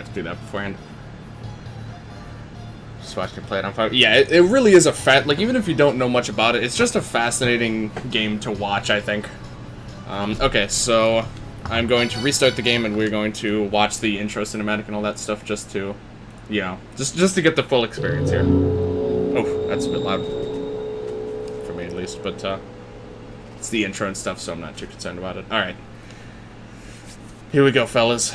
forgot to do that beforehand. Just watching it play it on 5. Yeah, it really is a like, even if you don't know much about it, it's just a fascinating game to watch, I think. Okay, so I'm going to restart the game, and we're going to watch the intro cinematic and all that stuff just to, you know, just to get the full experience here. Oh, that's a bit loud. For me, at least, but, it's the intro and stuff, so I'm not too concerned about it. Alright. Here we go, fellas.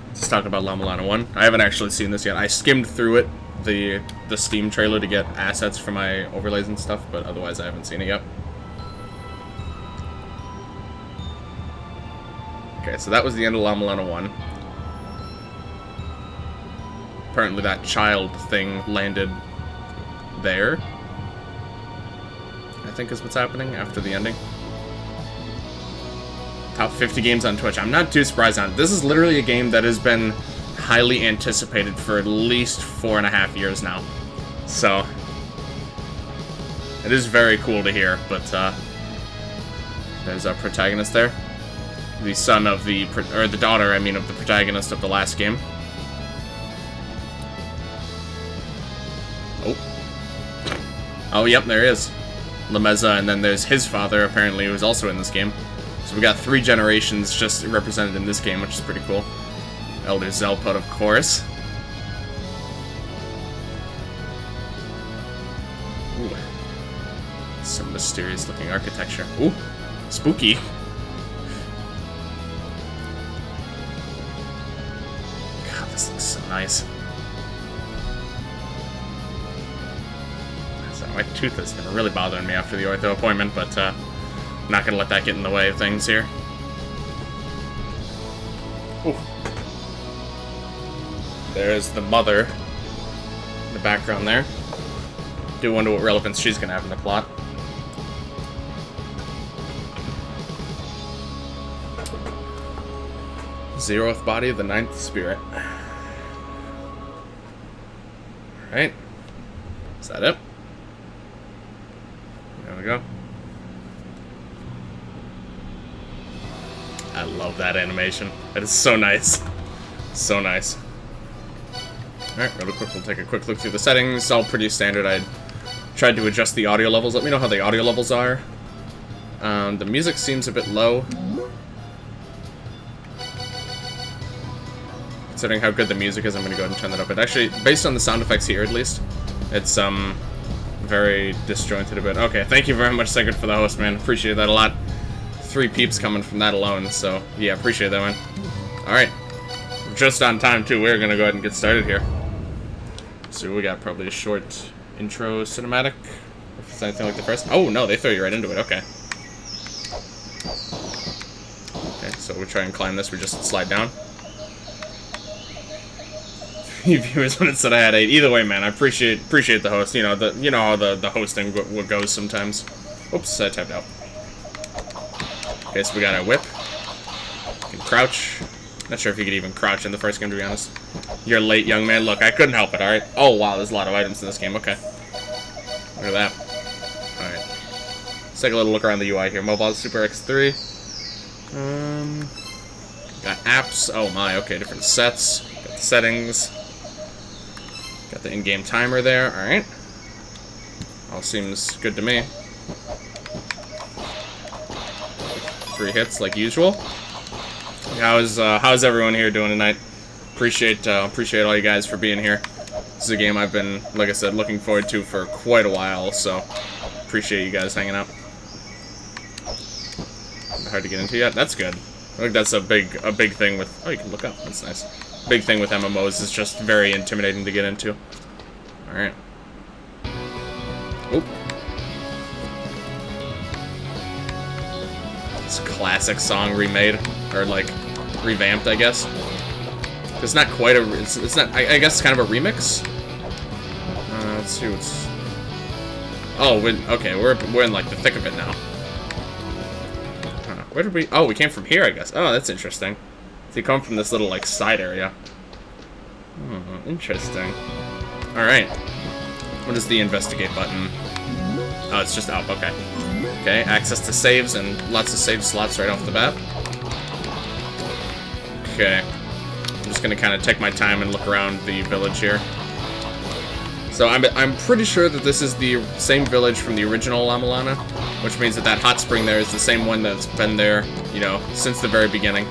Let's talk about La-Mulana 1. I haven't actually seen this yet. I skimmed through it, the Steam trailer, to get assets for my overlays and stuff, but otherwise I haven't seen it yet. Okay, so that was the end of La-Mulana 1. Apparently that child thing landed there, I think is what's happening after the ending. Top 50 games on Twitch. I'm not too surprised on it. This is literally a game that has been highly anticipated for at least 4.5 years now. So, it is very cool to hear, but, there's our protagonist there. The son of the, or the daughter, I mean, of the protagonist of the last game. Oh, yep, there he is. Lameza, and then there's his father, apparently, who's also in this game. So we got 3 generations just represented in this game, which is pretty cool. Elder Zelput, of course. Ooh. Some mysterious-looking architecture. Ooh, spooky. God, this looks so nice. My tooth has been really bothering me after the ortho appointment, but I'm not gonna let that get in the way of things here. Ooh. There's the mother in the background there. Do wonder what relevance she's gonna have in the plot. Zeroth body of the 9th spirit. Alright. Is that it? There we go. I love that animation. That is so nice. So nice. Alright, real quick, we'll take a quick look through the settings. It's all pretty standard. I tried to adjust the audio levels. Let me know how the audio levels are. The music seems a bit low. Considering how good the music is, I'm gonna go ahead and turn that up. But actually, based on the sound effects here at least, it's very disjointed a bit. Okay, thank you very much, Sigurd, for the host, man. Appreciate that a lot. 3 peeps coming from that alone, so yeah, appreciate that, man. Alright. Just on time, too. We're gonna go ahead and get started here. So we got probably a short intro cinematic, if it's anything like the first. Oh, no, they throw you right into it. Okay. Okay, so we try and climb this. We just slide down. 3 viewers when it said I had 8. Either way, man, I appreciate the host. You know how the hosting goes sometimes. Oops, I tapped out. Okay, so we got our whip. You can crouch. Not sure if you could even crouch in the first game, to be honest. You're late, young man. Look, I couldn't help it, alright? Oh, wow, there's a lot of items in this game. Okay. Look at that. Alright. Let's take a little look around the UI here. Mobile Super X3. Got apps. Oh, my. Okay, different sets. Got the settings. Got the in-game timer there. Alright. All seems good to me. 3 hits, like usual. How's everyone here doing tonight? Appreciate all you guys for being here. This is a game I've been, like I said, looking forward to for quite a while, so appreciate you guys hanging out. Not hard to get into yet. That's good. I think that's a big thing with. Oh, you can look up. That's nice. Big thing with MMOs is just very intimidating to get into. All right. Oop. It's a classic song remade, or like revamped, I guess. It's not quite a. It's not. I guess it's kind of a remix. Let's see what's. Oh, okay. We're in like the thick of it now. Where did we? Oh, we came from here, I guess. Oh, that's interesting. So you come from this little like side area. Oh, interesting. All right. What is the investigate button? Oh, it's just up. Okay. Okay, access to saves and lots of save slots right off the bat. Okay. I'm just gonna kind of take my time and look around the village here. So I'm pretty sure that this is the same village from the original La-Mulana, which means that hot spring there is the same one that's been there, you know, since the very beginning.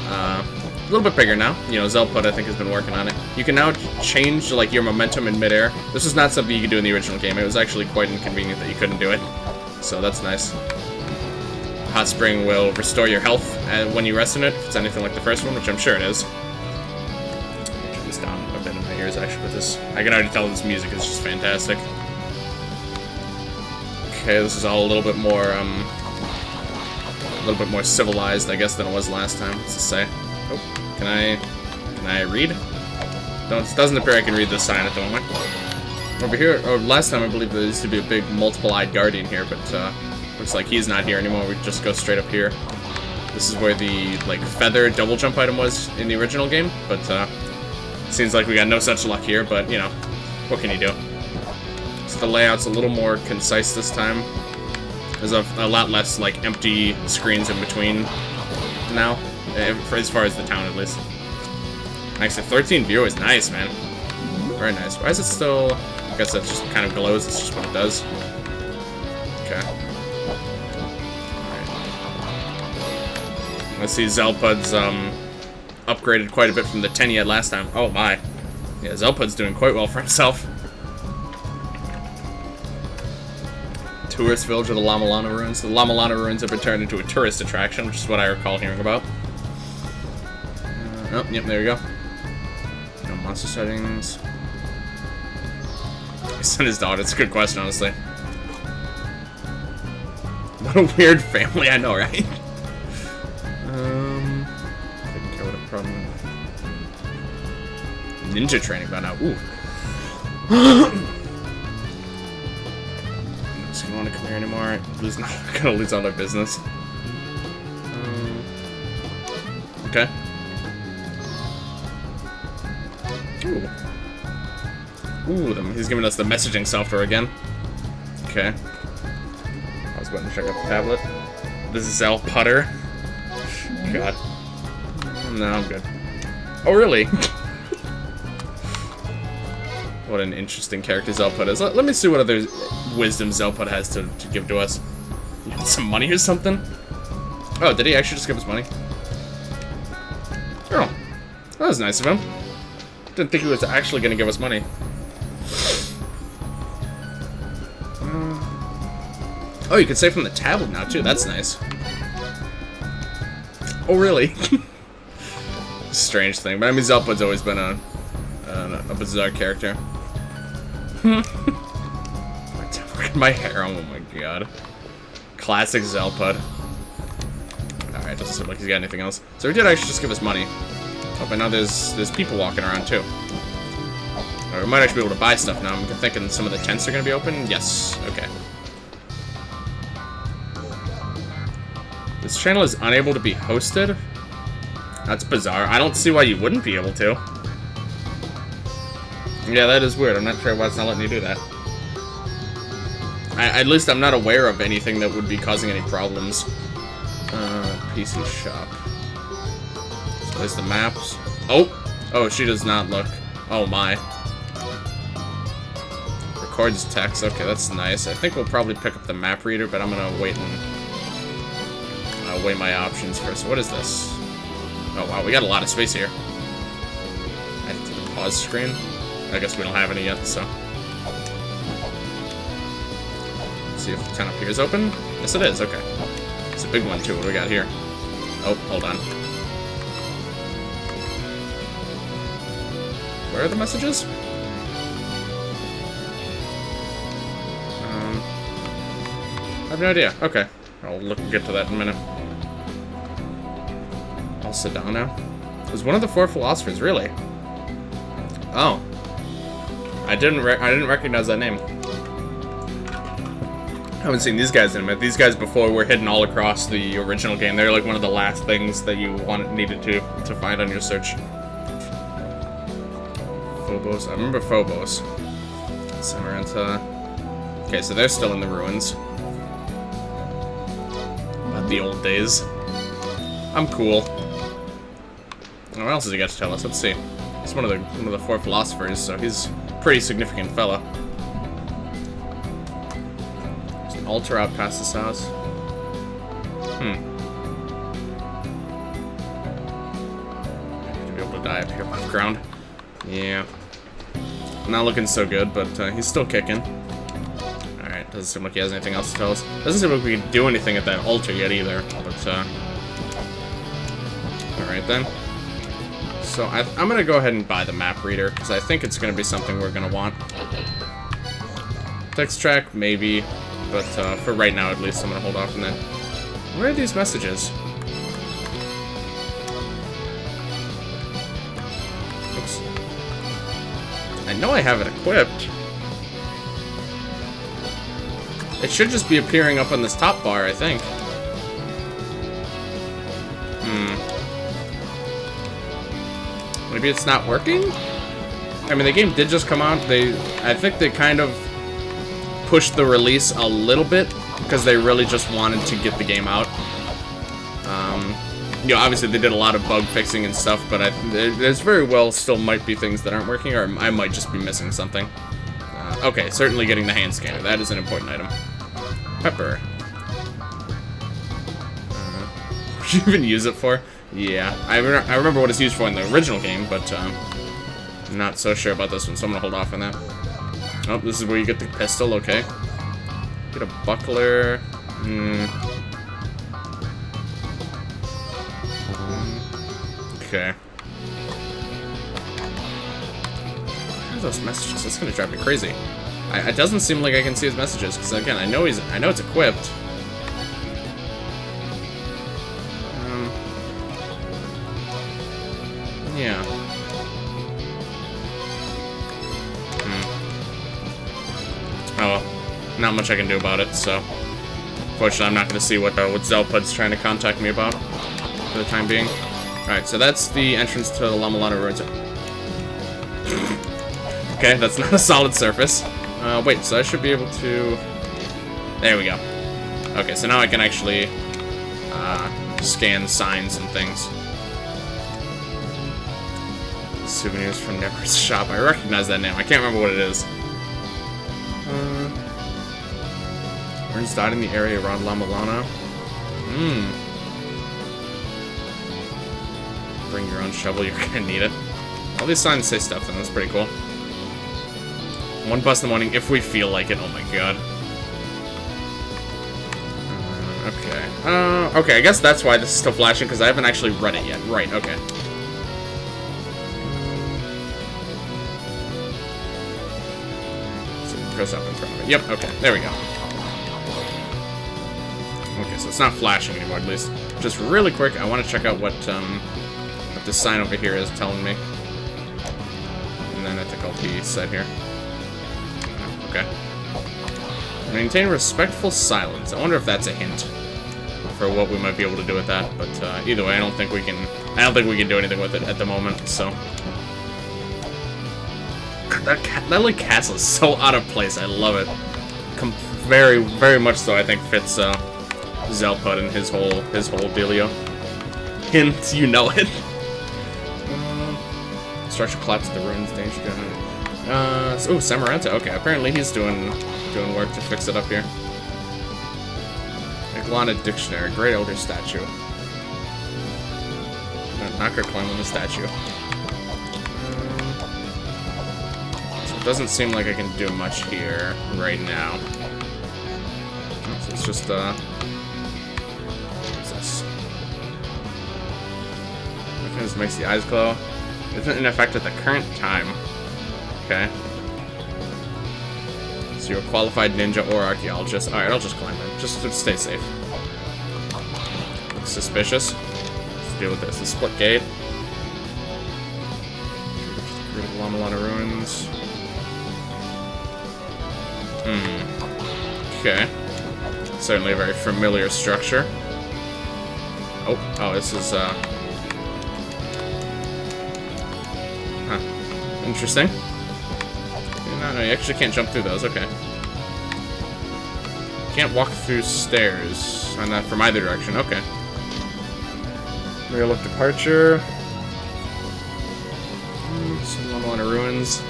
A little bit bigger now. You know, Zelpud, I think, has been working on it. You can now change, like, your momentum in midair. This is not something you could do in the original game. It was actually quite inconvenient that you couldn't do it. So that's nice. Hot spring will restore your health when you rest in it, if it's anything like the first one, which I'm sure it is. Turn this down a bit in my ears, actually, with this. I can already tell this music is just fantastic. Okay, this is all a little bit more civilized, I guess, than it was last time. What's this say? Oh, can I read? Doesn't appear I can read this sign at the moment. Over here, or last time I believe there used to be a big multiple-eyed guardian here, but looks like he's not here anymore. We just go straight up here. This is where the like feather double jump item was in the original game, but seems like we got no such luck here. But you know, what can you do? So the layout's a little more concise this time. There's a lot less like empty screens in between now, as far as the town at least. Actually, 13 viewers, nice, man. Very nice. Why is it still? I guess that just kind of glows. It's just what it does. Okay. Alright. Let's see, Zelpud's upgraded quite a bit from the 10 he had last time. Oh my. Yeah, Zelpud's doing quite well for himself. Tourist village of the La-Mulana ruins. The La-Mulana ruins have been turned into a tourist attraction, which is what I recall hearing about. Oh, yep, there you go. No monster settings. His son, his daughter. It's a good question, honestly. What a weird family, I know, right? I think I would have probably... Ninja training by now. Ooh. Does he want to come here anymore? Gonna lose all their business. Okay. Ooh. Ooh, he's giving us the messaging software again. Okay. I was going to check out the tablet. This is Zelputter. God. No, I'm good. Oh, really? What an interesting character Zelpud is. Let me see what other wisdom Zelpud has to give to us. You want some money or something? Oh, did he actually just give us money? Oh. That was nice of him. Didn't think he was actually going to give us money. Oh, you can save from the tablet now, too. That's nice. Oh, really? Strange thing. But I mean, Zelpud's always been a bizarre character. Look at my hair. Oh, my God. Classic Zelpud. Alright, doesn't seem like he's got anything else. So he did actually just give us money. Oh, but now there's people walking around, too. Or we might actually be able to buy stuff now. I'm thinking some of the tents are going to be open. Yes. Okay. This channel is unable to be hosted? That's bizarre. I don't see why you wouldn't be able to. Yeah, that is weird. I'm not sure why it's not letting you do that. At least I'm not aware of anything that would be causing any problems. PC shop. So there's the maps. Oh! Oh, she does not look. Oh my. Records text. Okay, that's nice. I think we'll probably pick up the map reader, but I'm gonna wait and weigh my options first. What is this? Oh wow, we got a lot of space here. Add it to the pause screen. I guess we don't have any yet, so. Let's see if the tent up here is open. Yes, it is. Okay. It's a big one too. What do we got here? Oh, hold on. Where are the messages? I have no idea. Okay. I'll look and get to that in a minute. Sedana was one of the four philosophers, really. Oh, I didn't recognize that name. I haven't seen these guys in a minute. These guys before were hidden all across the original game. They're like one of the last things that you needed to find on your search. Phobos. I remember Phobos. Samaranta. Okay, so they're still in the ruins. the old days. I'm cool. What else does he got to tell us? Let's see. He's one of the 4 philosophers, so he's a pretty significant fella. There's an altar out past this house. To be able to die up here above ground. Yeah. Not looking so good, but he's still kicking. Alright, doesn't seem like he has anything else to tell us. Doesn't seem like we can do anything at that altar yet either, but alright then. So I'm gonna go ahead and buy the map reader, because I think it's gonna be something we're gonna want. Text track, maybe, but for right now at least I'm gonna hold off on that. Where are these messages? Oops. I know I have it equipped. It should just be appearing up on this top bar, I think. Maybe it's not working? I mean, the game did just come out. I think they kind of pushed the release a little bit because they really just wanted to get the game out. You know, obviously they did a lot of bug fixing and stuff, but there's very well still might be things that aren't working, or I might just be missing something. Okay, certainly getting the hand scanner. That is an important item. Pepper. What do you even use it for? Yeah, I remember what it's used for in the original game, but I'm not so sure about this one, so I'm gonna hold off on that. Oh, this is where you get the pistol, okay. Get a buckler. Okay. What are those messages? That's gonna drive me crazy. It doesn't seem like I can see his messages, because again, I know it's equipped. Yeah. Oh well, not much I can do about it, so fortunately I'm not going to see what Zelpud's trying to contact me about for the time being. Alright, so that's the entrance to the La-Mulana ruins. Okay, that's not a solid surface. Wait, so I should be able to... There we go. Okay, so now I can actually scan signs and things. Souvenirs from Never's shop. I recognize that name. I can't remember what it is. Burns died in the area around La-Mulana. Bring your own shovel. You're gonna need it. All these signs say stuff, and that's pretty cool. 1 bus in the morning if we feel like it. Oh my god. Okay. Okay, I guess that's why this is still flashing, because I haven't actually read it yet. Right, okay. Goes up in front of it. Yep, okay, there we go. Okay, so it's not flashing anymore, at least. Just really quick, I want to check out what this sign over here is telling me. And then I think I'll be set here. Okay. Maintain respectful silence. I wonder if that's a hint for what we might be able to do with that, but either way, I don't think we can do anything with it at the moment, so... That like castle is so out of place. I love it. Very, very much so. I think fits Zelpud and his whole dealio. Hint, you know it. Structure collapse at the ruins. Danger gun. Oh, Samaranta. Okay, apparently he's doing work to fix it up here. Eg-Lana dictionary. Great elder statue. Not gonna climb on the statue. Doesn't seem like I can do much here right now. So it's just, what's this? This makes the eyes glow. Isn't in effect at the current time. Okay. So you're a qualified ninja or archaeologist. Alright, I'll just climb in. Just to stay safe. Looks suspicious. Let's deal with this. The split gate. La-Mulana ruins. Okay. Certainly a very familiar structure. Oh, this is, interesting. No, you actually can't jump through those, okay. Can't walk through stairs. Not from either direction. Okay. Rear look departure. Some La-Mulana ruins.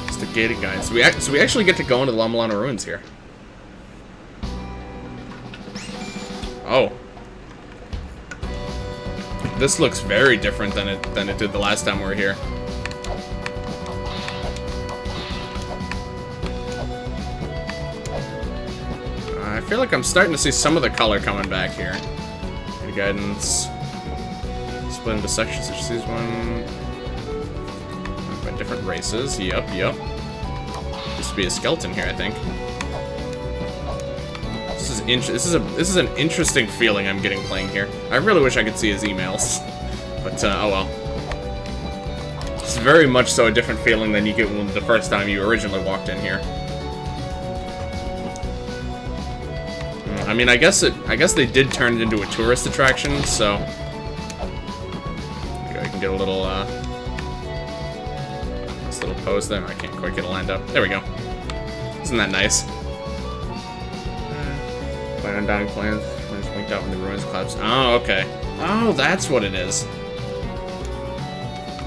It's the gated guide. So we actually get to go into the La-Mulana ruins here. Oh. This looks very different than it did the last time we were here. I feel like I'm starting to see some of the color coming back here. Good guidance. Split into sections such as this one. By different races. Yep. Used to be a skeleton here, I think. This is an interesting feeling I'm getting playing here. I really wish I could see his emails, but oh well. It's very much so a different feeling than you get when the first time you originally walked in here. I mean, I guess they did turn it into a tourist attraction, so I can get a little this little pose there. I can't quite get it lined up. There we go. Isn't that nice? Plan on dying plans. Plans winked out when the ruins collapsed. Oh, okay. Oh, that's what it is.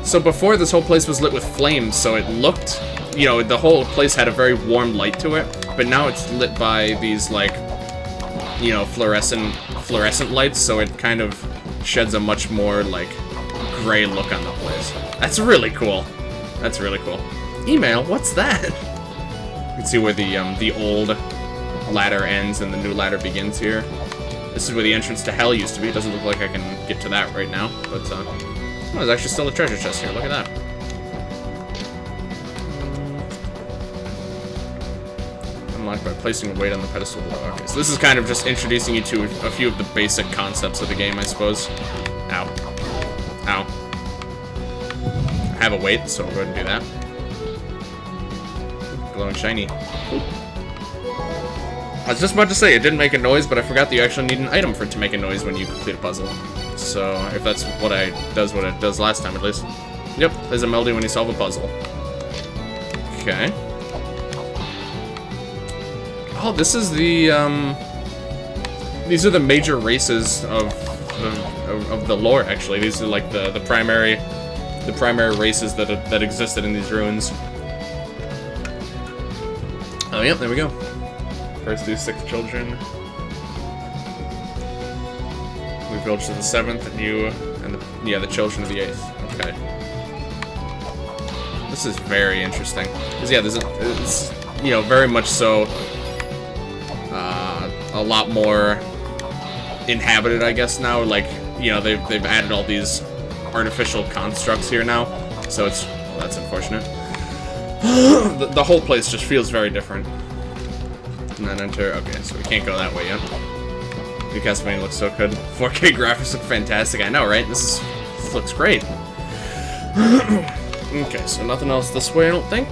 So before, this whole place was lit with flames, so it looked, you know, the whole place had a very warm light to it. But now it's lit by these, like, you know, fluorescent lights, so it kind of sheds a much more, like, gray look on the place. That's really cool. That's really cool. Email? What's that? You can see where the old ladder ends and the new ladder begins here. This is where the entrance to hell used to be. It doesn't look like I can get to that right now, but oh, there's actually still a treasure chest here. Look at that. Unlocked by placing a weight on the pedestal below. Okay, so this is kind of just introducing you to a few of the basic concepts of the game, I suppose. Ow. Ow. I have a weight, so we'll go ahead and do that. Glowing shiny. I was just about to say, it didn't make a noise, but I forgot that you actually need an item for it to make a noise when you complete a puzzle. So, if that's what it does last time, at least. Yep, there's a melody when you solve a puzzle. Okay. Oh, this is the, these are the major races of the lore, actually. These are, like, the primary races that existed in these ruins. Oh, yep, there we go. First do 6 children. We village to the 7th, and the children of the 8th. Okay. This is very interesting. Cause yeah, it's, you know, very much so a lot more inhabited, I guess, now. Like, you know, they've added all these artificial constructs here now, so it's, well, that's unfortunate. The whole place just feels very different. And then enter. Okay, so we can't go that way yet. New Castlevania looks so good. 4K graphics look fantastic. I know, right? This looks great. Okay, so nothing else this way, I don't think.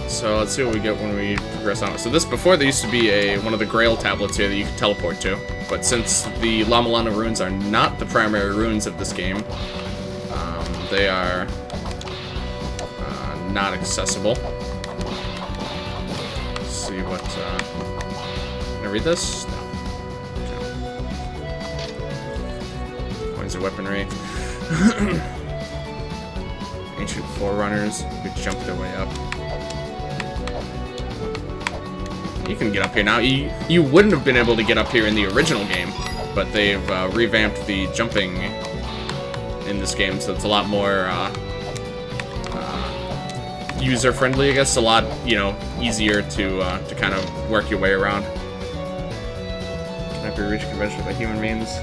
So let's see what we get when we progress on. So before there used to be one of the Grail tablets here that you could teleport to, but since the La-Mulana ruins are not the primary ruins of this game, they are not accessible. See what, can I read this? No. Okay. Coins of weaponry. Ancient forerunners who jump their way up. You can get up here now. You wouldn't have been able to get up here in the original game, but they've revamped the jumping in this game, so it's a lot more user-friendly, I guess. A lot, you know, easier to kind of work your way around. Cannot be reached conventionally by human means.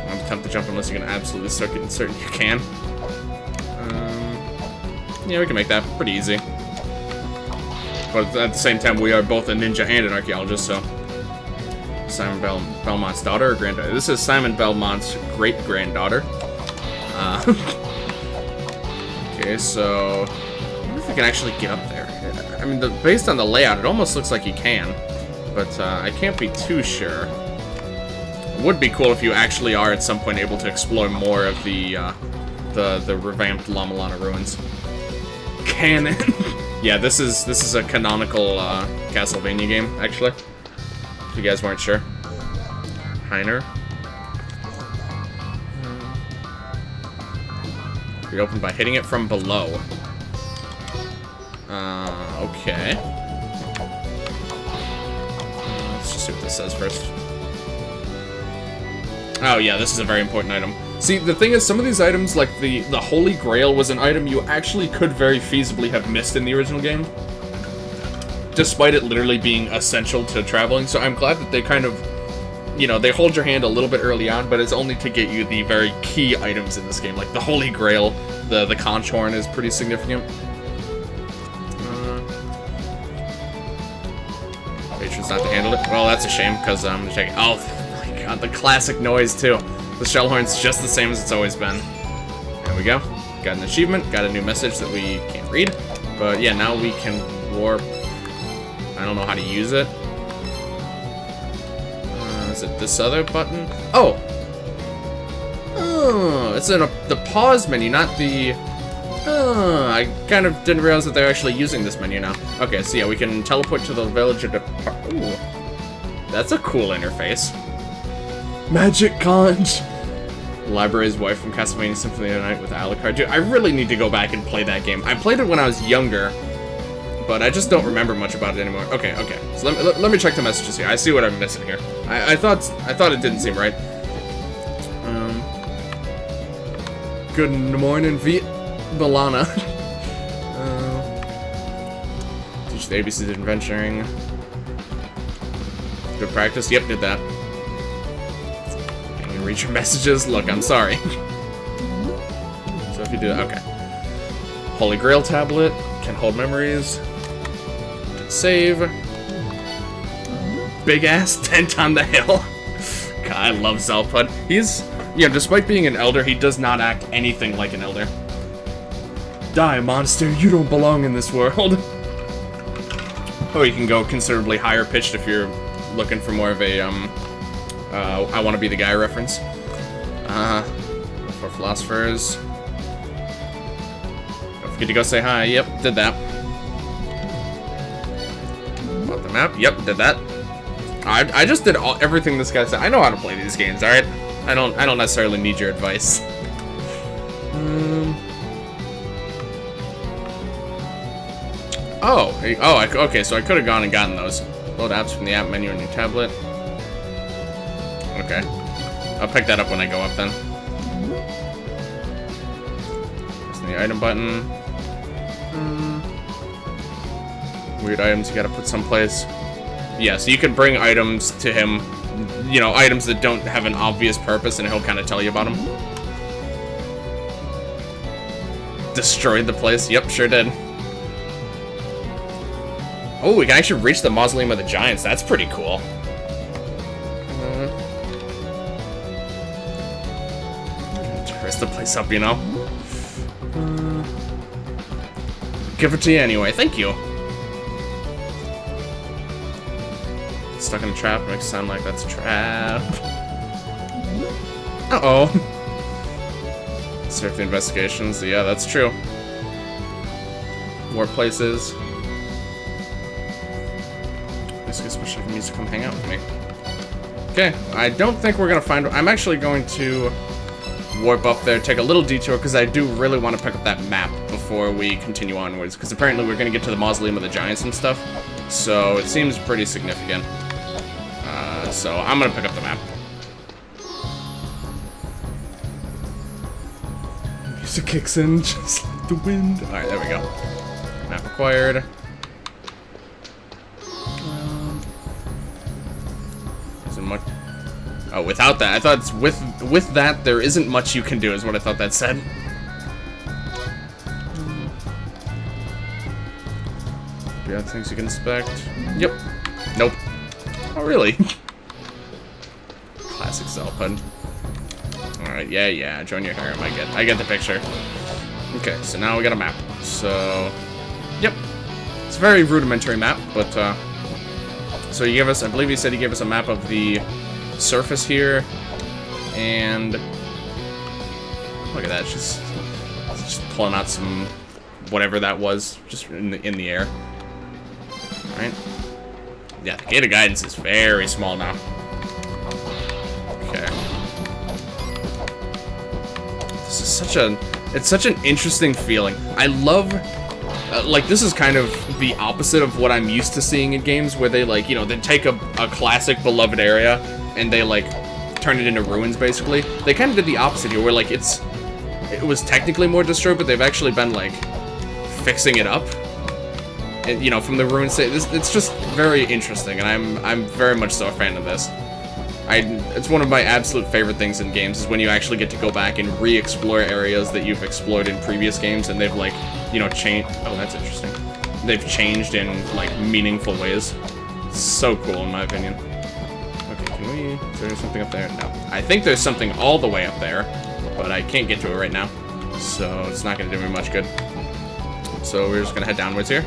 Don't attempt to jump unless you can absolutely certain you can. Yeah, we can make that pretty easy. But at the same time, we are both a ninja and an archaeologist, so... Simon Belmont's daughter or granddaughter? This is Simon Belmont's great-granddaughter. Okay, so... I wonder if we can actually get up there. I mean, based on the layout, it almost looks like you can. But I can't be too sure. It would be cool if you actually are at some point able to explore more of the revamped La-Mulana ruins. Cannon! Yeah, this is a canonical Castlevania game, actually. If you guys weren't sure. Heiner. Reopen by hitting it from below. Okay. Let's just see what this says first. Oh yeah, this is a very important item. See, the thing is, some of these items, like the Holy Grail was an item you actually could very feasibly have missed in the original game. Despite it literally being essential to traveling, so I'm glad that they kind of, you know, they hold your hand a little bit early on, but it's only to get you the very key items in this game, like the Holy Grail, the conch horn is pretty significant. Patrons not to handle it. Well, that's a shame, because I'm checking. Oh my god, the classic noise, too. The shell horn's just the same as it's always been. There we go. Got an achievement, got a new message that we can't read. But yeah, now we can warp. I don't know how to use it. Is it this other button? Oh! Oh, it's in the pause menu, not the... I kind of didn't realize that they're actually using this menu now. Okay, so yeah, we can teleport to the village of the... Ooh. That's a cool interface. Magic conch! Library's wife from Castlevania Symphony of the Night with Alucard. Dude, I really need to go back and play that game. I played it when I was younger, but I just don't remember much about it anymore. Okay, okay. So let me check the messages here. I see what I'm missing here. I thought it didn't seem right. Good morning, La-Mulana. Teach the ABCs of adventuring. Good practice. Yep, did that. Can you read your messages? Look, I'm sorry. So if you do that, okay. Holy Grail tablet can hold memories. Save. Big ass tent on the hill. God, I love Zalpud. He's, yeah, despite being an elder, he does not act anything like an elder. Die, monster, you don't belong in this world. Oh, you can go considerably higher pitched if you're looking for more of a, I want to be the guy reference. For philosophers. Don't forget to go say hi. Yep, did that. Bought the map. Yep, did that. I just did everything this guy said. I know how to play these games, alright? I don't necessarily need your advice. Okay, so I could have gone and gotten those. Load apps from the app menu on your tablet. Okay. I'll pick that up when I go up then. Press the item button. Weird items you gotta put someplace. Yeah, so you can bring items to him, you know, items that don't have an obvious purpose, and he'll kind of tell you about them. Destroyed the place. Yep, sure did. Oh, we can actually reach the Mausoleum of the Giants. That's pretty cool. Dress the place up, you know? Give it to you anyway. Thank you. Stuck in a trap. Makes it sound like that's a trap. Uh-oh. Surf the investigations. Yeah, that's true. More places. Especially if he needs to come hang out with me. Okay, I don't think we're gonna find... I'm actually going to warp up there, take a little detour, because I do really want to pick up that map before we continue onwards, because apparently we're gonna get to the Mausoleum of the Giants and stuff, so it seems pretty significant. So I'm gonna pick up the map. Music kicks in just like the wind. Alright, there we go. Map acquired. Isn't much. Oh, without that, I thought it's with that there isn't much you can do, is what I thought that said. Yeah, things you can inspect. Yep. Nope. Oh, really? Classic Zalpud. Alright, yeah, join your harem. I get the picture. Okay, so now we got a map. So, yep. It's a very rudimentary map, but, so he gave us, I believe he said he gave us a map of the surface here, and look at that, she's just pulling out some whatever that was, just in the air. Right? Yeah, the Gate of Guidance is very small now. Okay. This is such an interesting feeling. I love, like, this is kind of the opposite of what I'm used to seeing in games, where they, like, you know, they take a classic beloved area and they, like, turn it into ruins, basically. They kind of did the opposite here, where, like, it was technically more destroyed, but they've actually been, like, fixing it up. And, you know, from the ruins, it's just very interesting, and I'm very much so a fan of this. It's one of my absolute favorite things in games, is when you actually get to go back and re-explore areas that you've explored in previous games, and they've, like, you know, changed. Oh, that's interesting. They've changed in, like, meaningful ways. It's so cool, in my opinion. Okay, is there something up there? No. I think there's something all the way up there, but I can't get to it right now, so it's not going to do me much good. So we're just going to head downwards here.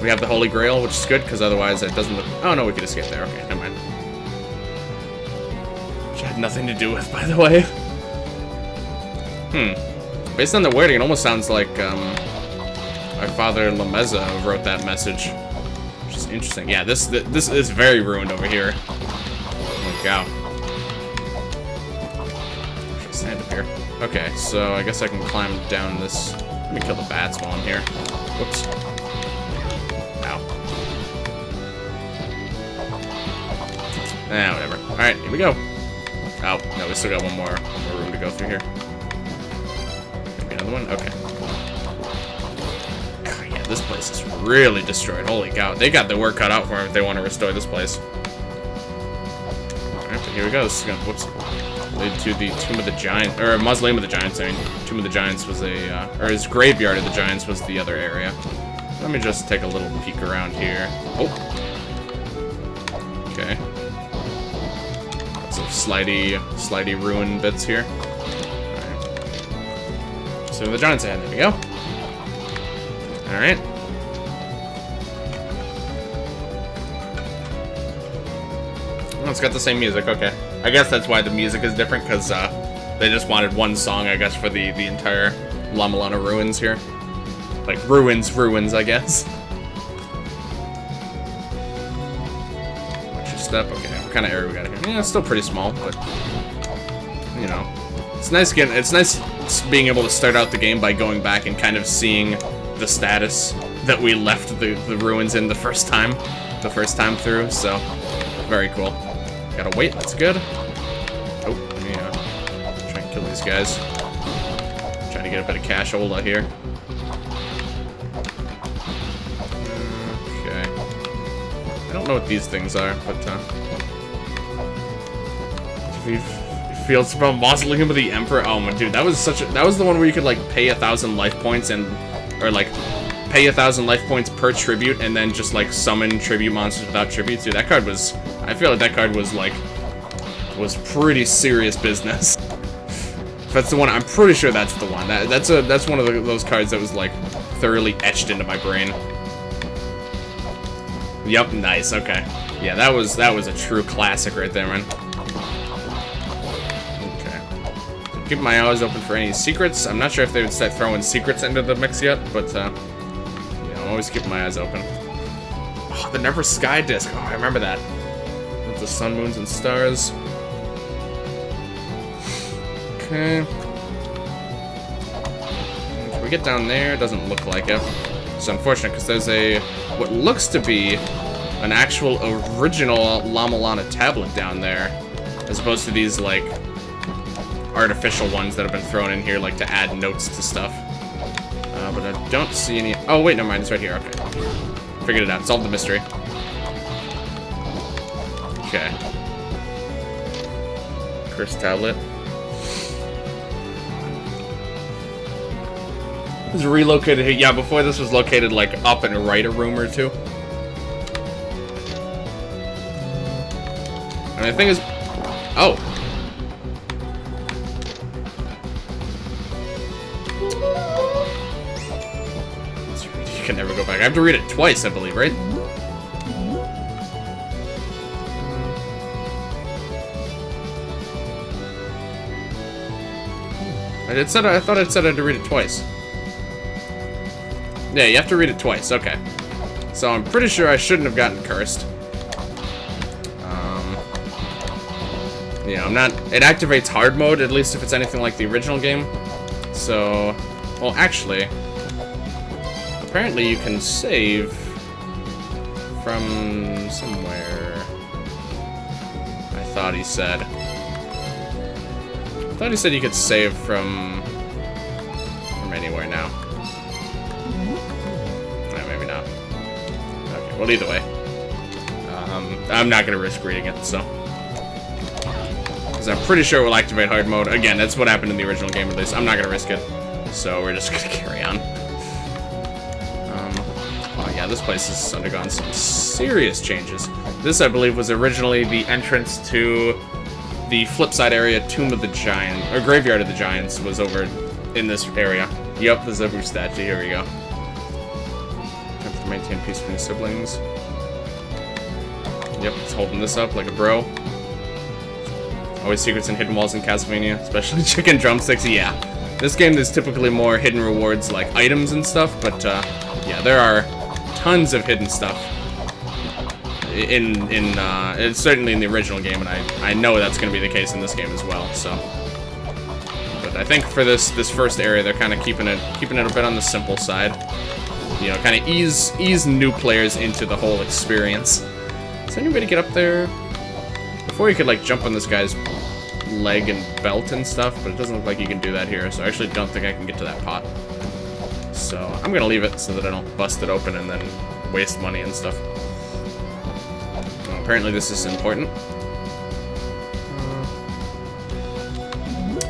We have the Holy Grail, which is good, because otherwise it doesn't look... Oh, no, we could escape there. Okay, never mind. Which I had nothing to do with, by the way. Based on the wording, it almost sounds like, our father Lameza wrote that message. Which is interesting. Yeah, this is very ruined over here. Oh my god. Should I stand up here? Okay, so I guess I can climb down this... Let me kill the bats while I'm here. Whoops. Whatever. Alright, here we go. Oh, no, we still got one more room to go through here. Maybe another one? Okay. God, yeah, this place is really destroyed. Holy cow. They got their work cut out for them if they want to restore this place. Alright, so here we go. This is gonna, whoops, lead to the Tomb of the Giants, or Mausoleum of the Giants. I mean, Tomb of the Giants was a, or his Graveyard of the Giants was the other area. Let me just take a little peek around here. Oh. Okay. Some slidey ruin bits here. Alright. So the Giants ahead, there we go. Alright. Oh, it's got the same music, okay. I guess that's why the music is different, because they just wanted one song, I guess, for the entire La-Mulana ruins here. Like, ruins, I guess. Watch your step, okay. What kind of area we got here? Yeah, it's still pretty small, but, you know. It's nice being able to start out the game by going back and kind of seeing the status that we left the ruins in the first time through, so very cool. Gotta wait, that's good. Oh, let me try and kill these guys. Trying to get a bit of cash ola here. Okay. I don't know what these things are, but Fields from Mausoleum of the Emperor. Oh my dude, that was the one where you could like pay 1,000 life points or like pay 1,000 life points per tribute and then just like summon tribute monsters without tributes. Dude, that card was, I feel like that card was pretty serious business. If that's the one, I'm pretty sure that's the one. That's one of those cards that was like thoroughly etched into my brain. Yep, nice, okay. Yeah, that was a true classic right there, man. Keep my eyes open for any secrets. I'm not sure if they would start throwing secrets into the mix yet, but yeah, I'm always keeping my eyes open. Oh, the Never Sky disc. Oh, I remember that. With the sun, moons, and stars. Okay. Can we get down there? Doesn't look like it. It's unfortunate because there's what looks to be an actual original La-Mulana tablet down there, as opposed to these like artificial ones that have been thrown in here, like to add notes to stuff. But I don't see any. Oh wait, never mind. It's right here. Okay, figured it out. Solved the mystery. Okay. Cursed tablet. This is relocated here. Yeah, before this was located like up and right a room or two. And the thing is, oh. You can never go back. I have to read it twice, I believe, right? I thought it said I had to read it twice. Yeah, you have to read it twice. Okay. So I'm pretty sure I shouldn't have gotten cursed. Yeah, I'm not... It activates hard mode, at least if it's anything like the original game. So... Well, actually... Apparently you can save... from... somewhere... I thought he said... I thought he said you could save from anywhere now. No, maybe not. Okay, well, either way. I'm not going to risk reading it, so... Because I'm pretty sure it will activate hard mode. Again, that's what happened in the original game, at least. I'm not going to risk it. So we're just going to carry on. Oh, yeah, this place has undergone some serious changes. This, I believe, was originally the entrance to the flipside area, Tomb of the Giant, or Graveyard of the Giants, was over in this area. Yep, the Zebu statue, here we go. Have to maintain peace between siblings. Yep, it's holding this up like a bro. Always secrets and hidden walls in Castlevania, especially chicken drumsticks, yeah. This game, there's typically more hidden rewards like items and stuff, but yeah, there are tons of hidden stuff. It's certainly in the original game, and I know that's going to be the case in this game as well. So, but I think for this first area, they're kind of keeping it a bit on the simple side. You know, kind of ease new players into the whole experience. Does anybody get up there? Before you could like jump on this guy's leg and belt and stuff, but it doesn't look like you can do that here. So I actually don't think I can get to that pot. So I'm gonna leave it so that I don't bust it open and then waste money and stuff. Apparently this is important.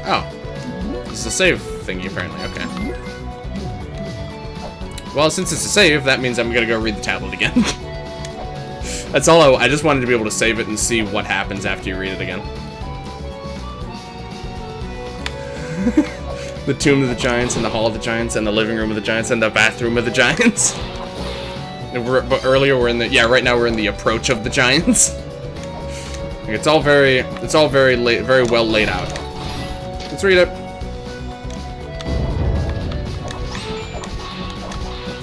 Oh. This is a save thingy, apparently. Okay. Well, since it's a save, that means I'm gonna go read the tablet again. That's all I just wanted to be able to save it and see what happens after you read it again. The Tomb of the Giants, and the Hall of the Giants, and the Living Room of the Giants, and the Bathroom of the Giants. But earlier we're in the... Yeah, right now we're in the Approach of the Giants. It's all very well laid out. Let's read it.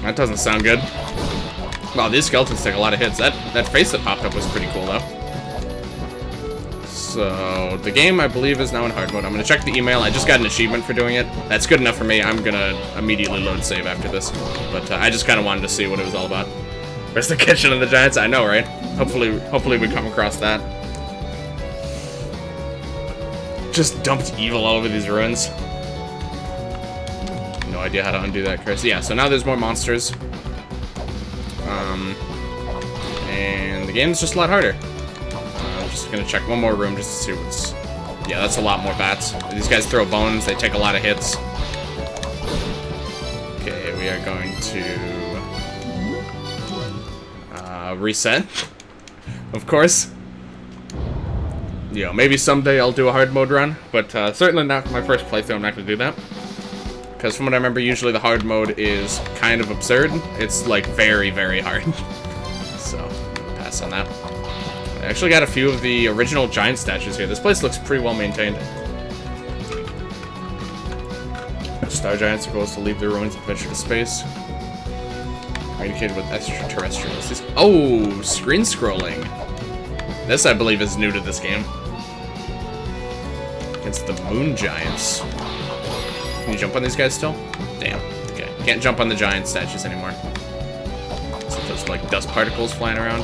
That doesn't sound good. Wow, these skeletons take a lot of hits. That face that popped up was pretty cool, though. So, the game, I believe, is now in hard mode. I'm gonna check the email. I just got an achievement for doing it. That's good enough for me. I'm gonna immediately load save after this. But I just kind of wanted to see what it was all about. Where's the Kitchen of the Giants? I know, right? Hopefully we come across that. Just dumped evil all over these ruins. No idea how to undo that, Chris. Yeah, so now there's more monsters. And the game's just a lot harder. I'm just gonna check one more room just to see what's... Yeah, that's a lot more bats. These guys throw bones, they take a lot of hits. Okay, we are going to... reset. Of course. You know, maybe someday I'll do a hard mode run, but certainly not for my first playthrough. I'm not going to do that. Because from what I remember, usually the hard mode is kind of absurd. It's like very, very hard. So, I'll pass on that. I actually got a few of the original giant statues here. This place looks pretty well maintained. Star giants are supposed to leave their ruins and venture to space. Communicated with extraterrestrials. Oh, screen scrolling. This, I believe, is new to this game. Against the moon giants. Can you jump on these guys still? Damn. Okay. Can't jump on the giant statues anymore. So there's like dust particles flying around.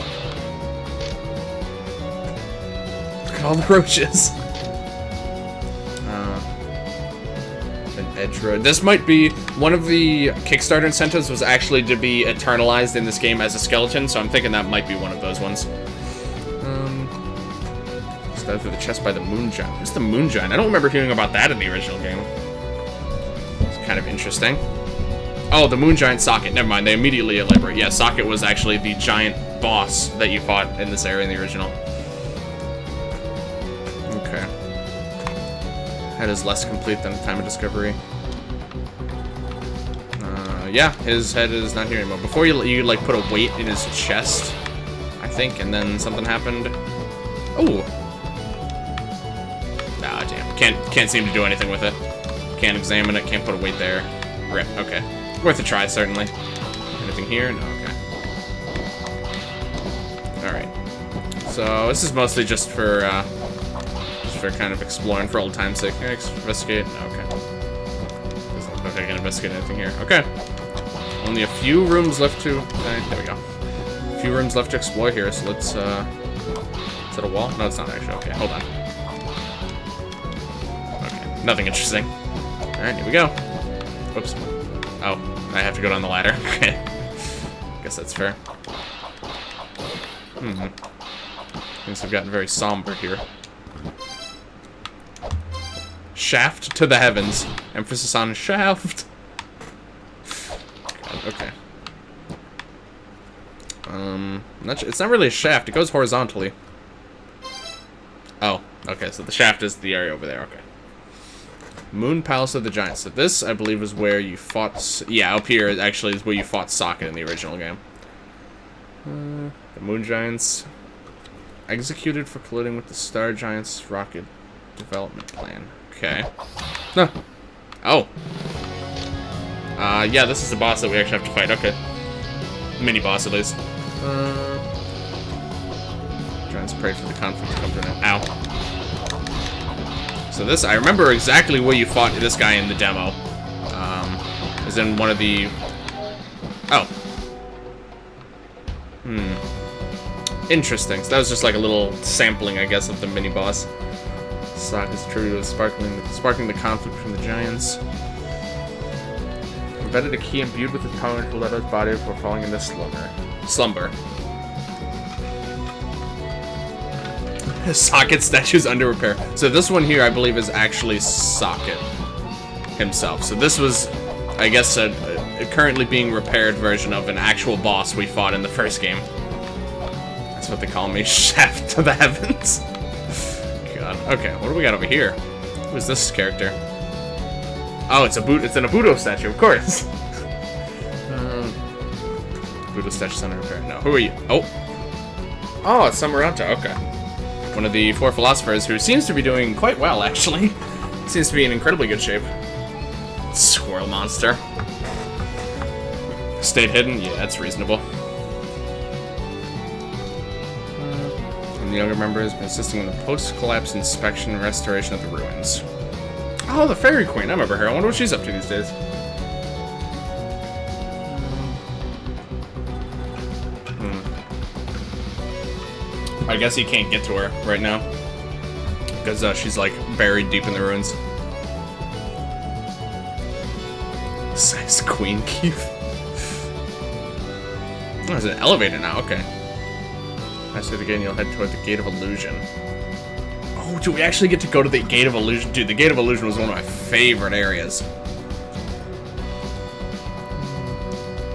Look at all the roaches. An edge road. This might be one of the Kickstarter incentives was actually to be eternalized in this game as a skeleton, so I'm thinking that might be one of those ones. Start through the chest by the moon giant. Who's the moon giant? I don't remember hearing about that in the original game. It's kind of interesting. Oh, the moon giant Socket. Never mind. They immediately elaborate. Yeah, Socket was actually the giant boss that you fought in this area in the original. Okay. Head is less complete than the time of discovery. Yeah, his head is not here anymore. Before you like put a weight in his chest, I think, and then something happened. Oh. Ah, damn. Can't seem to do anything with it. Can't examine it. Can't put a weight there. Rip. Okay. Worth a try, certainly. anything here? No, okay. Alright. So, this is mostly just for kind of exploring for old time's sake. Investigate? No, okay. Doesn't look like I can investigate anything here. Okay. Only a few rooms left to... there we go. A few rooms left to explore here, so let's, is that a wall? No, it's not actually. Okay, hold on. Okay, nothing interesting. Alright, here we go. Whoops. Oh, I have to go down the ladder. Okay. Guess that's fair. Things have gotten very somber here. Shaft to the heavens. Emphasis on shaft. God, okay. It's not really a shaft. It goes horizontally. Oh, okay. So the shaft is the area over there. Okay. Moon Palace of the Giants. So this, I believe, is where you fought... yeah, up here actually is where you fought Socket in the original game. The Moon Giants executed for colluding with the Star Giants rocket development plan. Okay. Huh. Oh. Yeah, this is the boss that we actually have to fight. Okay. Mini boss, at least. Giants prayed for the conflict to come to an end. Ow. So this, I remember exactly where you fought this guy in the demo. Is in one of the... oh. Interesting. So that was just like a little sampling, I guess, of the mini-boss. Sock is true to sparking the conflict from the Giants. Embedded a key imbued with its power to let his body before falling into slumber. Socket statue's under repair. So this one here, I believe, is actually Socket himself. So this was, I guess, a currently being repaired version of an actual boss we fought in the first game. That's what they call me, Shaft to the Heavens. God. Okay, what do we got over here? Who is this character? Oh, it's an Abudo statue, of course. Abudo statue's under repair. No, who are you? Oh, it's Samaranta. Okay. One of the four philosophers who seems to be doing quite well, actually. Seems to be in incredibly good shape. Squirrel monster. Stayed hidden? Yeah, that's reasonable. And the younger member has been assisting in the post-collapse inspection and restoration of the ruins. Oh, the Fairy Queen. I remember her. I wonder what she's up to these days. I guess he can't get to her right now. Because she's, like, buried deep in the ruins. Size Queen Keep. Oh, there's an elevator now. Okay. Pass through the gate and you'll head toward the Gate of Illusion. Oh, do we actually get to go to the Gate of Illusion? Dude, the Gate of Illusion was one of my favorite areas.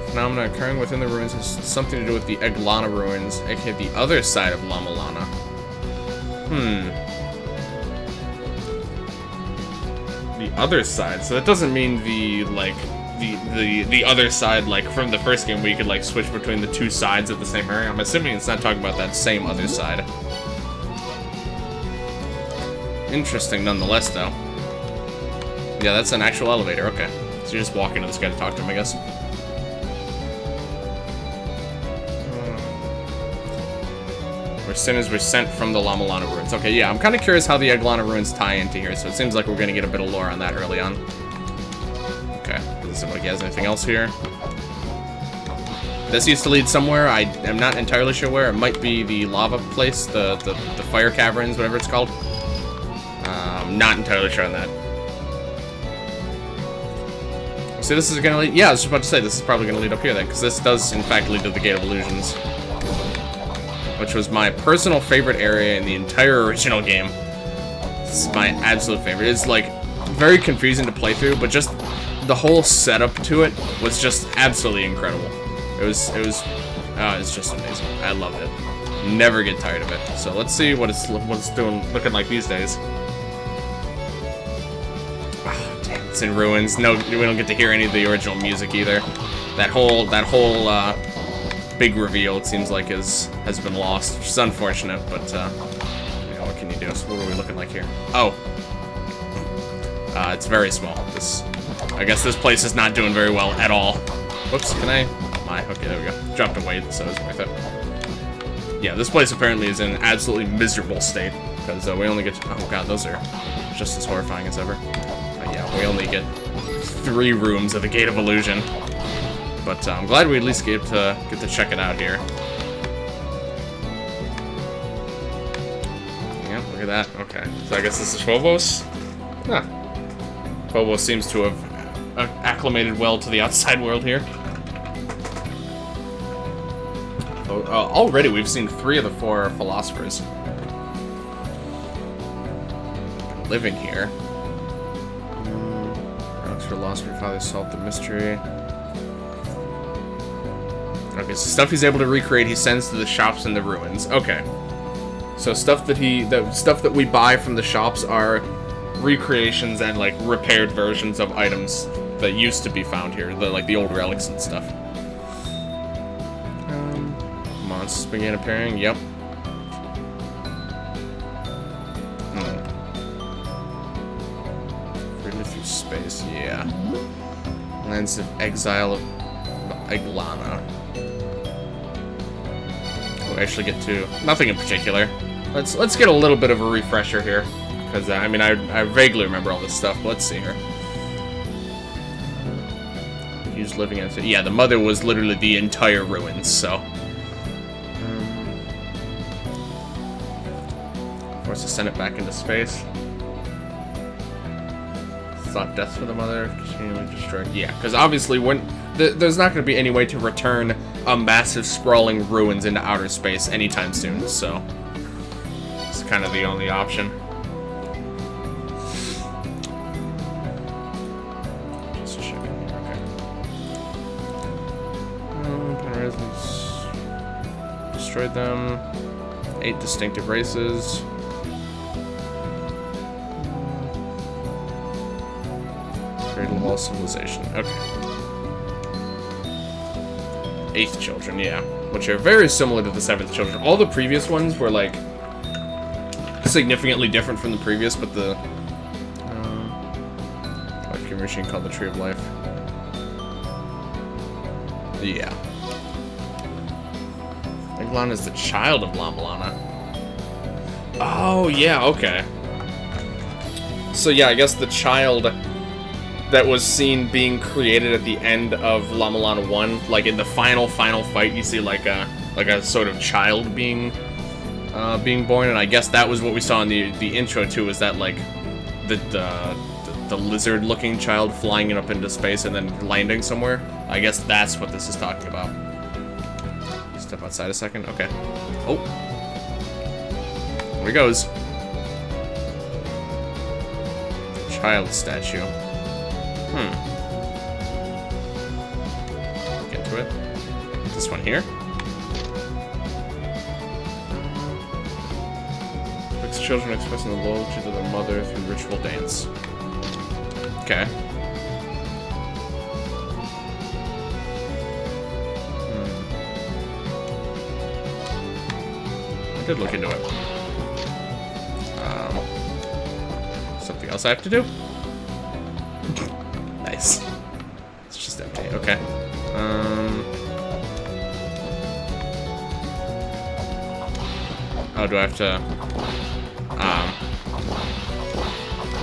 Phenomena occurring within the ruins has something to do with the Eg-Lana ruins, aka the other side of La-Mulana. The other side? So that doesn't mean the, like, the other side, like, from the first game where you could, like, switch between the two sides of the same area. I'm assuming it's not talking about that same other side. Interesting nonetheless, though. Yeah, that's an actual elevator, okay. So you just walk into this guy to talk to him, I guess. Where sinners were sent from the La-Mulana ruins. Okay, yeah, I'm kind of curious how the Eg-Lana ruins tie into here, so it seems like we're going to get a bit of lore on that early on. Okay, doesn't seem like he has anything else here. This used to lead somewhere, I am not entirely sure where. It might be the lava place, the fire caverns, whatever it's called. Not entirely sure on that. So this is going to lead... yeah, I was just about to say, this is probably going to lead up here then, because this does, in fact, lead to the Gate of Illusions. Which was my personal favorite area in the entire original game. This is my absolute favorite. It's, like, very confusing to play through, but just the whole setup to it was just absolutely incredible. It was just amazing. I loved it. Never get tired of it. So let's see what it's looking like these days. Oh, damn, it's in ruins. No, we don't get to hear any of the original music either. That whole big reveal, it seems like, has been lost, which is unfortunate, but you know, what can you do? So what are we looking like here? Oh, it's very small. I guess this place is not doing very well at all. Whoops, can I? Come my. Okay, there we go. Dropped a weight, so it's worth it. Yeah, this place apparently is in an absolutely miserable state. Because we only get to, oh god, those are just as horrifying as ever. Yeah, we only get 3 rooms of the Gate of Illusion. But I'm glad we at least get to check it out here. Yeah, look at that. Okay, so I guess this is Phobos? Huh. Phobos seems to have acclimated well to the outside world here. Already we've seen 3 of the 4 philosophers living here. Relics for lost, your father solved the mystery. Okay, so stuff he's able to recreate, he sends to the shops in the ruins. Okay, so stuff that we buy from the shops are recreations and like repaired versions of items that used to be found here, like the old relics and stuff. Monsters began appearing. Yep. Freely through space. Yeah. Lands of Exile of Eg-Lana. We'll actually get to nothing in particular. Let's get a little bit of a refresher here, because I mean I vaguely remember all this stuff. But let's see here. He's living in it. Yeah, the mother was literally the entire ruins. So. Force to send it back into space. Thought death for the mother. Continually destroyed. Yeah, because obviously when there's not going to be any way to return a massive sprawling ruins into outer space anytime soon. So it's kind of the only option. Just checking here. Okay. Destroyed them. 8 distinctive races. Wall civilization. Okay. 8th children, yeah. Which are very similar to the 7th children. All the previous ones were, like, significantly different from the previous, but the life machine called the Tree of Life. Yeah. Eg-Lana is the child of La-Mulana. Oh, yeah, okay. So, yeah, I guess the child that was seen being created at the end of La-Mulana 1, like in the final fight, you see like a sort of child being born, and I guess that was what we saw in the intro too. Is that like the lizard-looking child flying up into space and then landing somewhere? I guess that's what this is talking about. Step outside a second. Okay. Oh, here he goes. Child statue. Get to it. This one here. Six children expressing the loyalty to their mother through ritual dance. Okay. I did look into it. Something else I have to do? Nice. It's just empty. Okay. Oh, do I have to...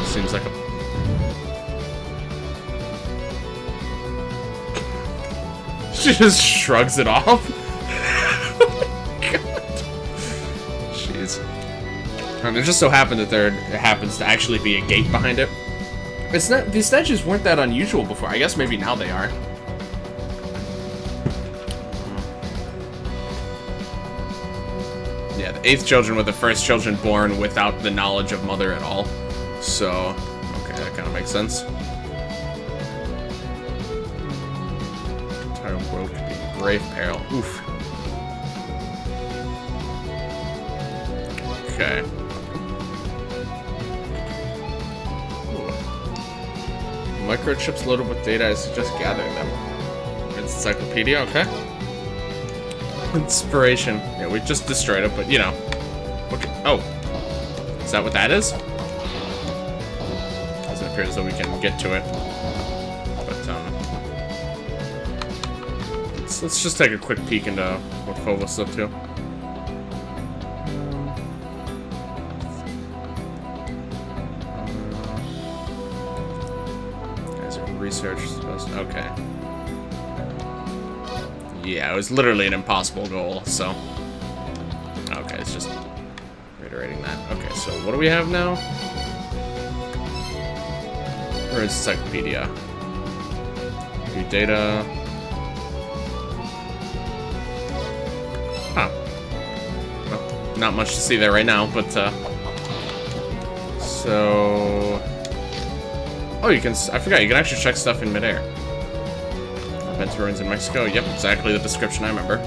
Seems like a... She just shrugs it off. God. Jeez. And it just so happened that there happens to actually be a gate behind it. It's not, these statues weren't that unusual before. I guess maybe now they are. Yeah, the 8th children were the first children born without the knowledge of mother at all. So, okay, that kind of makes sense. The entire world could be in grave peril. Oof. Okay. Microchips loaded with data, I suggest gathering them. Encyclopedia, okay. Inspiration. Yeah, we just destroyed it, but you know. Okay. Oh. Is that what that is? Doesn't appear as though we can get to it. But, let's let's just take a quick peek into what Phobos is up to. Research. Okay. Yeah, it was literally an impossible goal, so... Okay, it's just reiterating that. Okay, so what do we have now? Or is Encyclopedia? View data... Huh. Well, not much to see there right now, but, So... Oh, you can... I forgot, you can actually check stuff in midair. Bent ruins in Mexico. Yep, exactly the description I remember.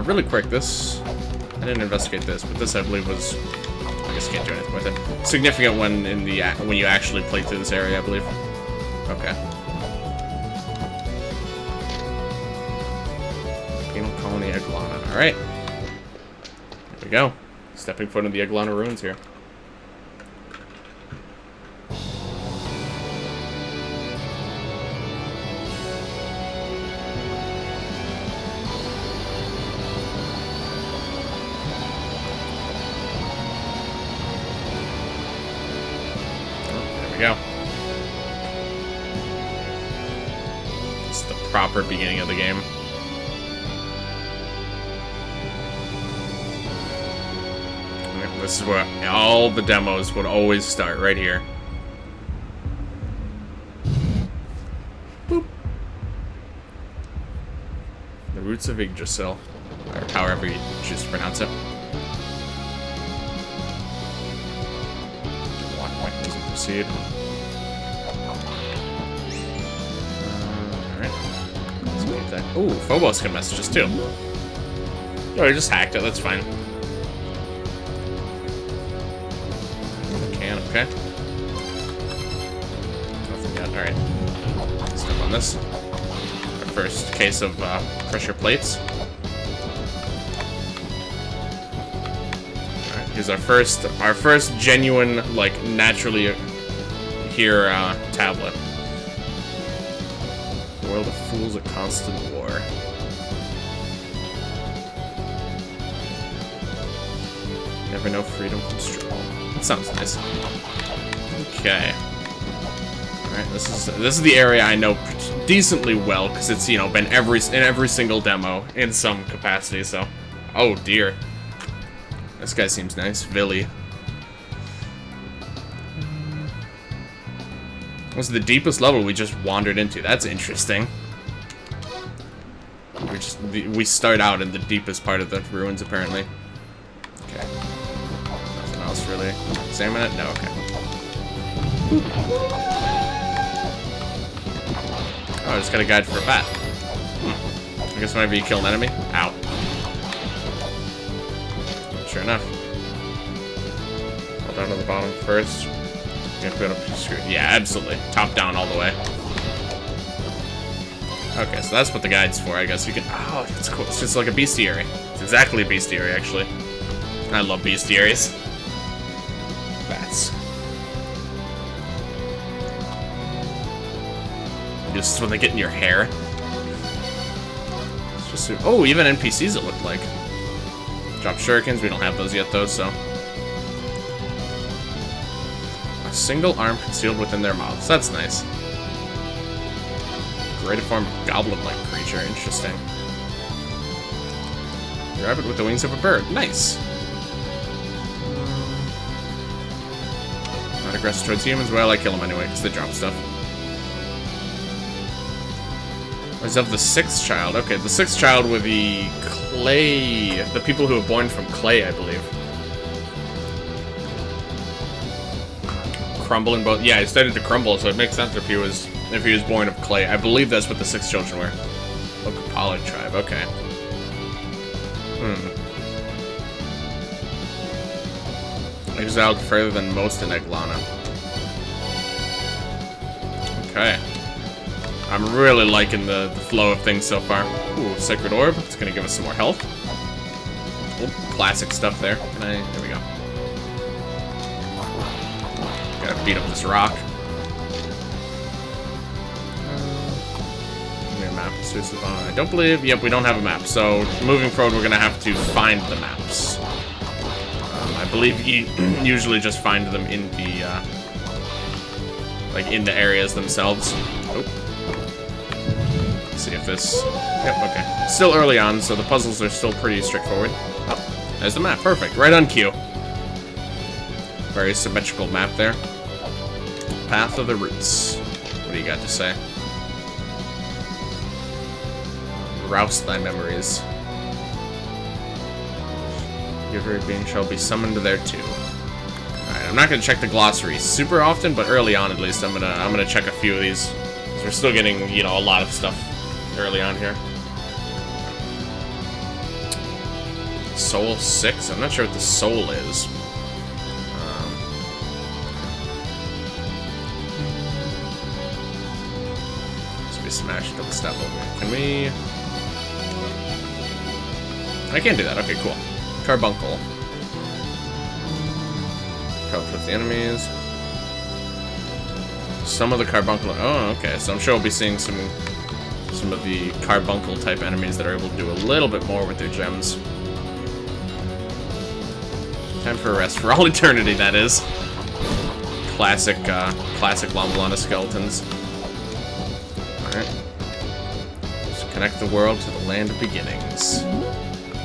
Really quick, this... I didn't investigate this, but this I believe was... I guess you can't do anything with it. Significant when in the... when you actually play through this area, I believe. Okay. Penal colony Eg-Lana. Alright. There we go. Stepping foot in the Eg-Lana ruins here. Go. It's the proper beginning of the game. This is where all the demos would always start, right here. Boop. The Roots of Yggdrasil, or however you choose to pronounce it. Proceed. Alright. Let's make that. Ooh, Phobos can messages too. Oh, he just hacked it, that's fine. Can, okay. Nothing yet, alright. Step on this. Our first case of pressure plates. Here's our first genuine, like, naturally here tablet. The world of fools at constant war. Never know freedom from struggle. That sounds nice. Okay. Alright, this is the area I know decently well, because it's, you know, been in every single demo in some capacity, so. Oh dear. This guy seems nice. Villy. What's the deepest level we just wandered into? That's interesting. We start out in the deepest part of the ruins, apparently. Okay. Nothing else really. Examine it? No, okay. Oh, I just got a guide for a bat. I guess whenever you kill an enemy. Ow. Sure enough. Hold down to the bottom first. Yeah, absolutely. Top down all the way. Okay, so that's what the guide's for, I guess. You can... Oh, that's cool. It's just like a bestiary. It's exactly a bestiary, actually. I love bestiaries. Bats. Just when they get in your hair. It's just... Oh, even NPCs it looked like. Drop shurikens, we don't have those yet though, so. A single arm concealed within their mouths. That's nice. Created form of goblin-like creature. Interesting. Rabbit with the wings of a bird. Nice. Not aggressive towards humans. Well, I kill them anyway, because they drop stuff. Is of the sixth child. Okay, the sixth child with the clay. The people who were born from clay, I believe. Crumbling both. Yeah, he started to crumble, so it makes sense if he was born of clay. I believe that's what the six children were. Lokapalic tribe. Okay. Exiled further than most in Eg-Lana. Okay. I'm really liking the flow of things so far. Ooh, Sacred Orb. It's gonna give us some more health. Old classic stuff there. There we go. Gotta beat up this rock. map. I don't believe... Yep, we don't have a map. So, moving forward, we're going to have to find the maps. I believe you usually just find them in the, like, in the areas themselves. Oh. Let's see if this... Yep, okay. Still early on, so the puzzles are still pretty straightforward. Oh, there's the map. Perfect. Right on cue. Very symmetrical map there. Path of the Roots. What do you got to say? Rouse thy memories. Your very being shall be summoned there too. Alright, I'm not gonna check the glossary super often, but early on at least I'm gonna check a few of these. 'Cause we're still getting, you know, a lot of stuff early on here. Soul 6? I'm not sure what the soul is. Smash double step over. Can we... I can't do that. Okay, cool. Carbuncle. Help with the enemies. Some of the carbuncle... Oh, okay. So I'm sure we'll be seeing some of the carbuncle type enemies that are able to do a little bit more with their gems. Time for a rest for all eternity, that is. Classic La-Mulana skeletons. Alright. Just connect the world to the land of beginnings.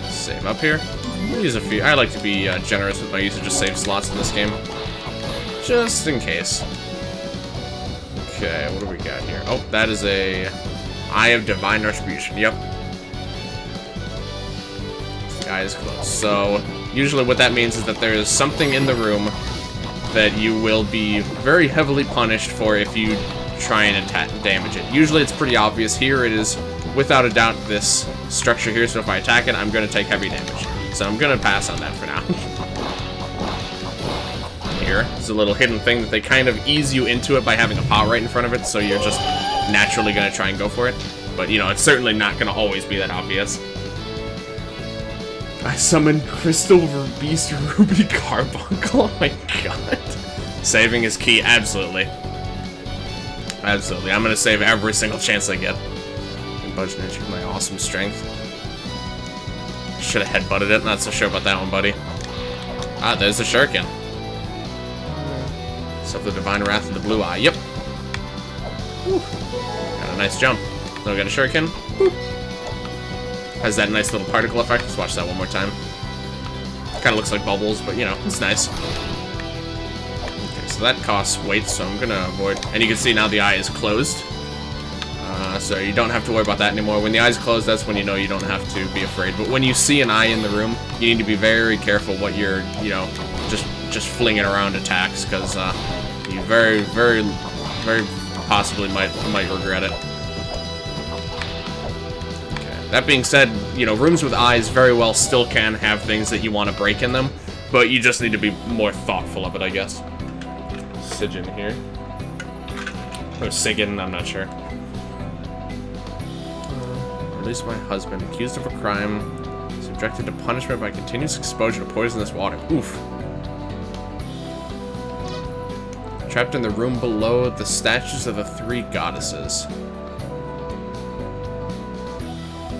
Save up here. I'll use a few. I like to be generous with my usage of save slots in this game. Just in case. Okay, what do we got here? Oh, that is a Eye of Divine Retribution. Yep. The eye is closed. So, usually what that means is that there is something in the room that you will be very heavily punished for if you try and attack damage it. Usually it's pretty obvious. Here it is without a doubt this structure here, so if I attack it, I'm going to take heavy damage. So I'm going to pass on that for now. Here, it's a little hidden thing that they kind of ease you into it by having a pot right in front of it, so you're just naturally going to try and go for it. But, you know, it's certainly not going to always be that obvious. I summoned Crystal Beast Ruby Carbuncle. Oh my god. Saving is key, absolutely. Absolutely. I'm going to save every single chance I get. Budge energy with my awesome strength. Should have headbutted it. Not so sure about that one, buddy. Ah, there's the shuriken. So the Divine Wrath of the Blue Eye. Yep. Woo. Got a nice jump. Then we got a shuriken. Boop. Has that nice little particle effect. Let's watch that one more time. Kind of looks like bubbles, but you know, it's nice. Okay, so that costs weight, so I'm gonna avoid. And you can see now the eye is closed. So you don't have to worry about that anymore. When the eye's closed, that's when you know you don't have to be afraid. But when you see an eye in the room, you need to be very careful what you're, you know, just flinging around attacks, because you very possibly might regret it. Okay. That being said, you know, rooms with eyes very well still can have things that you want to break in them, but you just need to be more thoughtful of it, I guess. Sigyn here. Or Sigyn, I'm not sure. Release my husband, accused of a crime, subjected to punishment by continuous exposure to poisonous water. Oof. Trapped in the room below the statues of the three goddesses.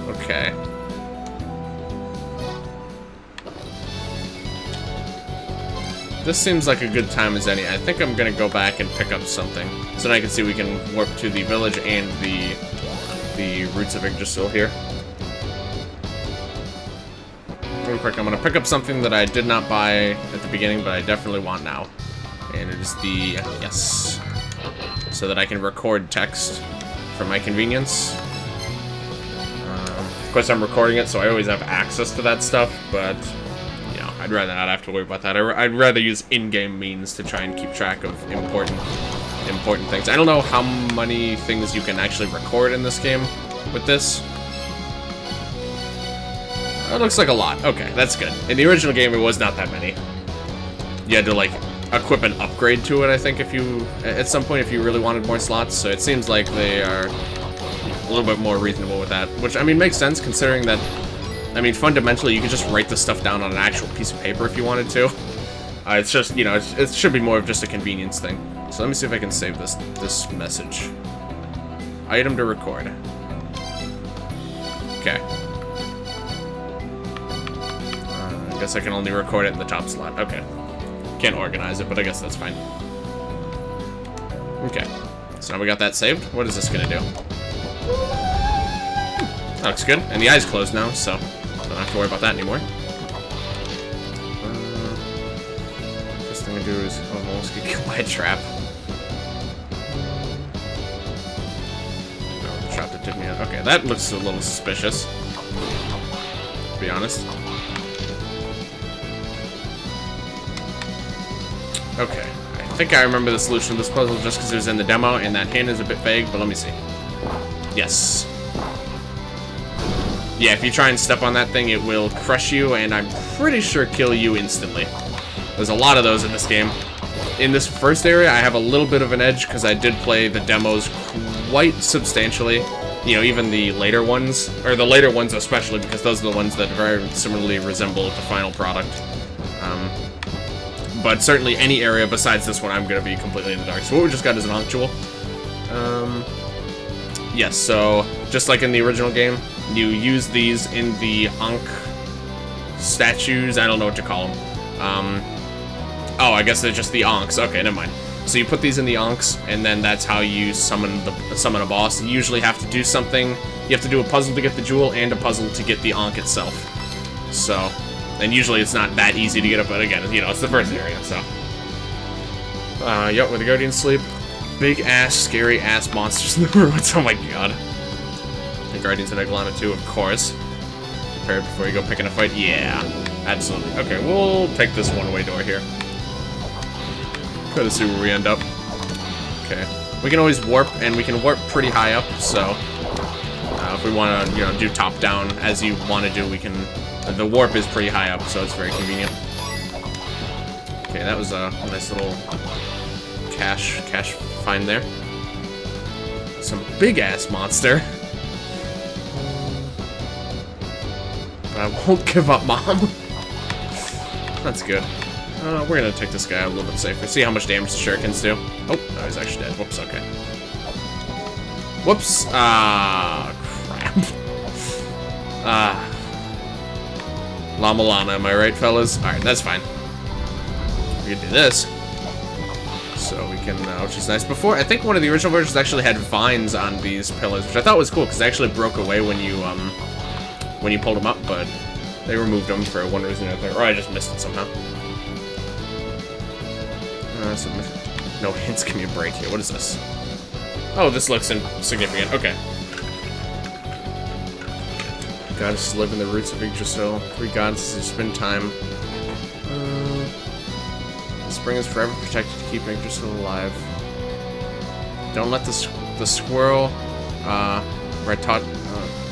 Okay. This seems like a good time as any. I think I'm gonna go back and pick up something. So now I can see we can warp to the village and the Roots of Yggdrasil here. Real quick, I'm going to pick up something that I did not buy at the beginning, but I definitely want now. And it is the... yes. So that I can record text for my convenience. Of course, I'm recording it, so I always have access to that stuff, but... you know, I'd rather not have to worry about that. I'd rather use in-game means to try and keep track of important things. I don't know how many things you can actually record in this game with this. It looks like a lot. Okay, that's good. In the original game, it was not that many. You had to, like, equip an upgrade to it, I think, if you... at some point, if you really wanted more slots. So it seems like they are a little bit more reasonable with that. Which, I mean, makes sense, considering that... I mean, fundamentally, you could just write this stuff down on an actual piece of paper if you wanted to. It's just, you know, it should be more of just a convenience thing. So let me see if I can save this message. Item to record. Okay. I guess I can only record it in the top slot. Okay. Can't organize it, but I guess that's fine. Okay. So now we got that saved. What is this gonna do? That looks good. And the eye's closed now, so don't have to worry about that anymore. First thing I do is almost get killed by a trap. No, the trap that did me out. Okay, that looks a little suspicious, to be honest. Okay, I think I remember the solution to this puzzle just because it was in the demo, and that hint is a bit vague, but let me see. Yes. Yeah, if you try and step on that thing, it will crush you, and I'm pretty sure kill you instantly. There's a lot of those in this game. In this first area, I have a little bit of an edge because I did play the demos quite substantially. You know, even the later ones, or the later ones especially, because those are the ones that very similarly resemble the final product. But certainly any area besides this one, I'm going to be completely in the dark. So what we just got is an Ankh Jewel. Yes, so just like in the original game, you use these in the Ankh statues. I don't know what to call them. Oh, I guess they're just the Ankhs. Okay, never mind. So you put these in the Ankhs, and then that's how you summon a boss. You usually have to do something. You have to do a puzzle to get the jewel and a puzzle to get the Ankh itself. So, and usually it's not that easy to get up, but again, you know, it's the first area, so. Yep, where the Guardians sleep. Big ass, scary ass monsters in the ruins. Oh my god. The Guardians and Eg-Lana too, of course. Prepared before you go picking a fight? Yeah, absolutely. Okay, we'll take this one-way door here. Gotta see where we end up. Okay. We can always warp, and we can warp pretty high up, so if we want to, you know, do top-down as you want to do, we can. The warp is pretty high up, so it's very convenient. Okay, that was a nice little cache find there. Some big-ass monster. But I won't give up, Mom. That's good. We're gonna take this guy out a little bit safer. See how much damage the shurikens do. Oh, no, he's actually dead. Whoops, okay. Whoops. Ah, crap. La-Mulana, am I right, fellas? Alright, that's fine. We can do this. So we can, which is nice. Before, I think one of the original versions actually had vines on these pillars, which I thought was cool, because they actually broke away when you pulled them up, but they removed them for one reason or another. Or I just missed it somehow. So no hints, give me a break here. What is this? Oh, this looks insignificant. Okay. Goddesses live in the roots of Yggdrasil. 3 goddesses who spend time. The spring is forever protected to keep Yggdrasil alive. Don't let the squirrel,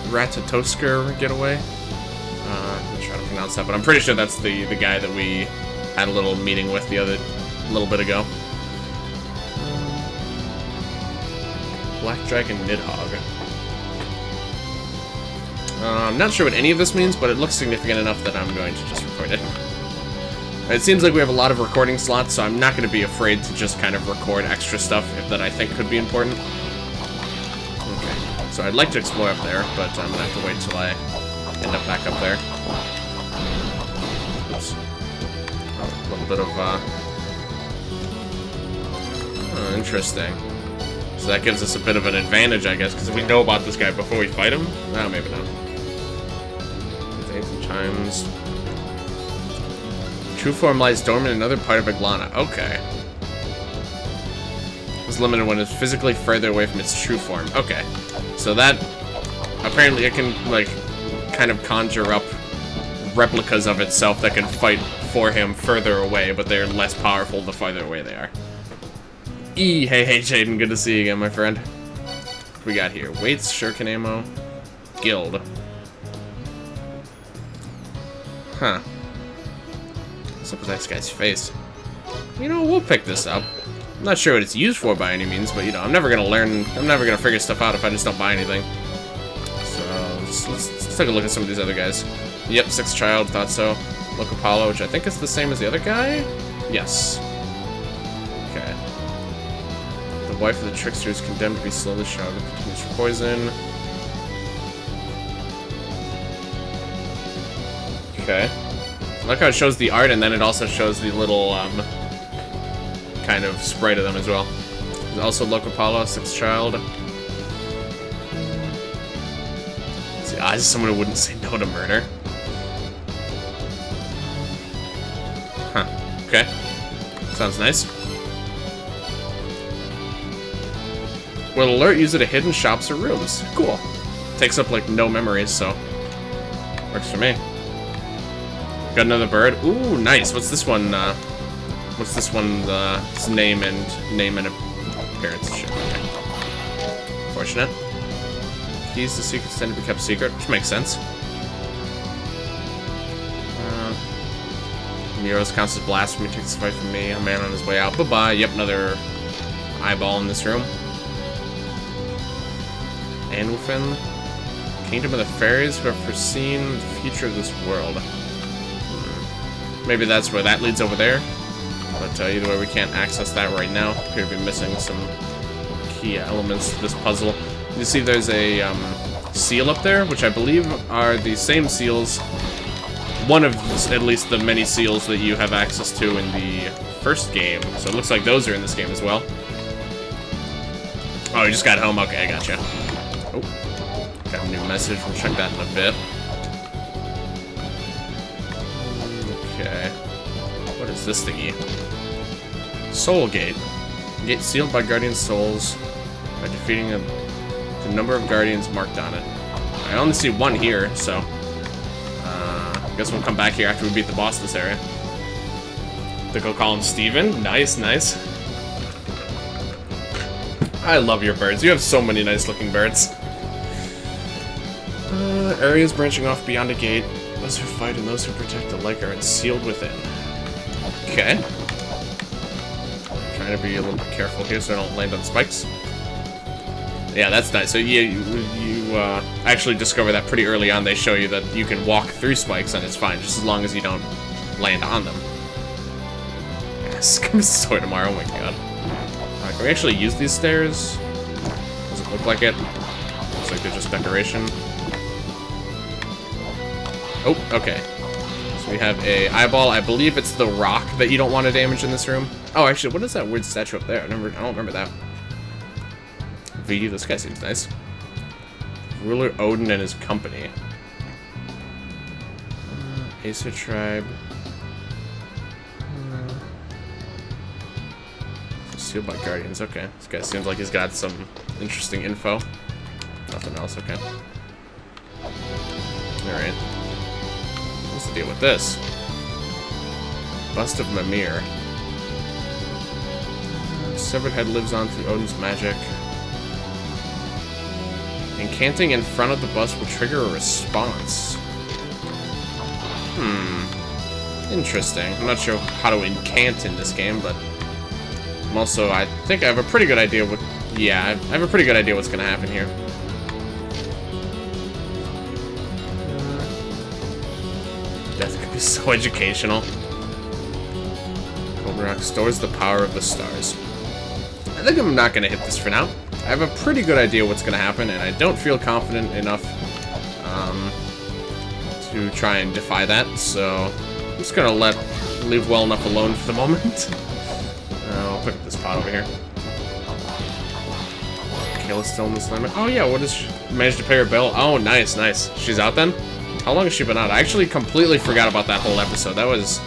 Ratatosker get away. I'm trying to pronounce that, but I'm pretty sure that's the guy that we had a little meeting with the other little bit ago. Black Dragon Nidhogg. I'm not sure what any of this means, but it looks significant enough that I'm going to just record it. It seems like we have a lot of recording slots, so I'm not going to be afraid to just kind of record extra stuff that I think could be important. Okay, so I'd like to explore up there, but I'm going to have to wait till I end up back up there. Oops. Oh, a little bit of, oh, interesting. So that gives us a bit of an advantage, I guess, because we know about this guy before we fight him. No, maybe not. Ancient chimes. True form lies dormant in another part of Eg-Lana. Okay. It's limited when it's physically further away from its true form. Okay. So that... Apparently it can, like, kind of conjure up replicas of itself that can fight for him further away, but they're less powerful the farther away they are. Hey Jaden, good to see you again, my friend. What we got here? Weights, shuriken ammo, guild. Huh. What's up with this guy's face? You know, we'll pick this up. I'm not sure what it's used for by any means, but you know, I'm never gonna figure stuff out if I just don't buy anything. So let's take a look at some of these other guys. Yep, Sixth Child, thought so. Look Apollo, which I think is the same as the other guy? Yes. Okay. The wife of the trickster is condemned to be slowly shrouded with continuous poison. Okay. I like how it shows the art, and then it also shows the little, kind of sprite of them as well. There's also Loco Paulo, Sixth Child. Let's see, this is someone who wouldn't say no to murder. Huh. Okay. Sounds nice. Will alert you to hidden shops or rooms. Cool. Takes up, like, no memories, so... works for me. Got another bird. Ooh, nice. What's this one, what's this one's name and appearance? Shit, okay. Fortunate. Keys to secrets tend to be kept secret, which makes sense. Miro's counts as blasphemy, takes the fight from me. A man on his way out. Bye-bye. Yep, another eyeball in this room. Anwulfen. Kingdom of the fairies who have foreseen the future of this world. Maybe that's where that leads over there. But either way, we can't access that right now. Appear to be missing some key elements to this puzzle. You see there's a seal up there, which I believe are the same seals. One of, at least, the many seals that you have access to in the first game. So it looks like those are in this game as well. Oh, you just got home? Okay, I gotcha. Oh. Got a new message. We'll check that in a bit. Okay. What is this thingy? Soul Gate. Gate sealed by guardian souls by defeating the number of guardians marked on it. I only see one here, so... I guess we'll come back here after we beat the boss this area. I think I'll call him Steven. Nice, nice. I love your birds. You have so many nice-looking birds. Areas branching off beyond a gate. Those who fight and those who protect alike are sealed within. Okay. Trying to be a little bit careful here so I don't land on spikes. Yeah, that's nice. So you actually discover that pretty early on. They show you that you can walk through spikes and it's fine, just as long as you don't land on them. Yes, gonna destroy tomorrow. Oh my god. Can we actually use these stairs? Does it look like it? Looks like they're just decoration. Oh, okay. So we have a eyeball. I believe it's the rock that you don't want to damage in this room. Oh, actually, what is that weird statue up there? I don't remember that. V, this guy seems nice. Ruler Odin and his company. Acer tribe. Sealed by guardians. Okay, this guy seems like he's got some interesting info. Nothing else. Okay. All right. What's the deal with this? Bust of Mimir. Severed head lives on through Odin's magic. Incanting in front of the bust will trigger a response. Interesting. I'm not sure how to incant in this game, but I'm also, I think I have a pretty good idea what... Yeah, I have a pretty good idea what's going to happen here. Death could be so educational. Goldenrock stores the power of the stars. I think I'm not going to hit this for now. I have a pretty good idea what's going to happen, and I don't feel confident enough to try and defy that, so I'm just going to leave well enough alone for the moment. I'll pick up this pot over here. Kayla's still in this limit. Oh yeah, what is she? Managed to pay her bill? Oh, nice, nice. She's out then? How long has she been out? I actually completely forgot about that whole episode. That was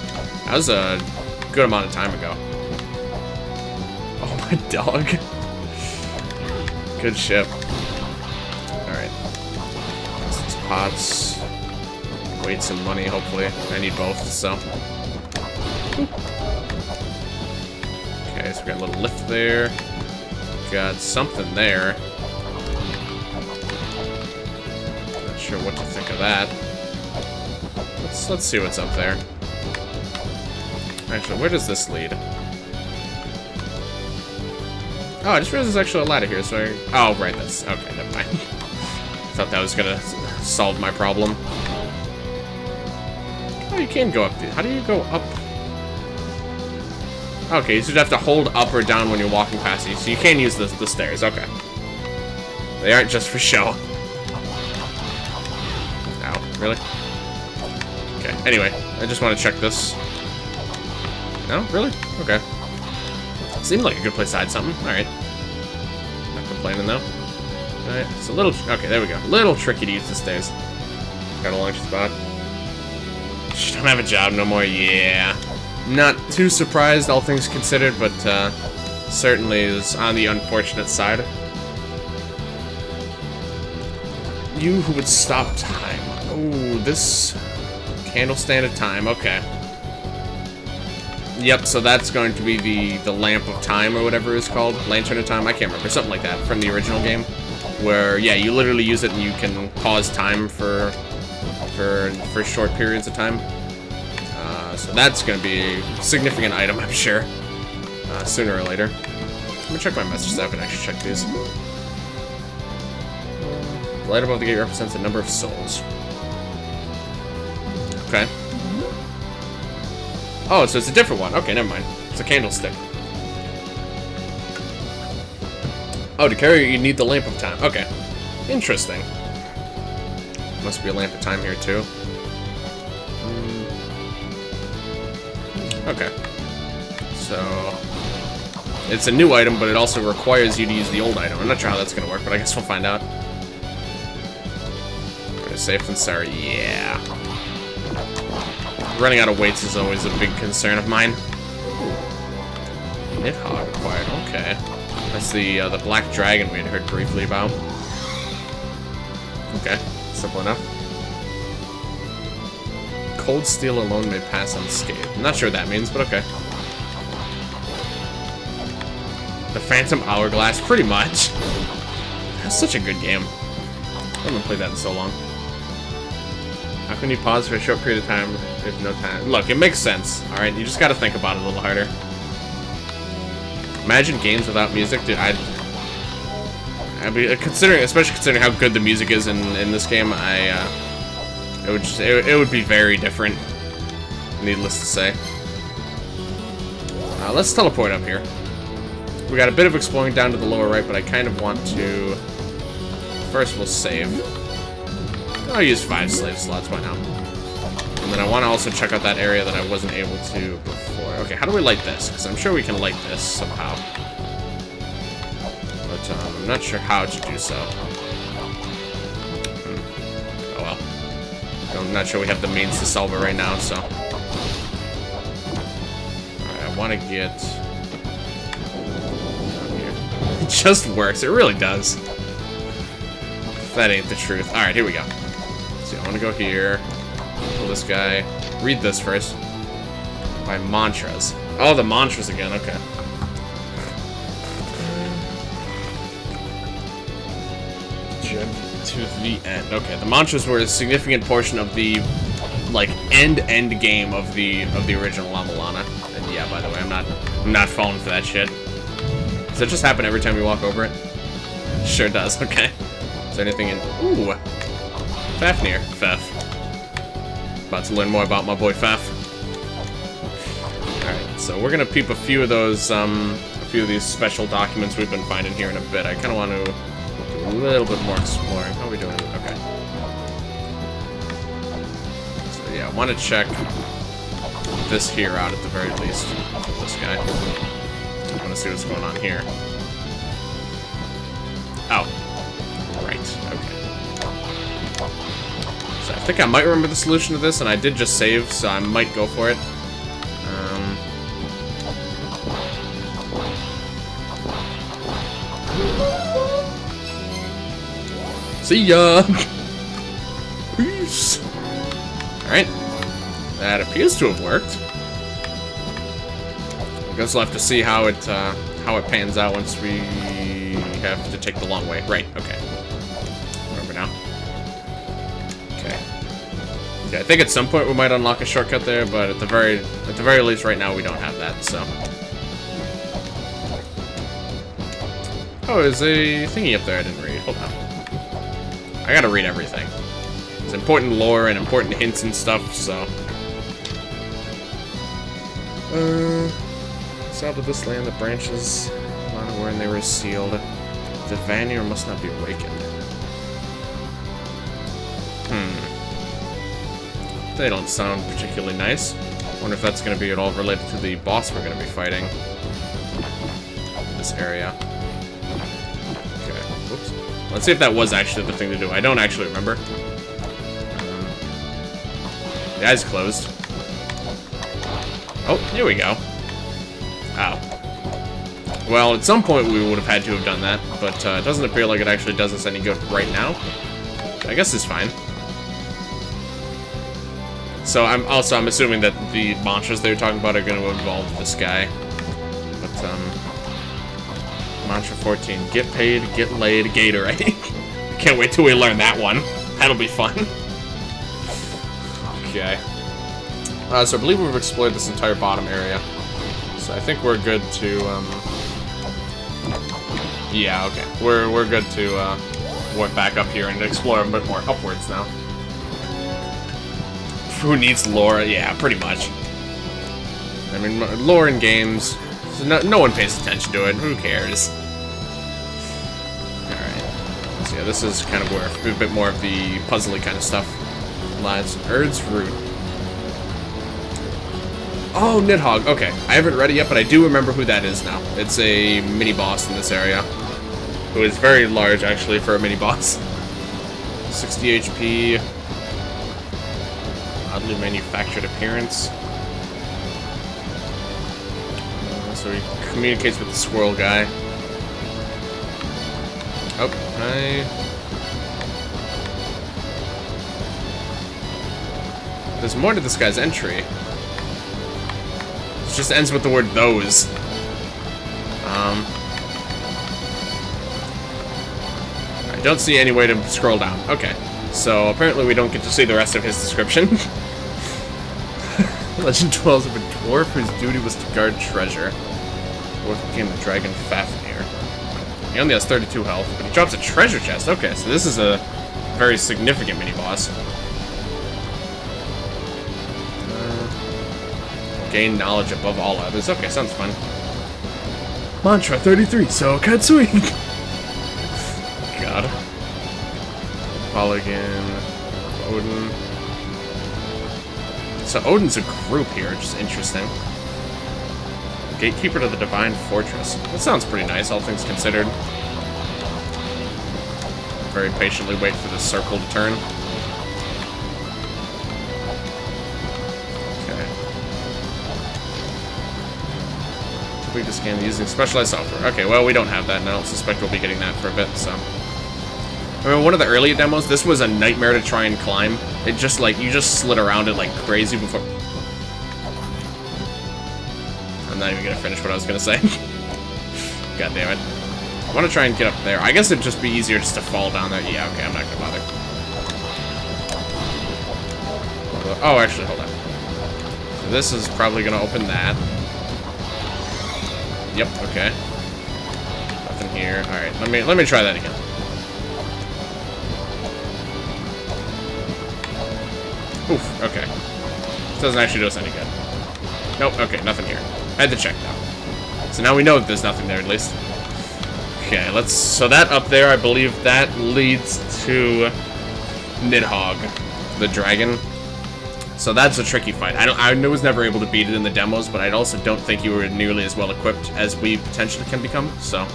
a good amount of time ago. Oh, my dog. Good ship. Alright. These pots. Weights and money, hopefully. I need both, so. Okay, so we got a little lift there. Got something there. Not sure what to think of that. Let's see what's up there. Actually, where does this lead? Oh, I just realized there's actually a ladder here, so oh, right, that's... Okay, never mind. Thought that was gonna solve my problem. Oh, you can go up. How do you go up? Okay, you should have to hold up or down when you're walking past these, so you can use the stairs. Okay. They aren't just for show. Ow, really? Okay, anyway, I just want to check this. No? Really? Okay. Seemed like a good place to hide something. Alright. Not complaining, though. Alright, it's a little... Okay, there we go. A little tricky to use these days. Got a launch spot. She don't have a job no more. Yeah. Not too surprised, all things considered, but certainly is on the unfortunate side. You who would stop time. Oh, this candle stand of time. Okay. Yep, so that's going to be the lamp of time or whatever it's called. Lantern of time, I can't remember. Something like that from the original game. Where, yeah, you literally use it and you can pause time for short periods of time. So that's going to be a significant item, I'm sure. Sooner or later. Let me check my messages so I can actually check these. The light above the gate represents the number of souls. Okay. Oh, so it's a different one. Okay, never mind. It's a candlestick. Oh, to carry it, you need the lamp of time. Okay. Interesting. Must be a lamp of time here, too. Okay. So... It's a new item, but it also requires you to use the old item. I'm not sure how that's going to work, but I guess we'll find out. Safe and sorry. Yeah. Running out of weights is always a big concern of mine. Nidhogg acquired. Okay. That's the black dragon we had heard briefly about. Okay. Simple enough. Cold steel alone may pass unscathed. I'm not sure what that means, but okay. The Phantom Hourglass, pretty much. That's such a good game. I haven't played that in so long. How can you pause for a short period of time if there's no time? Look, it makes sense, alright? You just gotta think about it a little harder. Imagine games without music, dude. I'd be especially considering how good the music is in this game. It would be very different. Needless to say. Let's teleport up here. We got a bit of exploring down to the lower right, but I kind of want to. First, we'll save. I'll use 5 slave slots, why not? And then I want to also check out that area that I wasn't able to before. Okay, how do we light this? Because I'm sure we can light this somehow. But I'm not sure how to do so. Oh well. I'm not sure we have the means to solve it right now, so... Alright, I want to get... down here. It just works, it really does. That ain't the truth. Alright, here we go. So I want to go here. Pull this guy. Read this first. My mantras. Oh, the mantras again. Okay. Jump to the end. Okay, the mantras were a significant portion of the like end game of the original La-Mulana. And yeah, by the way, I'm not falling for that shit. Does that just happen every time you walk over it? Sure does. Okay. Is there anything in... Ooh! Fafnir. Faf. About to learn more about my boy Faf. Alright, so we're gonna peep a few of those, a few of these special documents we've been finding here in a bit. I kinda want to do a little bit more exploring. How are we doing? Okay. So yeah, I want to check this here out at the very least. This guy. I want to see what's going on here. Oh. Right, okay. So I think I might remember the solution to this, and I did just save, so I might go for it. See ya! Peace! Alright. That appears to have worked. I guess we'll have to see how it pans out once we have to take the long way. Right, okay. Remember now. Okay. Yeah, I think at some point we might unlock a shortcut there, but at the very least right now we don't have that, so. Oh, there's a thingy up there I didn't read. Hold on. I gotta read everything. It's important lore and important hints and stuff, so. South of this land, the branches were and they were sealed. The Fafnir must not be awakened. They don't sound particularly nice. Wonder if that's going to be at all related to the boss we're going to be fighting. This area. Okay, whoops. Let's see if that was actually the thing to do. I don't actually remember. The eyes closed. Oh, here we go. Ow. Well, at some point we would have had to have done that, but it doesn't appear like it actually does us any good right now. I guess it's fine. So I'm assuming that the mantras they were talking about are going to involve this guy. But mantra 14: get paid, get laid, Gatorade. Can't wait till we learn that one. That'll be fun. Okay. So I believe we've explored this entire bottom area. So I think we're good to yeah, okay. We're good to work back up here and explore a bit more upwards now. Who needs lore? Yeah, pretty much. I mean, lore in games, so no one pays attention to it. Who cares? Alright. So yeah, this is kind of where a bit more of the puzzly kind of stuff lies. Erd's Root. Oh, Nidhogg. Okay. I haven't read it yet, but I do remember who that is now. It's a mini-boss in this area. Who is very large, actually, for a mini-boss. 60 HP. Oddly manufactured appearance. So he communicates with the squirrel guy. Oh, hi. There's more to this guy's entry. It just ends with the word those. I don't see any way to scroll down. Okay. So apparently we don't get to see the rest of his description. Legend dwells of a dwarf whose duty was to guard treasure. The dwarf became the dragon Fafnir. He only has 32 health, but he drops a treasure chest. Okay, so this is a very significant mini-boss. Gain knowledge above all others. Okay, sounds fun. Mantra 33, so Katsui! God. Polygon. Odin. So Odin's a group here, which is interesting. Gatekeeper to the Divine Fortress. That sounds pretty nice, all things considered. Very patiently wait for the circle to turn. Okay. Complete the scan using specialized software. Okay, well, we don't have that, and I don't suspect we'll be getting that for a bit, so... I remember one of the earlier demos, this was a nightmare to try and climb. It just, like, you just slid around it like crazy before... I'm not even gonna finish what I was gonna say. God damn it. I want to try and get up there. I guess it'd just be easier just to fall down there. Yeah, okay, I'm not gonna bother. Oh, actually, hold on. So this is probably gonna open that. Yep, okay. Nothing here. Alright, let me try that again. Oof, okay. This doesn't actually do us any good. Nope, okay, nothing here. I had to check now. So now we know that there's nothing there, at least. Okay, let's... So that up there, I believe that leads to Nidhogg, the dragon. So that's a tricky fight. I was never able to beat it in the demos, but I also don't think you were nearly as well equipped as we potentially can become, so...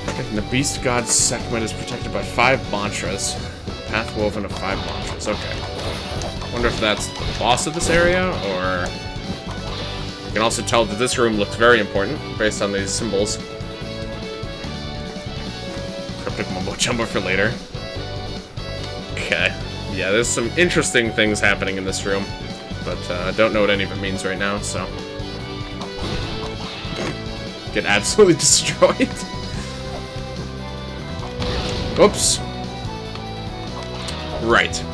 And the Beast God segment is protected by 5 mantras. Path woven of 5 mantras. Okay. Wonder if that's the boss of this area, or... You can also tell that this room looks very important, based on these symbols. Cryptic mumbo-jumbo for later. Okay. Yeah, there's some interesting things happening in this room, but I don't know what any of it means right now, so... Get absolutely destroyed. Oops. Right.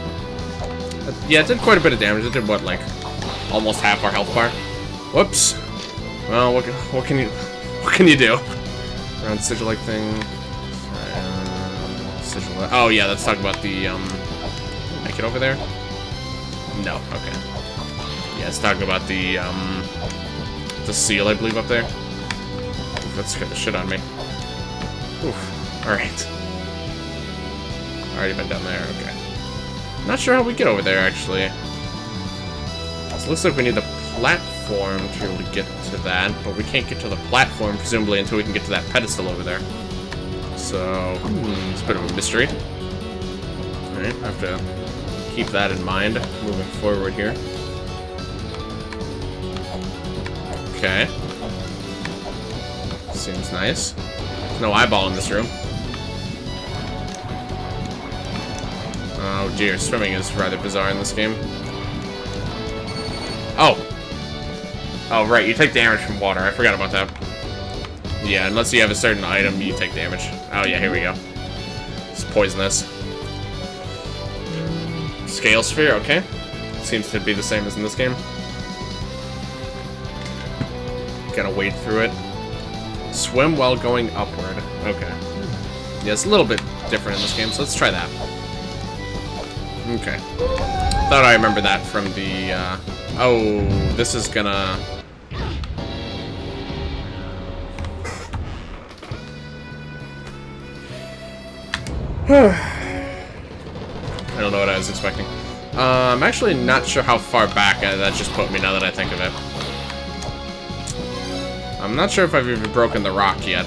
Yeah, it did quite a bit of damage. It did, what, like, almost half our health bar? Whoops. Well, what can you do? Around sigil-like thing. Sigil. Oh yeah, let's talk about the make it over there. No. Okay. Yeah, let's talk about the seal, I believe, up there. Oof, that scared the shit out of me. Oof. All right. Already been down there. Okay. Not sure how we get over there, actually. So it looks like we need the platform to be able to get to that, but we can't get to the platform, presumably, until we can get to that pedestal over there. So, it's a bit of a mystery. Alright, I have to keep that in mind moving forward here. Okay. Seems nice. There's no eyeball in this room. Oh dear, swimming is rather bizarre in this game. Oh! Oh, right, you take damage from water. I forgot about that. Yeah, unless you have a certain item, you take damage. Oh yeah, here we go. It's poisonous. Scale sphere, okay. Seems to be the same as in this game. Gotta wade through it. Swim while going upward. Okay. Yeah, it's a little bit different in this game, so let's try that. Okay. Thought I remember that from the, oh, this is gonna... I don't know what I was expecting. I'm actually not sure how far back that just put me, now that I think of it. I'm not sure if I've even broken the rock yet.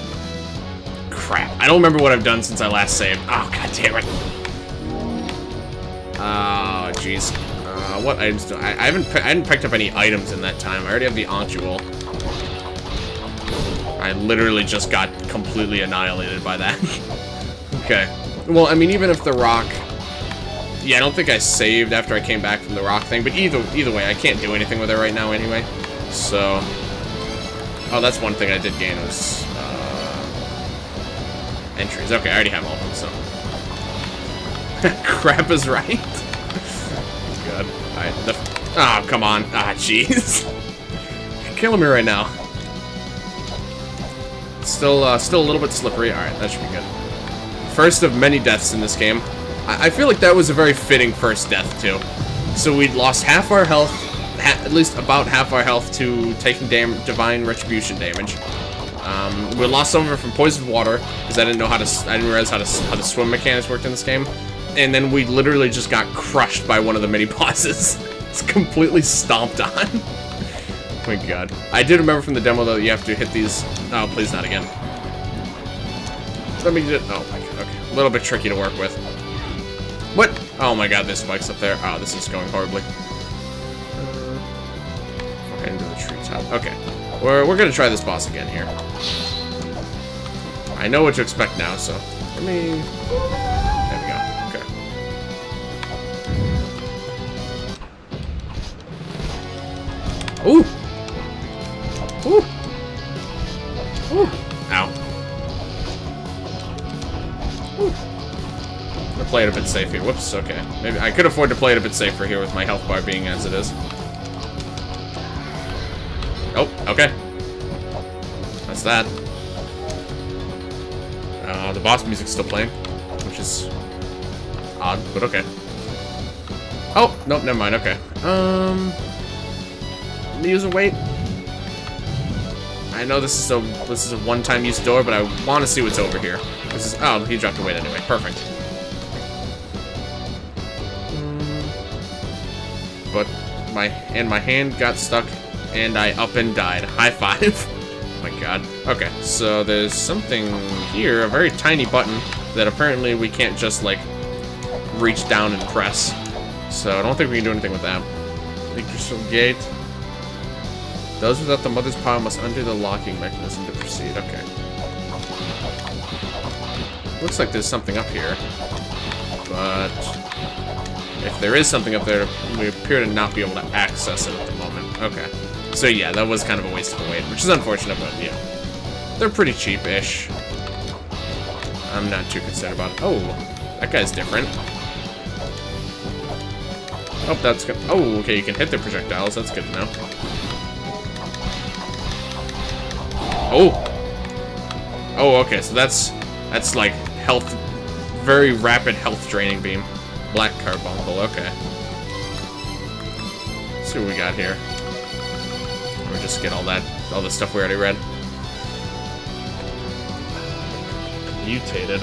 Crap. I don't remember what I've done since I last saved. Oh, god damn it. Oh, jeez. What items do I hadn't picked up any items in that time. I already have the Ontual. I literally just got completely annihilated by that. Okay. Well, I mean, even if the rock... Yeah, I don't think I saved after I came back from the rock thing, but either way, I can't do anything with it right now anyway. So... Oh, that's one thing I did gain was, entries. Okay, I already have all of them, so... Crap is right. God. Alright, oh, come on. Ah, jeez. You're killing me right now. Still a little bit slippery. Alright, that should be good. First of many deaths in this game. I feel like that was a very fitting first death, too. So we'd lost half our health, at least about half our health, to taking divine retribution damage. We lost some of it from poisoned water, because I didn't realize how the swim mechanics worked in this game. And then we literally just got crushed by one of the mini bosses. It's completely stomped on. Oh my god. I did remember from the demo, though, that you have to hit these... Oh, please not again. Let me get... Oh my god, okay. A little bit tricky to work with. What? Oh my god, there's spikes up there. Oh, this is going horribly. Okay, into the treetop. Okay. We're gonna try this boss again here. I know what to expect now, so... Let me... There we go. Okay. Ooh! Ooh! Ooh! Ow. Ooh. I'm gonna play it a bit safe here. Whoops, okay. Maybe I could afford to play it a bit safer here with my health bar being as it is. Oh, okay. That's that. The boss music's still playing, which is odd, but okay. Oh, nope, never mind, okay. Use a wait. I know this is a one-time use door, but I want to see what's over here. This is oh, he dropped a weight anyway. Perfect. But my hand got stuck, and I up and died. High five. Oh my god. Okay, so there's something here, a very tiny button that apparently we can't just like reach down and press. So I don't think we can do anything with that. Yggdrasil gate. Those without the mother's power must undo the locking mechanism to proceed. Okay. Looks like there's something up here. But if there is something up there, we appear to not be able to access it at the moment. Okay. So yeah, that was kind of a waste of a wait, which is unfortunate, but yeah. They're pretty cheap-ish. I'm not too concerned about it. Oh, that guy's different. Oh, that's good. Oh, okay, you can hit the projectiles. That's good to know. Oh! Oh, okay, so that's like health, very rapid health draining beam. Black carbuncle, okay. Let's see what we got here. Or just get all the stuff we already read. Mutated.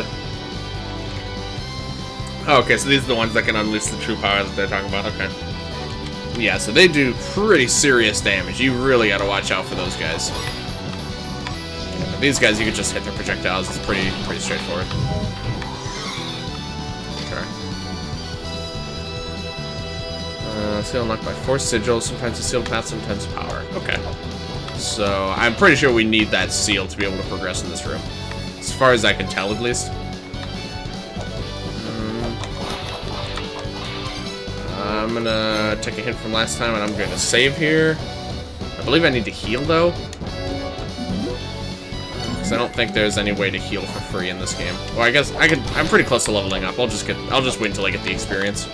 Oh, okay, so these are the ones that can unleash the true power that they're talking about. Okay. Yeah, so they do pretty serious damage. You really gotta watch out for those guys. Yeah, these guys, you can just hit their projectiles. It's pretty straightforward. Okay. Seal unlocked by force sigil. Sometimes a sealed path, sometimes power. Okay. So, I'm pretty sure we need that seal to be able to progress in this room. As far as I can tell, at least. I'm gonna take a hint from last time, and I'm gonna save here. I believe I need to heal, though. Because I don't think there's any way to heal for free in this game. Well, I guess I'm pretty close to leveling up. I'll just wait until I get the experience,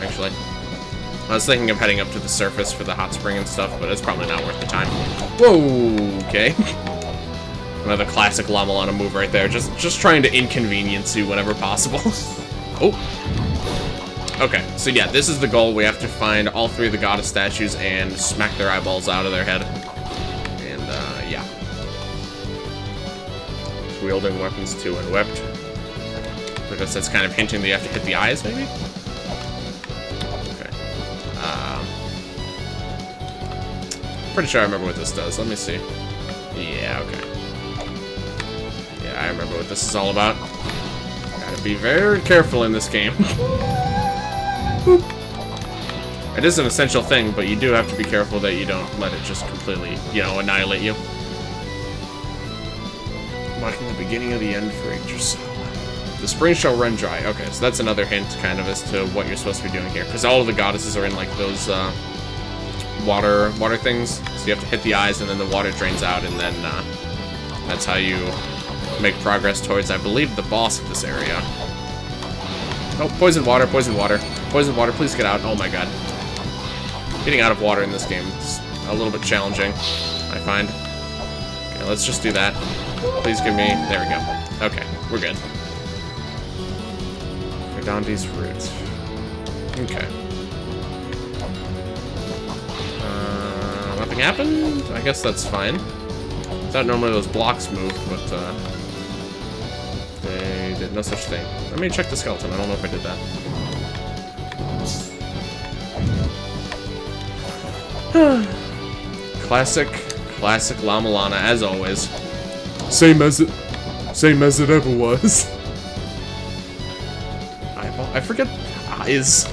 actually. I was thinking of heading up to the surface for the hot spring and stuff, but it's probably not worth the time. Whoa, okay. Another classic La-Mulana move right there. Just trying to inconvenience you whenever possible. Oh. Okay, so yeah, this is the goal. We have to find all 3 of the goddess statues and smack their eyeballs out of their head. And, yeah. Wielding weapons too and whipped. I guess that's kind of hinting that you have to hit the eyes, maybe? Okay. Pretty sure I remember what this does. Let me see. Yeah, okay. Yeah, I remember what this is all about. Gotta be very careful in this game. It is an essential thing, but you do have to be careful that you don't let it just completely, you know, annihilate you. Marking the beginning of the end for Yggdrasil. The spring shall run dry. Okay, so that's another hint, kind of, as to what you're supposed to be doing here. Because all of the goddesses are in, like, those, water things. So you have to hit the eyes, and then the water drains out, and then, that's how you make progress towards, I believe, the boss of this area. Oh, poison water, poison water. Poison water, please get out. Oh my god. Getting out of water in this game is a little bit challenging, I find. Okay, let's just do that. Please give me... There we go. Okay, we're good. Verdondi's Roots. Okay. Nothing happened? I guess that's fine. I thought normally those blocks moved, but, they did no such thing. Let me check the skeleton. I don't know if I did that. Classic La-Mulana, as always. Same as it ever was. Eyeball? I forget eyes.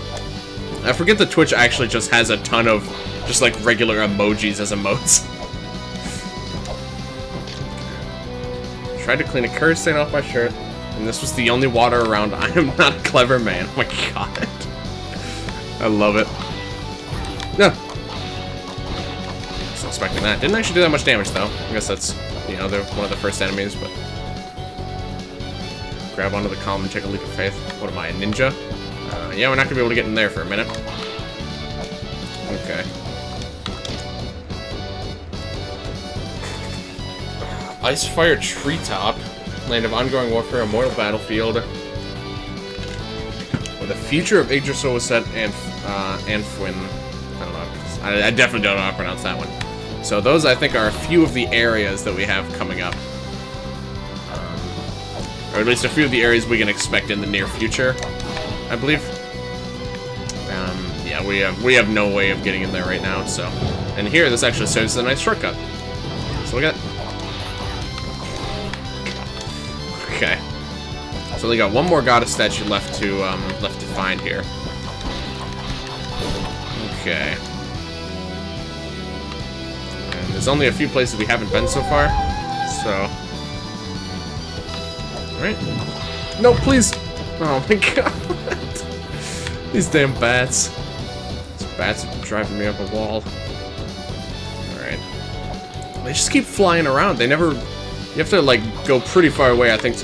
I forget that Twitch actually just has a ton of just like regular emojis as emotes. Tried to clean a curse stain off my shirt, and this was the only water around. I am not a clever man. Oh my god. I love it. Yeah. Wasn't expecting that. Didn't actually do that much damage, though. I guess that's, you know, they're one of the first enemies, but... Grab onto the column and take a leap of faith. What am I, a ninja? Yeah, we're not gonna be able to get in there for a minute. Okay. Icefire Treetop. Land of ongoing warfare, a mortal battlefield. Where the future of Yggdrasil was set, and Anfuin. I don't know. I definitely don't know how to pronounce that one. So those, I think, are a few of the areas that we have coming up. Or at least a few of the areas we can expect in the near future, I believe. Yeah, we have no way of getting in there right now, so... And here, this actually serves as a nice shortcut. So we got... Okay. So we got one more goddess statue left to find here. Okay. And there's only a few places we haven't been so far, so... Alright. No, please! Oh my god. These damn bats. These bats are driving me up a wall. Alright. They just keep flying around. They never... You have to, like, go pretty far away, I think.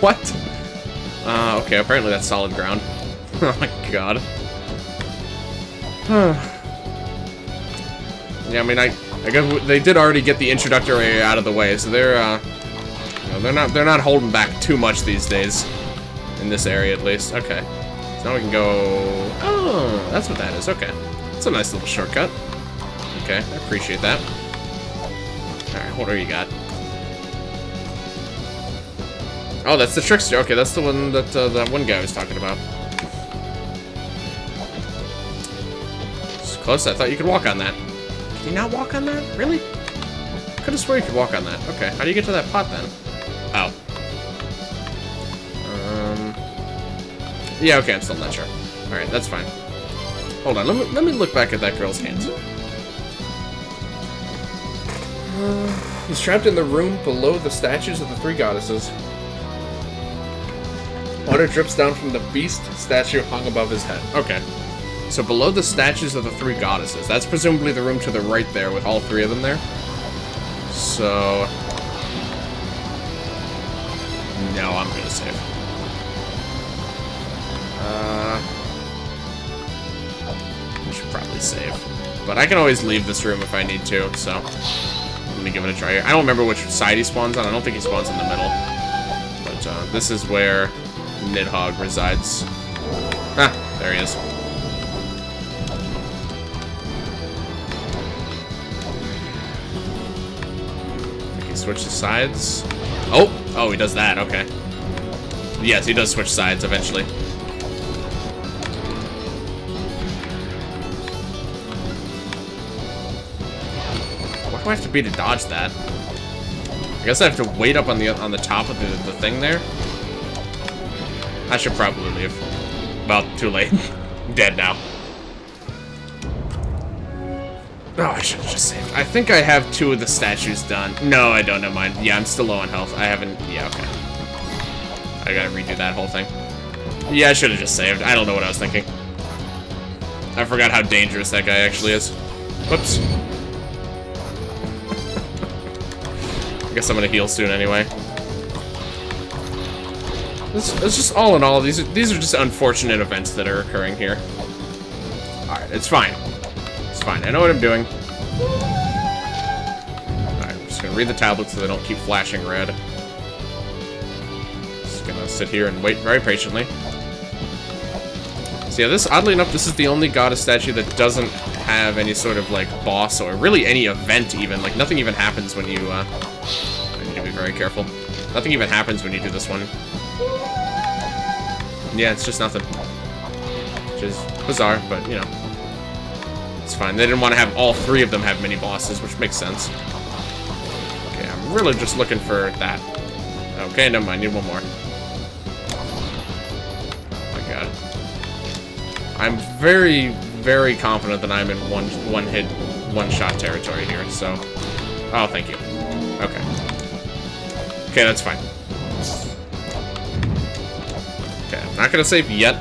What? Okay, apparently that's solid ground. Oh my god. Yeah, I mean, I guess they did already get the introductory area out of the way, so they're, you know, they're not holding back too much these days. In this area, at least. Okay. So now we can go... Oh, that's what that is. Okay. It's a nice little shortcut. Okay, I appreciate that. Alright, what do you got? Oh, that's the trickster. Okay, that's the one that that one guy was talking about. It's close. I thought you could walk on that. Can you not walk on that? Really? Could have swore you could walk on that. Okay, how do you get to that pot then? Oh. Yeah, okay, I'm still not sure. Alright, that's fine. Hold on, let me look back at that girl's hands. He's trapped in the room below the statues of the three goddesses. Water drips down from the beast statue hung above his head. Okay. So below the statues of the three goddesses. That's presumably the room to the right there with all three of them there. So... no, I'm gonna save. I should probably save. But I can always leave this room if I need to, so... I'm gonna give it a try here. I don't remember which side he spawns on. I don't think he spawns in the middle. But this is where Nidhogg resides. Ah, there he is. He switches sides. Oh! Oh, he does that, okay. Yes, he does switch sides eventually. What do I have to be to dodge that? I guess I have to wait up on the top of the thing there. I should probably leave. Well, too late. I'm dead now. Oh, I should have just saved. I think I have 2 of the statues done. No, I don't know mine. Yeah, I'm still low on health. I haven't... yeah, okay. I gotta redo that whole thing. Yeah, I should have just saved. I don't know what I was thinking. I forgot how dangerous that guy actually is. Whoops. I guess I'm gonna heal soon anyway. It's just all in all, these are just unfortunate events that are occurring here. Alright, it's fine. It's fine. I know what I'm doing. Alright, I'm just gonna read the tablets so they don't keep flashing red. Just gonna sit here and wait very patiently. So yeah, this, oddly enough, this is the only goddess statue that doesn't have any sort of, like, boss or really any event even. Like, nothing even happens when you, I need to be very careful. Nothing even happens when you do this one. Yeah, it's just nothing. Which is bizarre, but, you know. It's fine. They didn't want to have all 3 of them have mini-bosses, which makes sense. Okay, I'm really just looking for that. Okay, never mind. I need one more. Oh my god. I'm very, very confident that I'm in one-hit, one-shot territory here, so... oh, thank you. Okay. Okay, that's fine. Okay, I'm not gonna save yet,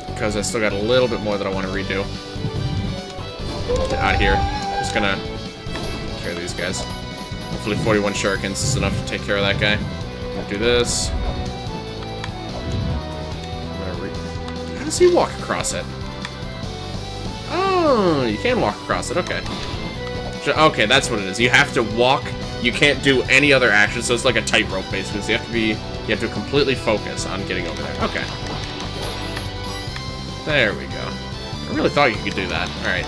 because I still got a little bit more that I want to redo. Get out of here. Just gonna take care of these guys. Hopefully 41 shurikens is enough to take care of that guy. I'm gonna do this. How does he walk across it? Oh, you can walk across it, okay. Okay, that's what it is. You have to walk, you can't do any other action, so it's like a tightrope basically. So you have to completely focus on getting over there. Okay. There we go. I really thought you could do that. Alright.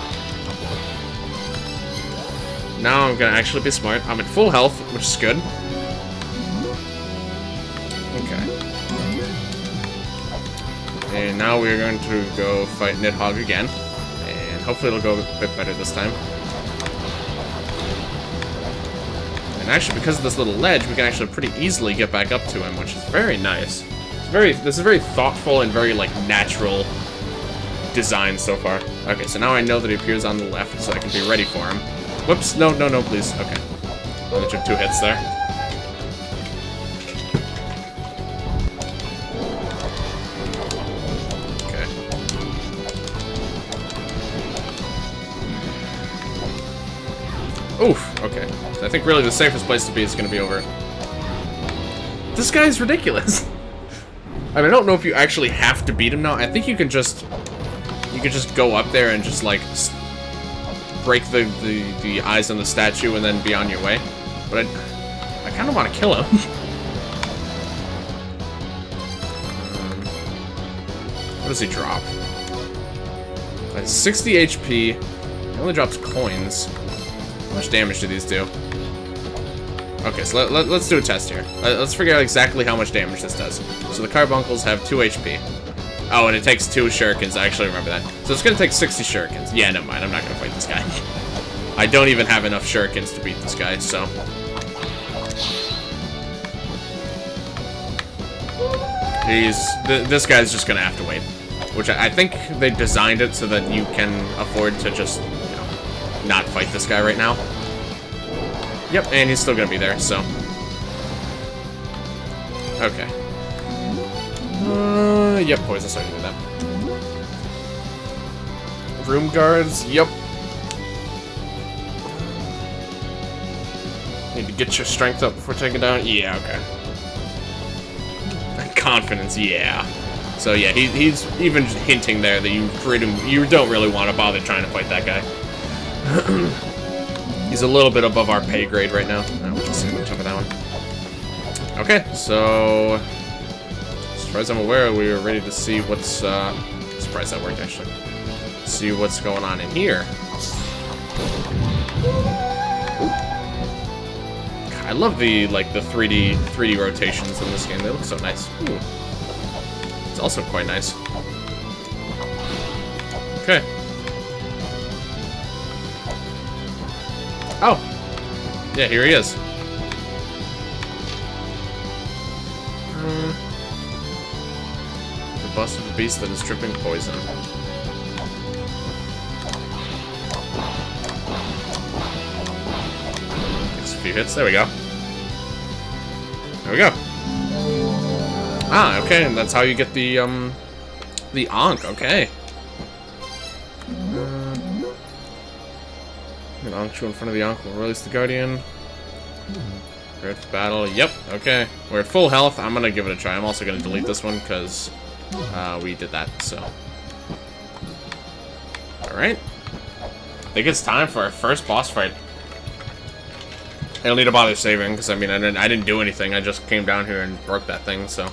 Now I'm gonna actually be smart. I'm at full health, which is good. Okay. And now we're going to go fight Nidhogg again. And hopefully it'll go a bit better this time. And actually, because of this little ledge, we can actually pretty easily get back up to him, which is very nice. This is very thoughtful and very, like, natural design so far. Okay, so now I know that he appears on the left, so I can be ready for him. Whoops, no, please. Okay. Only took 2 hits there. Okay. Oof, okay. So I think really the safest place to be is going to be over. This guy's ridiculous. I mean, I don't know if you actually have to beat him now. I think you can just... you could just go up there and just, like, break the eyes on the statue and then be on your way. But I kind of want to kill him. What does he drop? 60 HP. He only drops coins. How much damage do these do? Okay, so let's do a test here. Let's figure out exactly how much damage this does. So the carbuncles have 2 HP. Oh, and it takes 2 shurikens. I actually remember that. So it's gonna take 60 shurikens. Yeah, never mind. I'm not gonna fight this guy. I don't even have enough shurikens to beat this guy, so... This guy's just gonna have to wait. Which I think they designed it so that you can afford to just, you know, not fight this guy right now. Yep, and he's still gonna be there, so... Okay. Yep, poison starting to do that. Room guards, yep. Need to get your strength up before taking down. Yeah, okay. Confidence, yeah. So yeah, he's even hinting there that you don't really want to bother trying to fight that guy. He's a little bit above our pay grade right now. We'll just see what took that one. Okay, so as far as I'm aware, we were ready to see what's surprised that worked actually. See what's going on in here. I love the 3D rotations in this game. They look so nice. Ooh. It's also quite nice. Okay. Oh. Yeah, here he is. The bust of a beast that is dripping poison. Few hits. There we go. There we go. Ah, okay, and that's how you get the Ankh. Okay. An Ankh in front of the Ankh will release the Guardian. Prepare for battle. Yep. Okay. We're at full health. I'm gonna give it a try. I'm also gonna delete this one because we did that. So. All right. I think it's time for our first boss fight. I don't need to bother saving, because, I mean, I didn't do anything. I just came down here and broke that thing, so...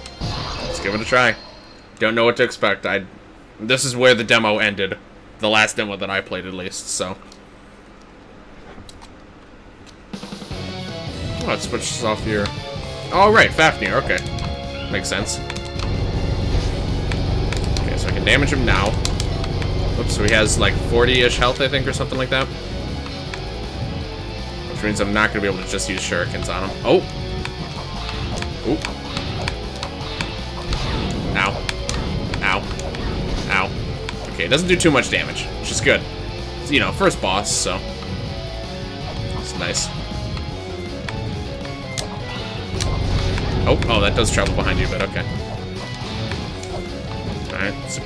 Let's give it a try. Don't know what to expect. This is where the demo ended. The last demo that I played, at least, so... Oh, it switches off here. Oh, right, Fafnir, okay. Makes sense. Okay, so I can damage him now. Oops, so he has, like, 40-ish health, I think, or something like that. Which means I'm not going to be able to just use shurikens on him. Oh! Oop. Ow. Ow. Ow. Okay, it doesn't do too much damage, which is good. It's, you know, first boss, so... It's nice. Oh, that does travel behind you, but okay. Alright, it's a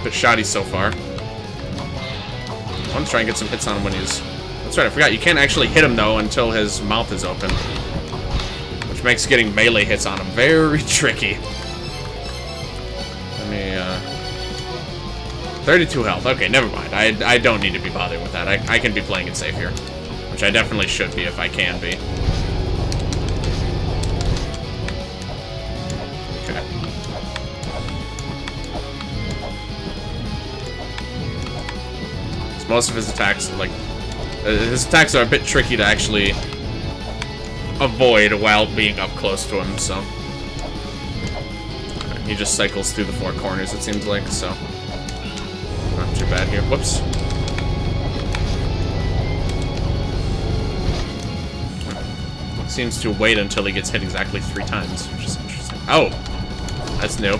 bit shoddy so far. I want to try and get some hits on him when he's... That's right, I forgot. You can't actually hit him, though, until his mouth is open. Which makes getting melee hits on him very tricky. Let me, 32 health. Okay, never mind. I don't need to be bothered with that. I can be playing it safe here. Which I definitely should be if I can be. Okay. So most of his attacks, like... his attacks are a bit tricky to actually avoid while being up close to him, so... He just cycles through the 4 corners, it seems like, so... Not too bad here. Whoops. Seems to wait until he gets hit exactly 3 times, which is interesting. Oh! That's new.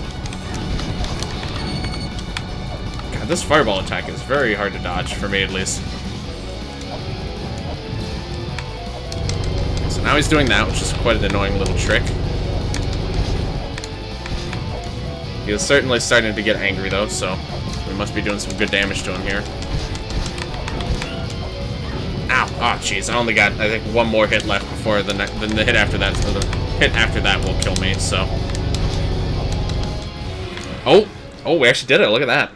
God, this fireball attack is very hard to dodge, for me at least. Now he's doing that, which is quite an annoying little trick. He is certainly starting to get angry, though, so we must be doing some good damage to him here. Ow! Oh, jeez, I only got, I think, 1 more hit left before the hit after that. So the hit after that will kill me, so... Oh! Oh, we actually did it! Look at that!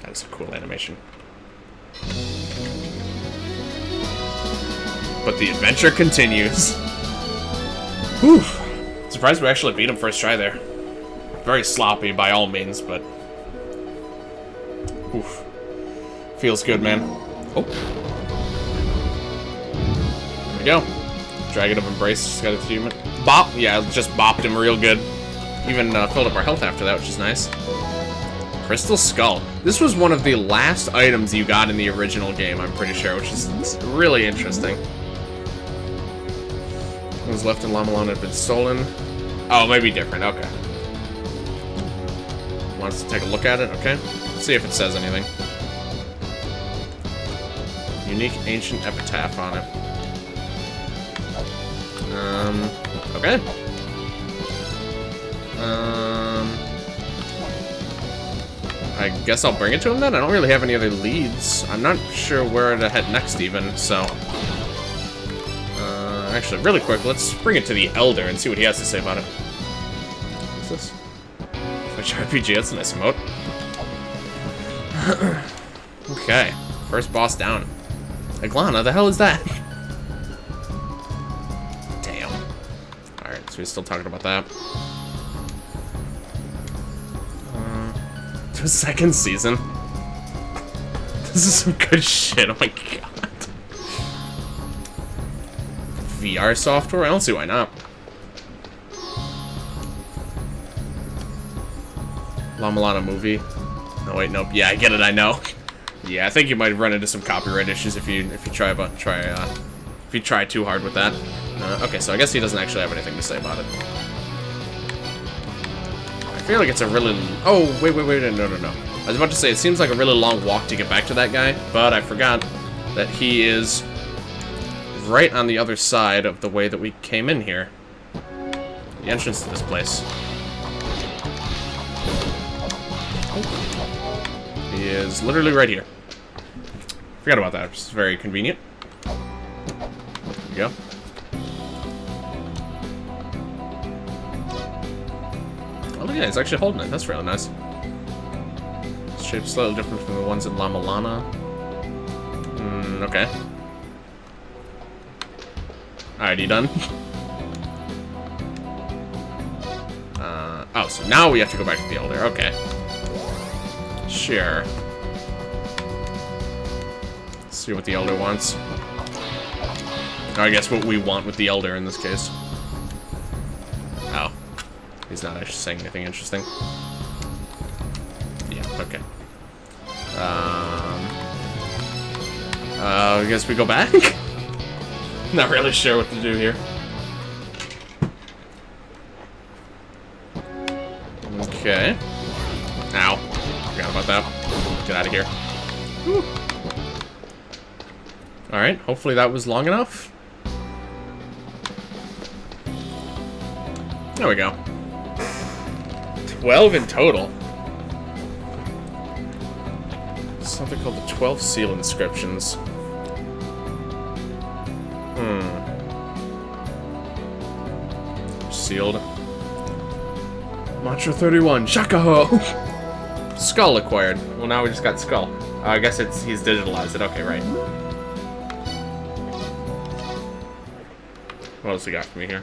That is a cool animation. But the adventure continues. Whew. Surprised we actually beat him first try there. Very sloppy by all means, but... Oof. Feels good, man. Oh. go. Dragon of Embrace just got achievement. Bop! Yeah, just bopped him real good. Even filled up our health after that, which is nice. Crystal Skull. This was one of the last items you got in the original game, I'm pretty sure, which is really interesting. What was left in La-Mulana had been stolen. Oh, maybe different, okay. Wants to take a look at it, okay. Let's see if it says anything. Unique ancient epitaph on it. Okay. I guess I'll bring it to him then? I don't really have any other leads. I'm not sure where to head next even, so... actually, really quick, let's bring it to the Elder and see what he has to say about it. What's this? Which RPG? That's a nice emote. Okay, first boss down. Eg-Lana, the hell is that? Damn. Alright, so we're still talking about that. The second season. This is some good shit, oh my god. VR software? I don't see why not. La-Mulana movie. No wait, nope. Yeah, I get it, I know. Yeah, I think you might run into some copyright issues if you try too hard with that. Okay, so I guess he doesn't actually have anything to say about it. I feel like it's a really... Oh, wait, no. I was about to say, it seems like a really long walk to get back to that guy, but I forgot that he is right on the other side of the way that we came in here. The entrance to this place. He is literally right here. Forgot about that, which is very convenient. There we go. Oh, look at it, it's actually holding it. That's really nice. It's shaped slightly different from the ones in La-Mulana. Okay. Alright, you done? Oh, so now we have to go back to the Elder. Okay. Sure. Let's see what the Elder wants. Or I guess what we want with the Elder in this case. Oh. He's not actually saying anything interesting. Yeah, okay. I guess we go back? Not really sure what to do here. Okay. Ow. Forgot about that. Get out of here. Alright, hopefully that was long enough. There we go. 12 in total. Something called the 12 Seal Inscriptions. Sealed. Mantra 31, Shakaho! Skull acquired. Well, now we just got Skull. I guess he's digitalized it. Okay, right. What else we got for me here?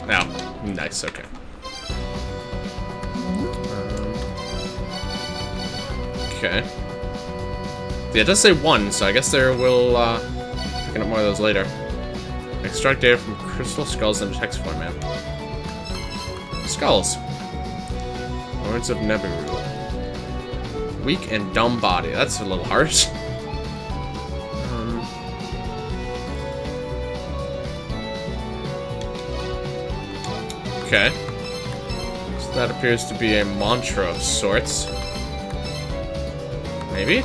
Oh, nice, okay. Okay. Yeah, it does say 1, so I guess there will, picking up more of those later. Extract data from crystal skulls in text format. Skulls. Lords of Nibiru. Weak and dumb body. That's a little harsh. Okay. So that appears to be a mantra of sorts. Maybe?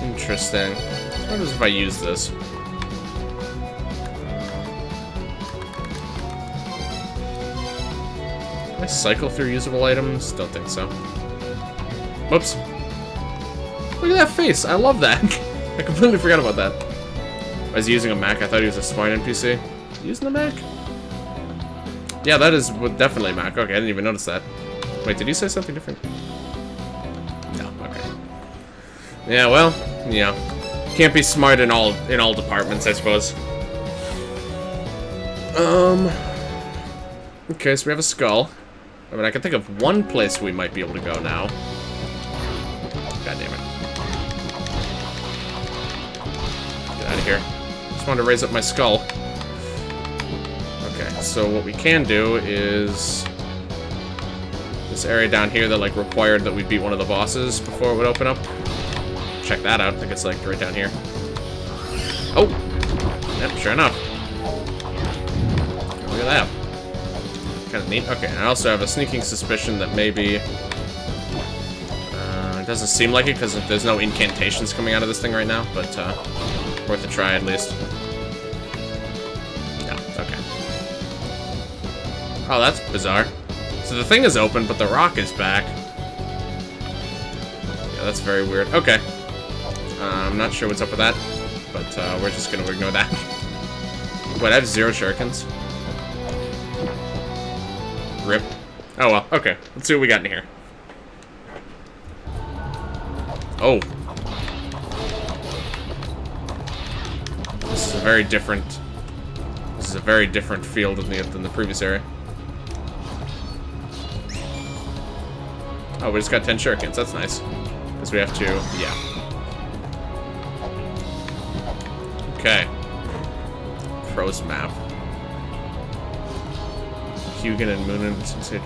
Interesting. What happens if I use this? Can I cycle through usable items? Don't think so. Whoops. Look at that face. I love that. I completely forgot about that. I was using a Mac. I thought he was a smart NPC. Using the Mac? Yeah, that is definitely Mac. Okay, I didn't even notice that. Wait, did you say something different? No, okay. Yeah, well, yeah. Can't be smart in all departments, I suppose. Okay, so we have a skull. I mean, I can think of one place we might be able to go now. God damn it. just wanted to raise up my skull. Okay, so what we can do is... this area down here that, like, required that we beat one of the bosses before it would open up. Check that out. I think it's, like, right down here. Oh! Yep, sure enough. Look at that. Kind of neat. Okay, I also have a sneaking suspicion that maybe... it doesn't seem like it, because there's no incantations coming out of this thing right now, but, worth a try, at least. No, okay. Oh, that's bizarre. So the thing is open, but the rock is back. Yeah, that's very weird. Okay. I'm not sure what's up with that, but we're just gonna ignore that. Wait, I have 0 shurikens. Rip. Oh well, okay. Let's see what we got in here. Oh. This is a very different field than the previous area. Oh, we just got 10 shurikens. That's nice. Because we have to... yeah. Okay. Crow's map. Hugin and Moonin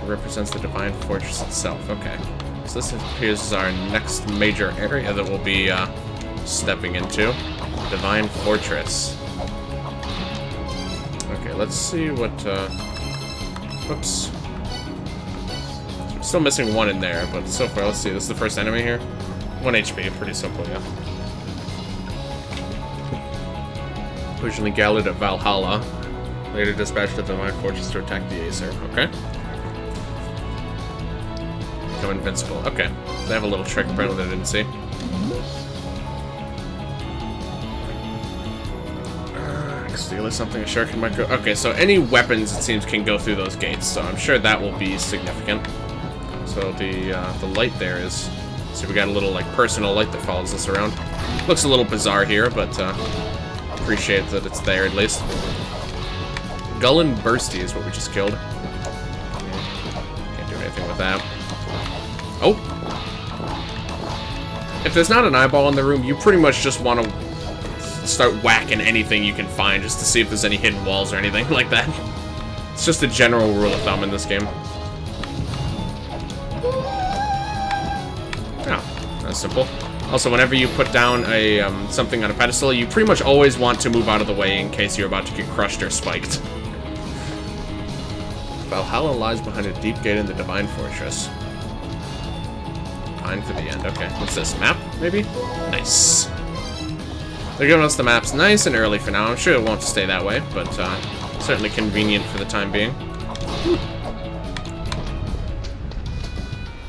represents the Divine Fortress itself. Okay. So this appears as our next major area that we'll be stepping into. Divine Fortress. Okay, let's see what... whoops. Still missing 1 in there, but so far, let's see. This is the first enemy here. 1 HP, pretty simple, yeah. Originally gathered at Valhalla. Later dispatched the Divine Fortress to attack the Acer. Okay. Become invincible. Okay. They have a little trick apparently that I didn't see. Steal or something, a shuriken might go... okay, so any weapons, it seems, can go through those gates, so I'm sure that will be significant. So the light there is... so we got a little, like, personal light that follows us around. Looks a little bizarre here, but appreciate that it's there, at least. Gullen Bursty is what we just killed. Can't do anything with that. Oh! If there's not an eyeball in the room, you pretty much just want to start whacking anything you can find just to see if there's any hidden walls or anything like that. It's just a general rule of thumb in this game. Oh, that's simple. Also, whenever you put down a something on a pedestal, you pretty much always want to move out of the way in case you're about to get crushed or spiked. Valhalla lies behind a deep gate in the Divine Fortress. Pine for the end. Okay, what's this? Map, maybe? Nice. They're giving us the maps nice and early for now. I'm sure it won't stay that way, but certainly convenient for the time being.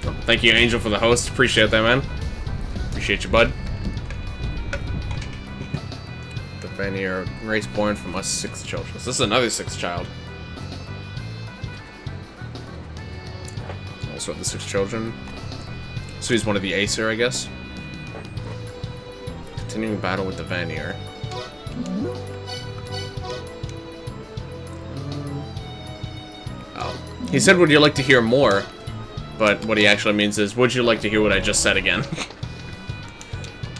Oh, thank you, Angel, for the host. Appreciate that, man. Appreciate you, bud. The Fafnir race born from us 6 children. So this is another 6th child. Also the 6 children. So he's one of the Acer, I guess. Continuing battle with the Fafnir. Oh. He said, would you like to hear more? But what he actually means is, would you like to hear what I just said again?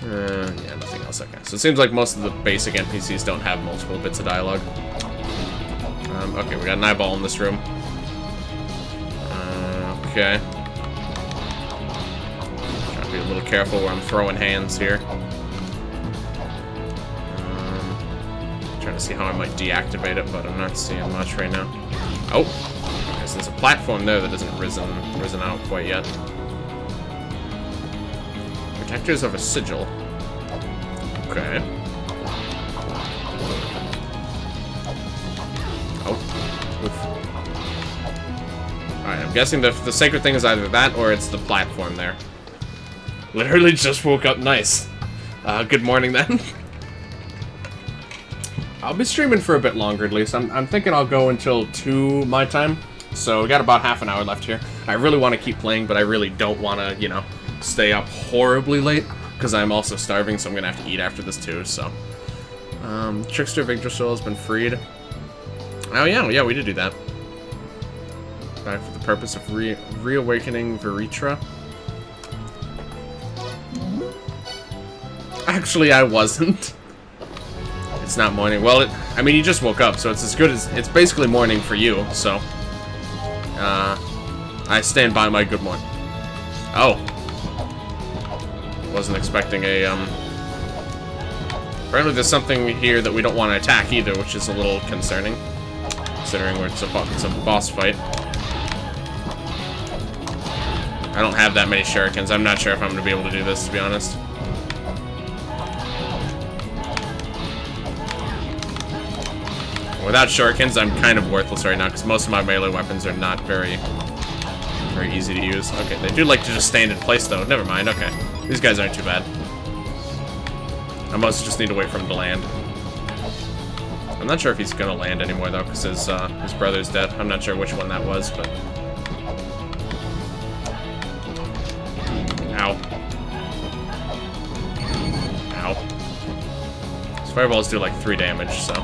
Yeah, nothing else. Okay. So it seems like most of the basic NPCs don't have multiple bits of dialogue. Okay, we got an eyeball in this room. Okay. Trying to be a little careful where I'm throwing hands here. Trying to see how I might deactivate it, but I'm not seeing much right now. Oh! Okay, so there's a platform there that isn't risen out quite yet. Protectors of a sigil. Okay. Oh. Oof. Alright, I'm guessing the sacred thing is either that or it's the platform there. Literally just woke up. Nice. Good morning then. I'll be streaming for a bit longer at least. I'm thinking I'll go until 2 my time. So we got about half an hour left here. I really want to keep playing, but I really don't want to, you know, stay up horribly late. Because I'm also starving, so I'm going to have to eat after this too, so. Trickster of Yggdrasil has been freed. Oh yeah, we did do that. Back for the purpose of reawakening Veritra. Actually, I wasn't. It's not morning. Well, I mean, you just woke up, so it's as good as... It's basically morning for you, so... I stand by my good morning. Oh. Wasn't expecting a, Apparently there's something here that we don't want to attack either, which is a little concerning. Considering it's a boss fight. I don't have that many shurikens. I'm not sure if I'm going to be able to do this, to be honest. Without shurikens, I'm kind of worthless right now, because most of my melee weapons are not very easy to use. Okay, they do like to just stand in place, though. Never mind, okay. These guys aren't too bad. I mostly just need to wait for him to land. I'm not sure if he's gonna land anymore, though, because his brother's dead. I'm not sure which one that was, but... Ow. Ow. These fireballs do like 3 damage, so...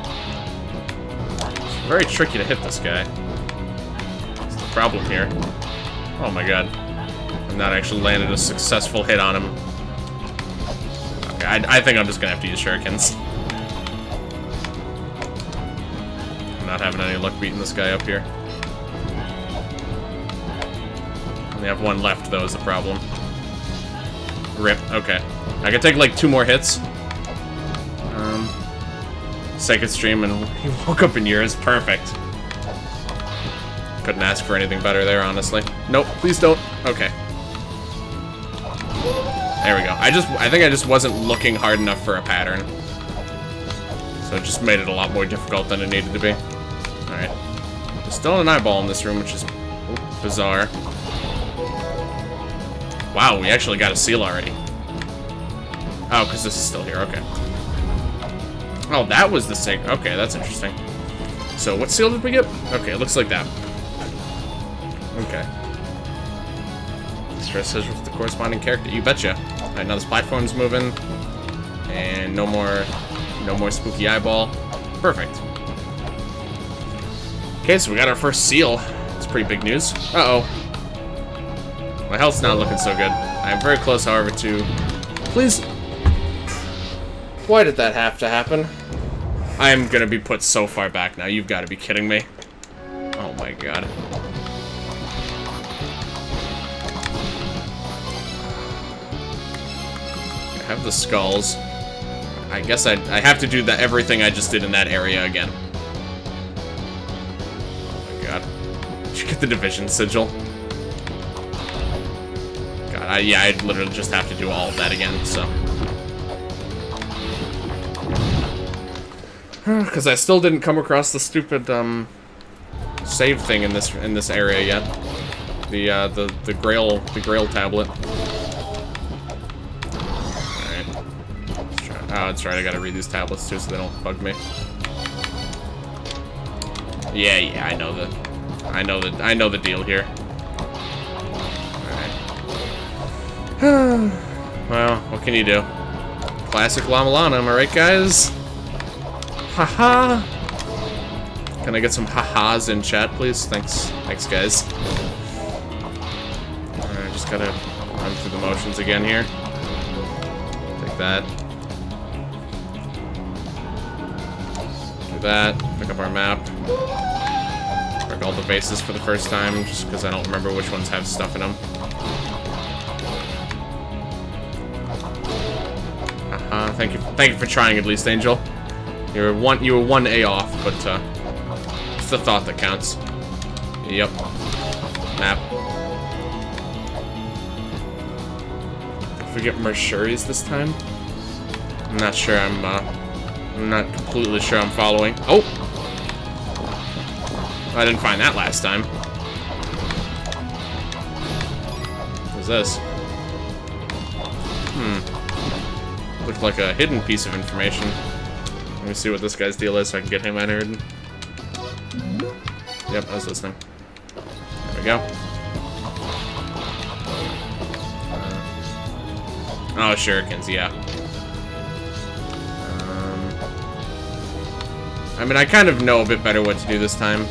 It's very tricky to hit this guy. That's the problem here. Oh my god. I've not actually landed a successful hit on him. Okay, I think I'm just gonna have to use shurikens. I'm not having any luck beating this guy up here. Only have one left, though, is the problem. Rip. Okay. I can take, like, 2 more hits. Second stream, and he woke up in yours. Perfect. Couldn't ask for anything better there, honestly. Nope, please don't. Okay. There we go. I think I just wasn't looking hard enough for a pattern. So it just made it a lot more difficult than it needed to be. Alright. There's still an eyeball in this room, which is bizarre. Wow, we actually got a seal already. Oh, because this is still here. Okay. Oh, that was the sig. Okay, that's interesting. So, what seal did we get? Okay, it looks like that. Okay. Stress says with the corresponding character. You betcha. Alright, now this platform's moving. And no more spooky eyeball. Perfect. Okay, so we got our first seal. It's pretty big news. Uh-oh. My health's not looking so good. I'm very close, however, to... Please... Why did that have to happen? I am gonna be put so far back now. You've got to be kidding me. Oh my god. I have the skulls. I guess I have to do everything I just did in that area again. Oh my god. Did you get the division sigil? God, yeah, I'd literally just have to do all of that again, so... Because I still didn't come across the stupid save thing in this area yet. The Grail tablet. Alright. Oh, that's right, I gotta read these tablets too so they don't bug me. Yeah, I know the deal here. Alright. Well, what can you do? Classic La-Mulana, am I right, guys? Haha! Can I get some ha-has in chat, please? Thanks, guys. Alright, just gotta run through the motions again here. Take that. Do that. Pick up our map. Break all the bases for the first time, just because I don't remember which ones have stuff in them. Haha, thank you for trying at least, Angel. You were one A off, but it's the thought that counts. Yep. Map. Did we get Mershuri's this time? I'm not sure. I'm not completely sure I'm following. Oh! I didn't find that last time. What's this? Looked like a hidden piece of information. Let me see what this guy's deal is so I can get him entered. Yep, I was listening. There we go. Oh, shurikens, yeah. I mean, I kind of know a bit better what to do this time.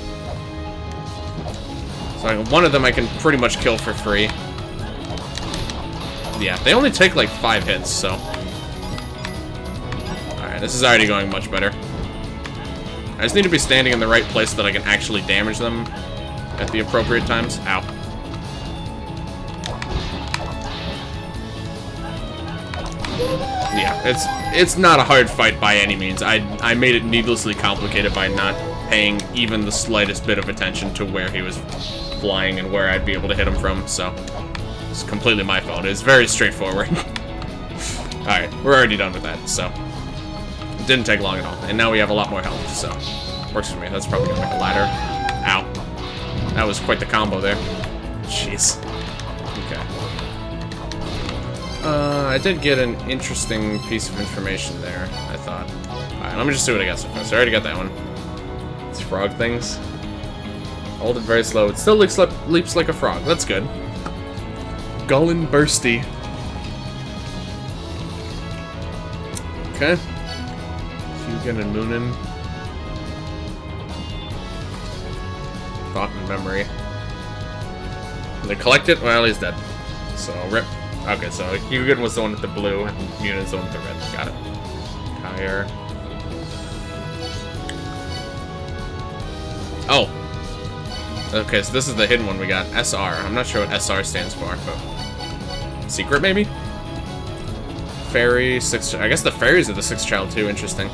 So one of them I can pretty much kill for free. Yeah, they only take like 5 hits, so... Alright, this is already going much better. I just need to be standing in the right place so that I can actually damage them at the appropriate times. Ow. Yeah, it's not a hard fight by any means. I made it needlessly complicated by not paying even the slightest bit of attention to where he was flying and where I'd be able to hit him from, so it's completely my fault. It's very straightforward. Alright, we're already done with that, so it didn't take long at all. And now we have a lot more health, so works for me. That's probably gonna make a ladder. Ow. That was quite the combo there. Jeez. Okay. I did get an interesting piece of information there, I thought. Alright, let me just see what I got so far. So I already got that one. These frog things. Hold it very slow. It still leaps like a frog. That's good. Gullin Bursty. Okay. Hugin and Moonin. Thought and memory. Did they collect it? Well, he's dead. So, rip. Okay, so Hugin was the one with the blue, and Munin's the one with the red. Got it. Higher. Oh. Okay, so this is the hidden one we got. SR. I'm not sure what SR stands for, but... Secret, maybe? Fairy, I guess the fairies are the sixth child, too. Interesting.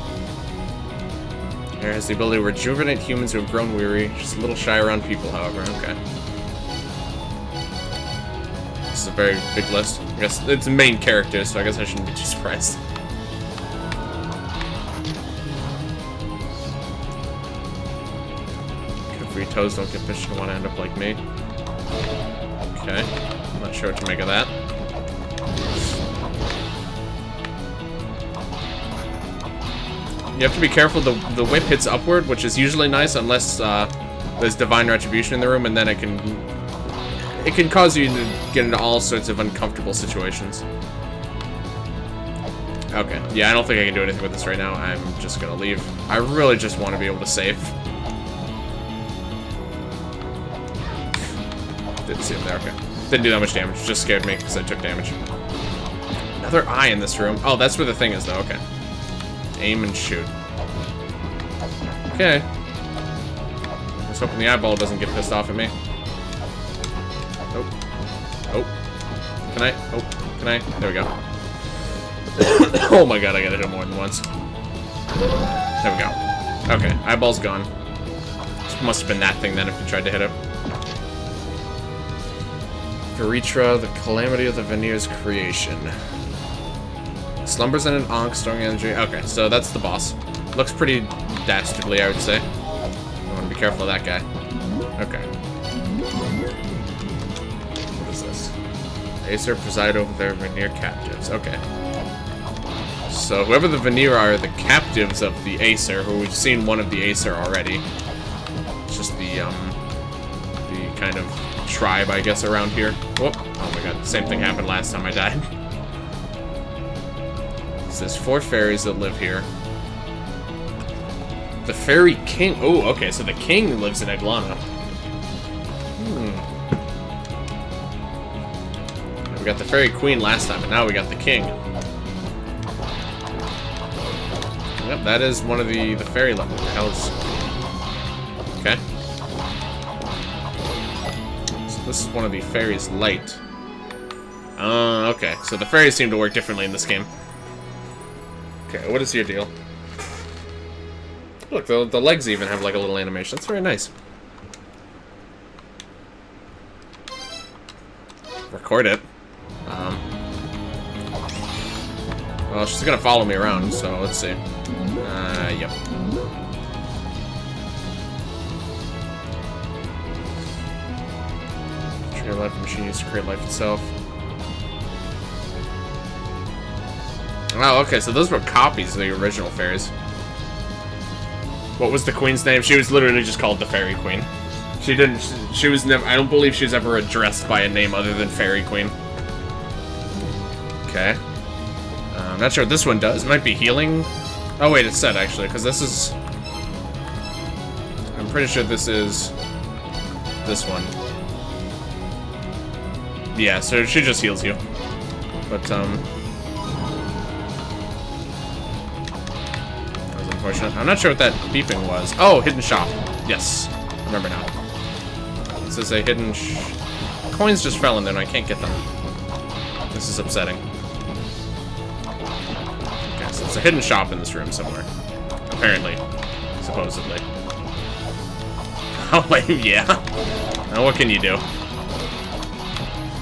Air has the ability to rejuvenate humans who have grown weary. Just a little shy around people, however. Okay. This is a very big list. I guess it's a main character, so I guess I shouldn't be too surprised. Free toes don't get pitched to want to end up like me. Okay. I'm not sure what to make of that. You have to be careful. The whip hits upward, which is usually nice unless there's divine retribution in the room, and then it can cause you to get into all sorts of uncomfortable situations. Okay. Yeah, I don't think I can do anything with this right now. I'm just gonna leave. I really just want to be able to save. Didn't see him there, okay. Didn't do that much damage, just scared me because I took damage. Another eye in this room. Oh, that's where the thing is, though, okay. Aim and shoot. Okay. I was hoping the eyeball doesn't get pissed off at me. Oh. Oh. Can I? Oh, can I? There we go. Oh my god, I gotta hit him more than once. There we go. Okay, eyeball's gone. This must have been that thing then if you tried to hit it. Veritra, the calamity of the Vanir's creation. Slumbers in an Ankh, storing energy. Okay, so that's the boss. Looks pretty dastardly, I would say. I want to be careful of that guy. Okay. What is this? Aesir preside over their Vanir captives. Okay. So whoever the Vanir are the captives of the Aesir, who we've seen one of the Aesir already. It's just the kind of tribe, I guess, around here. Whoop. Oh my god, same thing happened last time I died. So there's 4 fairies that live here. The fairy king. Oh, okay, so the king lives in Eg-Lana. We got the fairy queen last time, and now we got the king. Yep, that is one of the fairy level. What the hell is... Okay. This is one of the fairies' light. Okay. So the fairies seem to work differently in this game. Okay, what is your deal? Look, the legs even have like a little animation. That's very nice. Record it. Well, she's gonna follow me around, so let's see. Yep. Trigger life machine used to create life itself. Oh, okay, so those were copies of the original fairies. What was the queen's name? She was literally just called the Fairy Queen. She was never, I don't believe she was ever addressed by a name other than Fairy Queen. Okay. I'm not sure what this one does. It might be healing. Oh wait, it's set actually, because this is... I'm pretty sure this is... this one. Yeah, so she just heals you. But, that was unfortunate. I'm not sure what that beeping was. Oh, hidden shop. Yes. Remember now. This is a hidden coins just fell in there and I can't get them. This is upsetting. Okay, so it's a hidden shop in this room somewhere. Apparently. Supposedly. Oh, wait, yeah. Now, what can you do?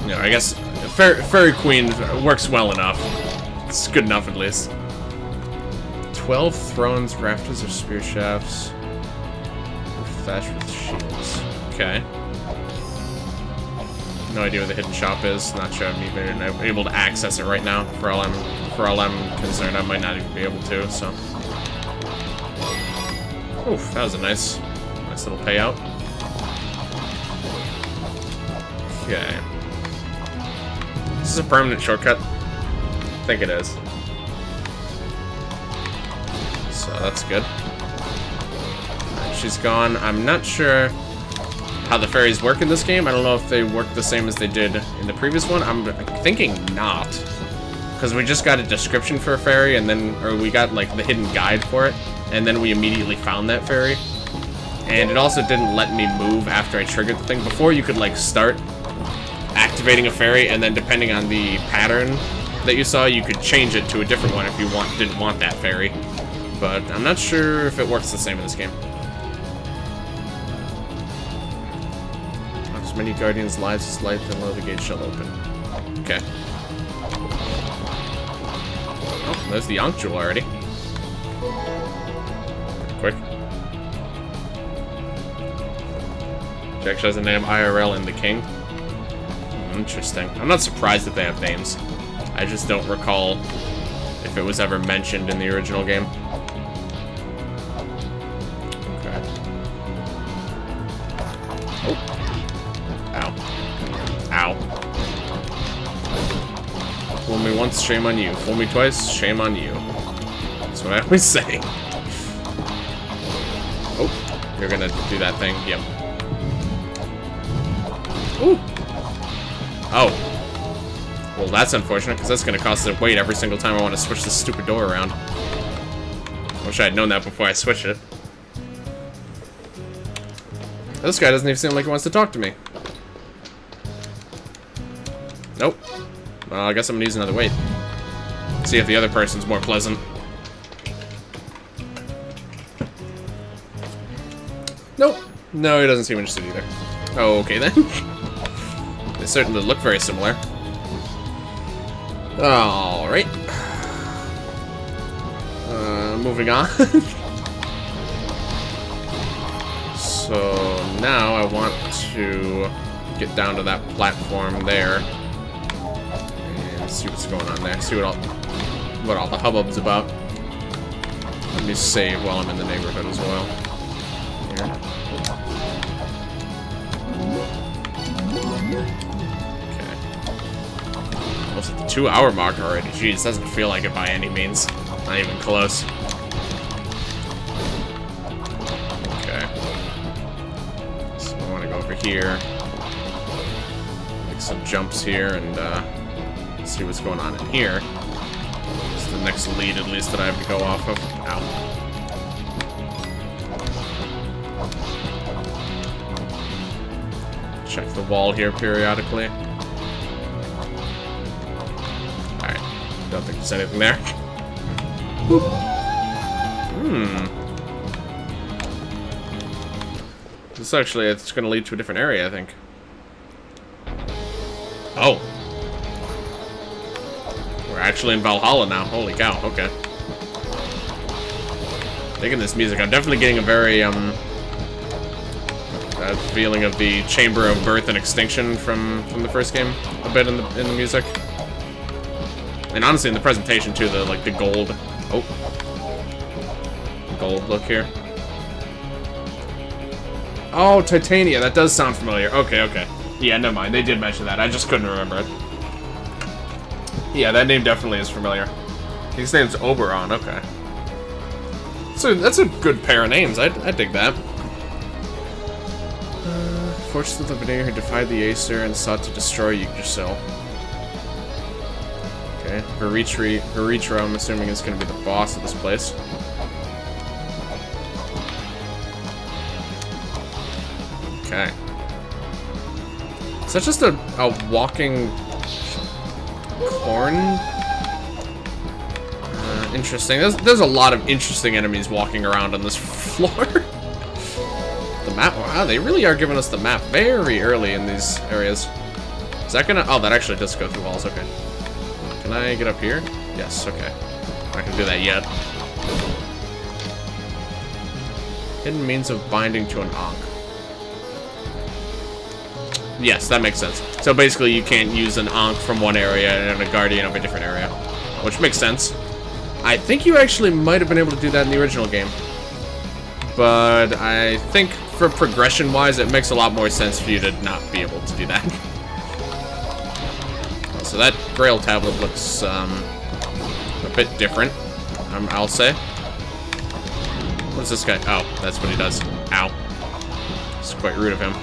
You know, I guess Fairy Queen works well enough. It's good enough, at least. 12 thrones, rafters of spear shafts. Thatched with shields. Okay. No idea where the hidden shop is. Not sure I'm even able to access it right now. For all I'm concerned, I might not even be able to. So. Oof, that was a nice little payout. Okay. Is this a permanent shortcut? I think it is. So that's good. Right, she's gone. I'm not sure how the fairies work in this game. I don't know if they work the same as they did in the previous one. I'm thinking not. Because we just got a description for a fairy, and then, or we got like the hidden guide for it, and then we immediately found that fairy. And it also didn't let me move after I triggered the thing. Before, you could like start activating a fairy, and then depending on the pattern that you saw, you could change it to a different one if you didn't want that fairy. But I'm not sure if it works the same in this game. As many guardians' lives as light, then lo, the gate shall open. Okay. Oh, there's the Ankh Jewel already. Quick. She actually has a name, IRL and the King. Interesting. I'm not surprised that they have names. I just don't recall if it was ever mentioned in the original game. Okay. Oh. Ow. Ow. Fool me once, shame on you. Fool me twice, shame on you. That's what I always say. Oh, you're gonna do that thing. Yep. Ooh. Oh. Well, that's unfortunate, because that's going to cost it weight every single time I want to switch this stupid door around. I wish I had known that before I switched it. This guy doesn't even seem like he wants to talk to me. Nope. Well, I guess I'm going to use another weight. See if the other person's more pleasant. Nope. No, he doesn't seem interested either. Oh, okay then. They certainly look very similar. Alright. Moving on. So now I want to get down to that platform there and see what's going on there. See what all the hubbub's about. Let me save while I'm in the neighborhood as well. Here. Almost at the 2-hour mark already. Jeez, doesn't feel like it by any means. Not even close. Okay. So I want to go over here. Make some jumps here and see what's going on in here. It's the next lead, at least, that I have to go off of. Ow. Check the wall here periodically. Alright. Don't think there's anything there. This actually, it's going to lead to a different area, I think. Oh. We're actually in Valhalla now. Holy cow. Okay. Digging this music. I'm definitely getting a very, that feeling of the Chamber of Birth and Extinction from the first game a bit in the music. And honestly in the presentation too, the gold. Oh. Gold look here. Oh, Titania, that does sound familiar. Okay, okay. Yeah, never mind. They did mention that. I just couldn't remember it. Yeah, that name definitely is familiar. His name's Oberon, okay. So that's a good pair of names. I dig that. Fortress of the Fafnir who defied the Aesir and sought to destroy Yggdrasil. Okay, Veritra, I'm assuming, is going to be the boss of this place. Okay. Is that just a walking corn? Interesting. There's a lot of interesting enemies walking around on this floor. The map, wow, they really are giving us the map very early in these areas. Is that gonna, oh, that actually does go through walls, okay. Can I get up here? Yes, okay. I'm not gonna do that yet. Hidden means of binding to an Ankh. Yes, that makes sense. So basically you can't use an Ankh from one area and a Guardian of a different area. Which makes sense. I think you actually might have been able to do that in the original game. But I think for progression-wise, it makes a lot more sense for you to not be able to do that. So that Grail tablet looks a bit different, I'll say. What's this guy? Oh, that's what he does. Ow. It's quite rude of him.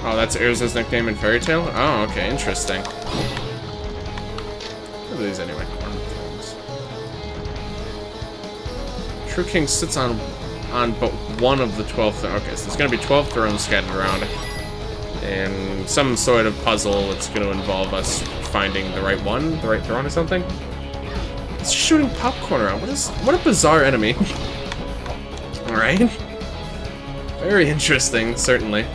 Oh, that's Erza's nickname in Fairy Tail? Oh, okay, interesting. What are these anyway? True King sits on but one of the 12 thrones. Okay, so there's gonna be 12 thrones scattered around. And some sort of puzzle that's gonna involve us finding the right one, the right throne or something. It's shooting popcorn around. What a bizarre enemy. Alright. Very interesting, certainly.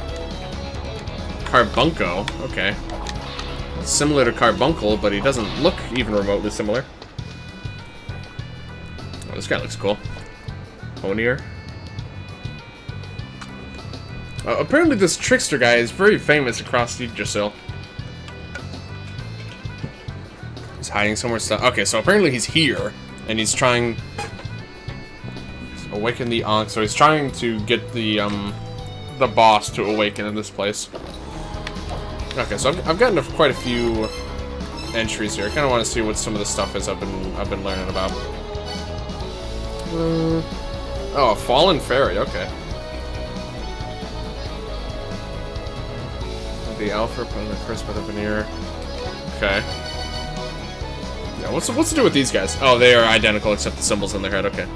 Carbunco, okay. Similar to Carbuncle, but he doesn't look even remotely similar. Oh, this guy looks cool. Ponier. Apparently this trickster guy is very famous across Yggdrasil. He's hiding somewhere. Okay, so apparently he's here, and he's trying to awaken the Ankh, so he's trying to get the boss to awaken in this place. Okay, so I've gotten quite a few entries here. I kind of want to see what some of the stuff is I've been learning about. Oh, a fallen fairy. Okay. The alpha put the curse by the veneer. Okay. Yeah, what's to do with these guys? Oh, they are identical except the symbols on their head. Okay.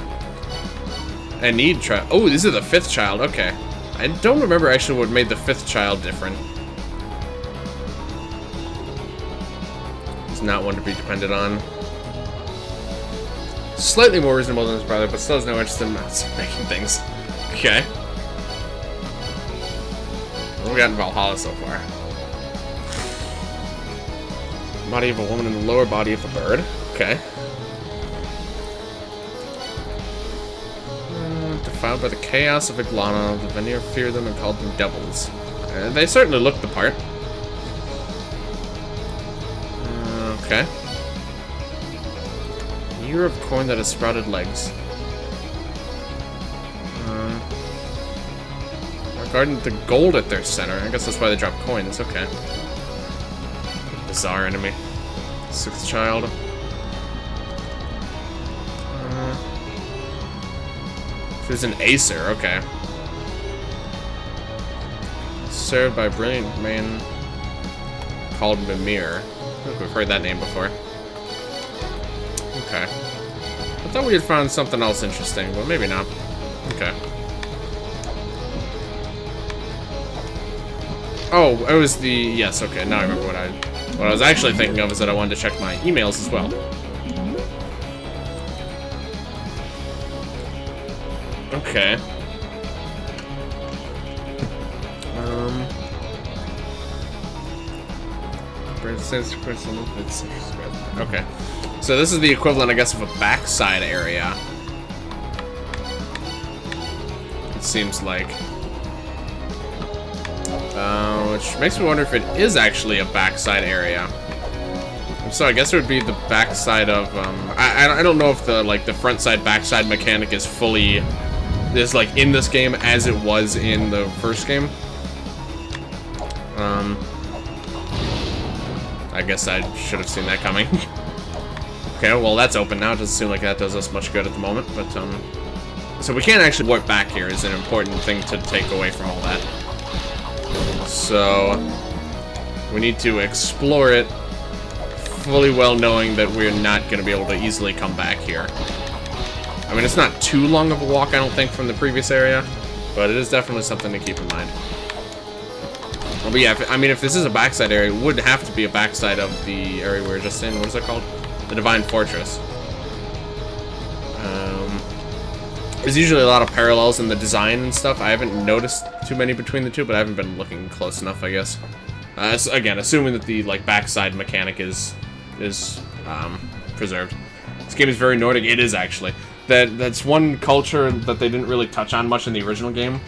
I need try. Oh, these are the 5th child. Okay. I don't remember actually what made the 5th child different. Not one to be depended on. Slightly more reasonable than his brother, but still has no interest in making things. Okay. What have we got in Valhalla so far? Body of a woman and the lower body of a bird. Okay. Defiled by the chaos of Eg-Lana, the Vanir feared them and called them devils. They certainly look the part. Okay. Year of corn that has sprouted legs. Regarding the gold at their center. I guess that's why they drop coins. Okay. Bizarre enemy. 6th child. She's an Acer. Okay. Served by a brilliant man called Mimir. I think we've heard that name before. Okay. I thought we had found something else interesting, but maybe not. Okay. Oh, it was the... Yes, okay, now I remember what I was actually thinking of is that I wanted to check my emails as well. Okay. Okay. So this is the equivalent, I guess, of a backside area. It seems like. Which makes me wonder if it is actually a backside area. So I guess it would be the backside of, I don't know if the front side, backside mechanic is fully, like, in this game as it was in the first game. I guess I should have seen that coming. Okay, well that's open now. It doesn't seem like that does us much good at the moment, but, so we can't actually warp back here is an important thing to take away from all that. So, we need to explore it, fully well knowing that we're not going to be able to easily come back here. I mean, it's not too long of a walk, I don't think, from the previous area, but it is definitely something to keep in mind. Well, but yeah, if this is a backside area, it would have to be a backside of the area we were just in. What is that called? The Divine Fortress. There's usually a lot of parallels in the design and stuff. I haven't noticed too many between the two, but I haven't been looking close enough, I guess. Again, assuming that the backside mechanic is preserved. This game is very Nordic. It is, actually. That's one culture that they didn't really touch on much in the original game.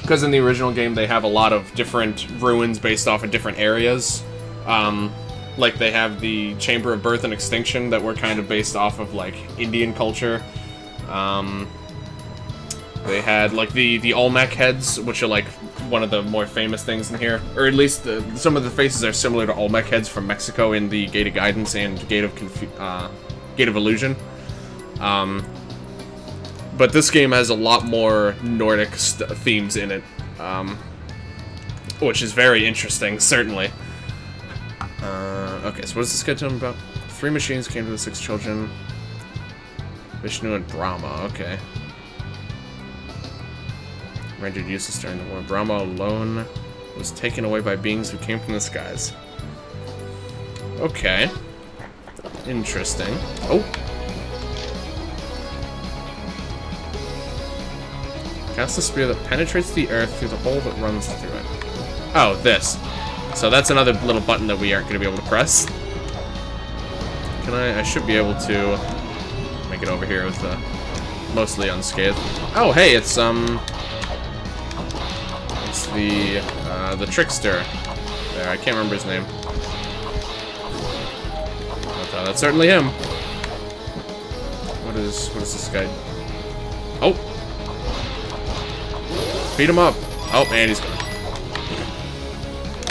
Because in the original game, they have a lot of different ruins based off of different areas. Like, they have the Chamber of Birth and Extinction that were kind of based off of, like, Indian culture. They had, like, the Olmec heads, which are, like, one of the more famous things in here. Or at least, some of the faces are similar to Olmec heads from Mexico in the Gate of Guidance and Gate of Illusion. But this game has a lot more Nordic themes in it, which is very interesting, certainly. Okay, so what does this guy tell me about? 3 machines came to the 6 children. Vishnu and Brahma, okay. Rendered useless during the war. Brahma alone was taken away by beings who came from the skies. Okay. Interesting. Oh! Cast a spear that penetrates the earth through the hole that runs through it. Oh, this. So that's another little button that we aren't going to be able to press. Can I should be able to make it over here with mostly unscathed. Oh, hey, it's the trickster. There, I can't remember his name. But, that's certainly him. What is this guy? Oh! Beat him up. Oh, man, he's gone.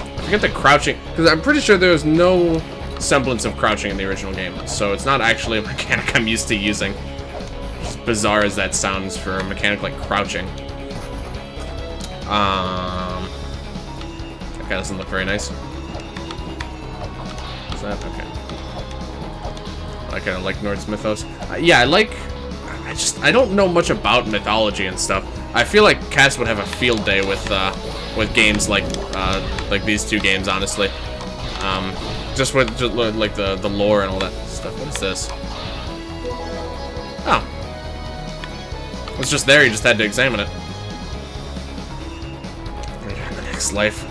I forget the crouching, because I'm pretty sure there's no semblance of crouching in the original game, so it's not actually a mechanic I'm used to using. As bizarre as that sounds for a mechanic like crouching. That guy doesn't look very nice. Is that? Okay. I kind of like Norse mythos. Yeah, I don't know much about mythology and stuff. I feel like Cass would have a field day with games like these two games, honestly. Just like the lore and all that stuff. What is this? Oh, it's just there. You just had to examine it. The next life.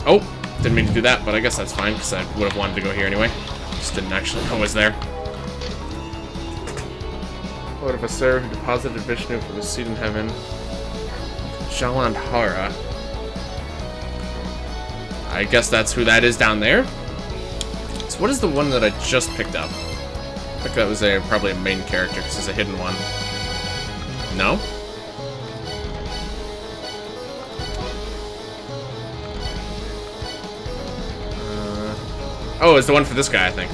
Oh, didn't mean to do that, but I guess that's fine because I would have wanted to go here anyway. Just didn't actually know it was there. Lord of Asur, who deposited Vishnu from his seat in heaven. Jalandhara. I guess that's who that is down there. So what is the one that I just picked up? I think that was probably a main character because it's a hidden one. No? Oh, it's the one for this guy, I think.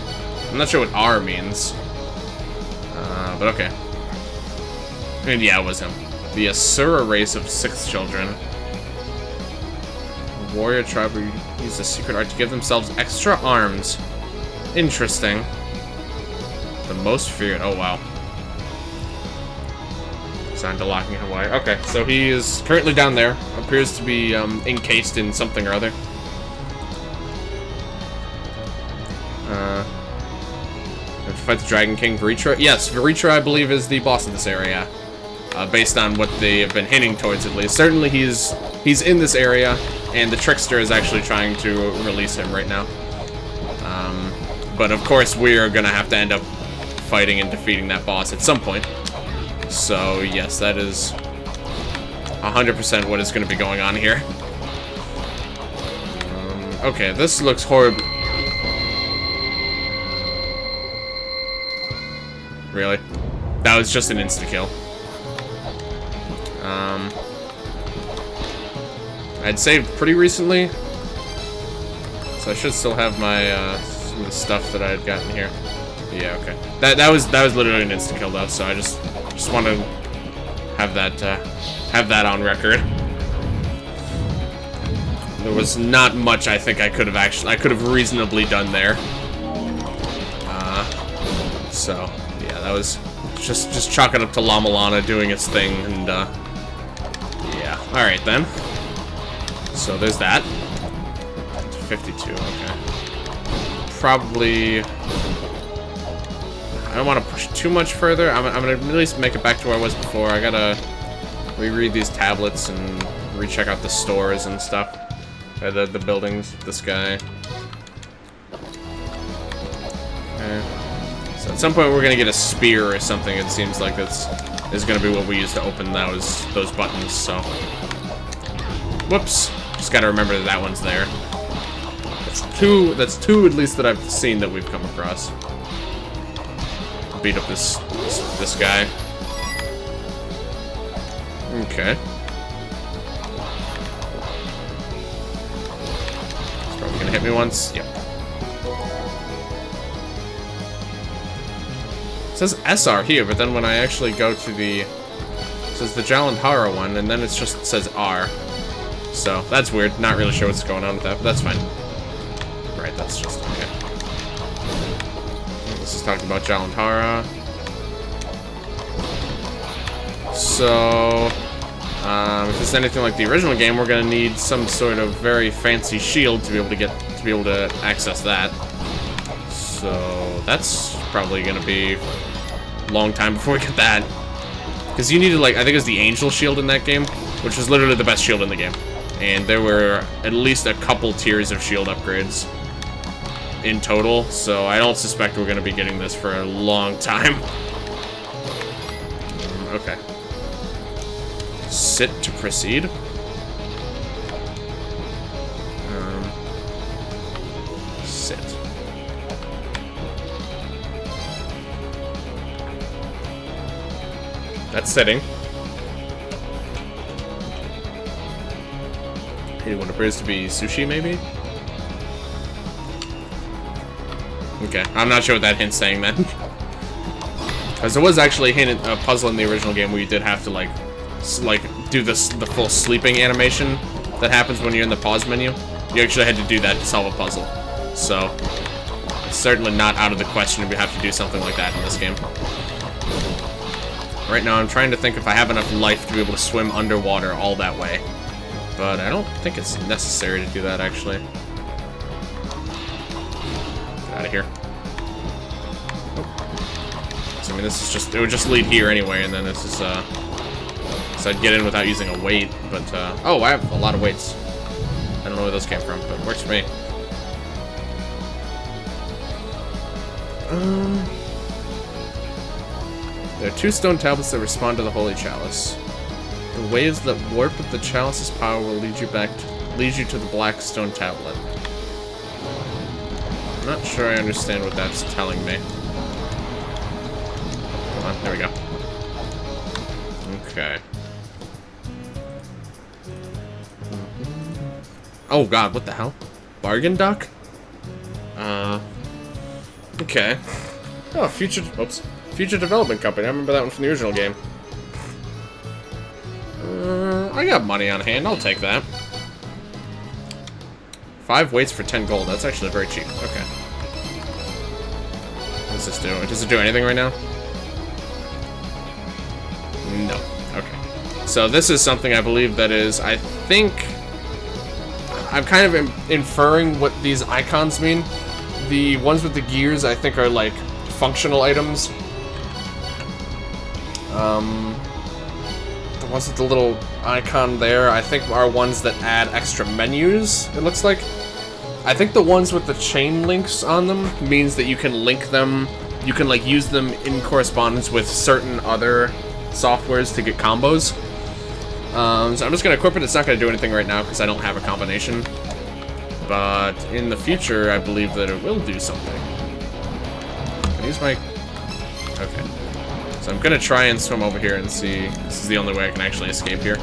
I'm not sure what R means. But okay. And yeah, it was him. The Asura race of 6 children. A warrior tribe who used a secret art to give themselves extra arms. Interesting. The most feared. Oh, wow. Signed to locking Hawaii. Okay, so he is currently down there. Appears to be encased in something or other. Fight the Dragon King, Veritra. Yes, Veritra, I believe, is the boss of this area. Based on what they have been hinting towards, at least. Certainly he's in this area, and the Trickster is actually trying to release him right now. But of course, we are going to have to end up fighting and defeating that boss at some point. So, yes, that is 100% what is going to be going on here. Okay, this looks horrible. Really? That was just an insta-kill. I'd saved pretty recently, so I should still have my some of the stuff that I had gotten here. Yeah, okay. That was literally an insta-kill though, so I just want to have that on record. There was not much I think I could have reasonably done there. So yeah, that was just chalk it up to La-Mulana doing its thing, and yeah. All right then. So there's that. 52. Okay. Probably. I don't want to push too much further. I'm gonna at least make it back to where I was before. I gotta reread these tablets and recheck out the stores and stuff. The buildings, this guy. Okay. So at some point we're gonna get a spear or something. It seems like this is gonna be what we use to open those buttons. So, whoops. Just gotta remember that one's there. That's two at least that I've seen that we've come across. Beat up this guy. Okay. It's probably gonna hit me once. Yep. It says SR here, but then when I actually go to it says the Jalandhara one, and then it just says R. So that's weird. Not really sure what's going on with that, but that's fine. Right, that's just okay. This is talking about Jalandhara. So, if it's anything like the original game, we're gonna need some sort of very fancy shield to be able to access that. So that's probably gonna be a long time before we get that. Because you needed, like, I think it was the Angel Shield in that game, which was literally the best shield in the game. And there were at least a couple tiers of shield upgrades in total, so I don't suspect we're going to be getting this for a long time. Okay. Sit to proceed. Sit. That's sitting. What appears to be sushi, maybe? Okay, I'm not sure what that hint's saying then. Because there was actually a puzzle in the original game where you did have to like do the full sleeping animation that happens when you're in the pause menu. You actually had to do that to solve a puzzle. So it's certainly not out of the question if we have to do something like that in this game. Right now I'm trying to think if I have enough life to be able to swim underwater all that way. But I don't think it's necessary to do that, actually. Get out of here. Oh. So, I mean, this is just... It would just lead here anyway, and then this is, So I'd get in without using a weight, but, Oh, I have a lot of weights. I don't know where those came from, but it works for me. There are 2 stone tablets that respond to the Holy Chalice. The waves that warp with the chalice's power will lead you to the black stone tablet. I'm not sure I understand what that's telling me. Come on, there we go. Okay. Oh god, what the hell? Bargain Duck? Okay. Oh, Future Development Company. I remember that one from the original game. I got money on hand. I'll take that. 5 weights for 10 gold. That's actually very cheap. Okay. What does this do? Does it do anything right now? No. Okay. So this is something I believe that is, I think... I'm kind of inferring what these icons mean. The ones with the gears, I think, are like functional items. The ones with the little icon there, I think, are ones that add extra menus, it looks like. I think the ones with the chain links on them means that you can link them, you can, like, use them in correspondence with certain other softwares to get combos. So I'm just going to equip it. It's not going to do anything right now because I don't have a combination. But in the future, I believe that it will do something. Can I use my... Okay. So I'm gonna try and swim over here and see. This is the only way I can actually escape here.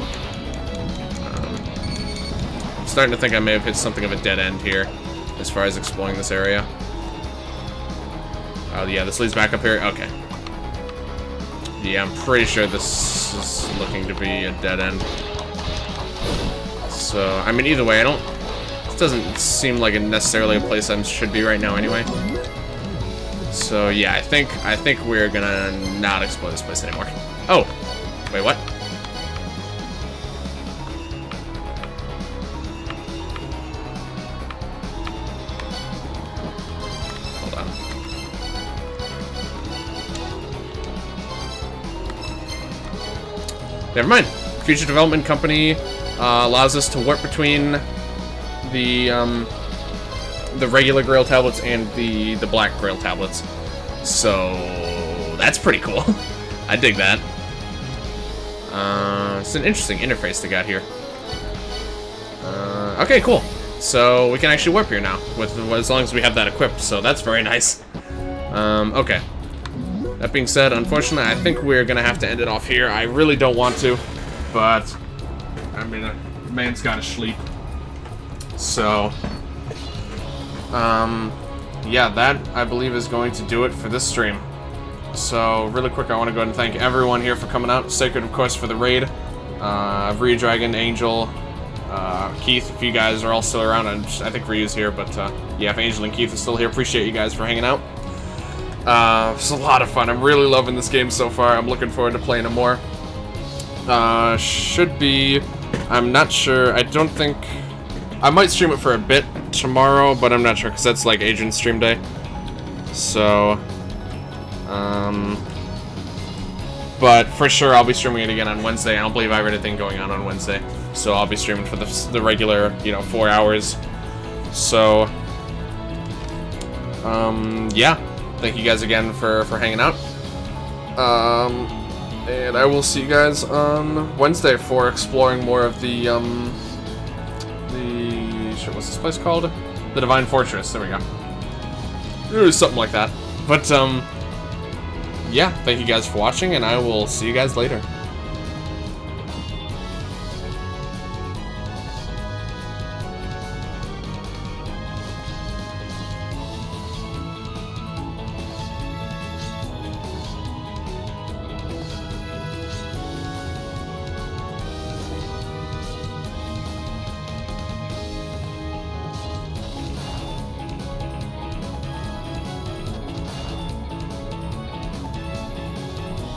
I'm starting to think I may have hit something of a dead end here as far as exploring this area. Oh yeah, this leads back up here. Okay. Yeah, I'm pretty sure this is looking to be a dead end. So, I mean, either way, this doesn't seem like necessarily a place I should be right now anyway. So yeah, I think we're gonna not explore this place anymore. Oh, wait, what? Hold on. Never mind. Future Development Company allows us to warp between the regular Grail tablets and the black Grail tablets. So that's pretty cool. I dig that. It's an interesting interface they got here. Okay, cool. So we can actually warp here now, as long as we have that equipped. So that's very nice. Okay. That being said, unfortunately, I think we're gonna have to end it off here. I really don't want to, but I mean, a man's gotta sleep. So, yeah, that I believe is going to do it for this stream. So, really quick, I want to go ahead and thank everyone here for coming out. Sacred, of course, for the raid. Dragon, Angel, Keith, if you guys are all still around. I think Ryu's here, but yeah, if Angel and Keith are still here, appreciate you guys for hanging out. It's a lot of fun. I'm really loving this game so far. I'm looking forward to playing it more. Should be... I'm not sure. I don't think... I might stream it for a bit tomorrow, but I'm not sure, because that's like Adrian's stream day. So... but for sure, I'll be streaming it again on Wednesday. I don't believe I have anything going on Wednesday. So I'll be streaming for the regular, 4 hours. So... yeah. Thank you guys again for hanging out. And I will see you guys on Wednesday for exploring more of the shit, what's this place called? The Divine Fortress. There we go. It was something like that. But yeah, thank you guys for watching, and I will see you guys later.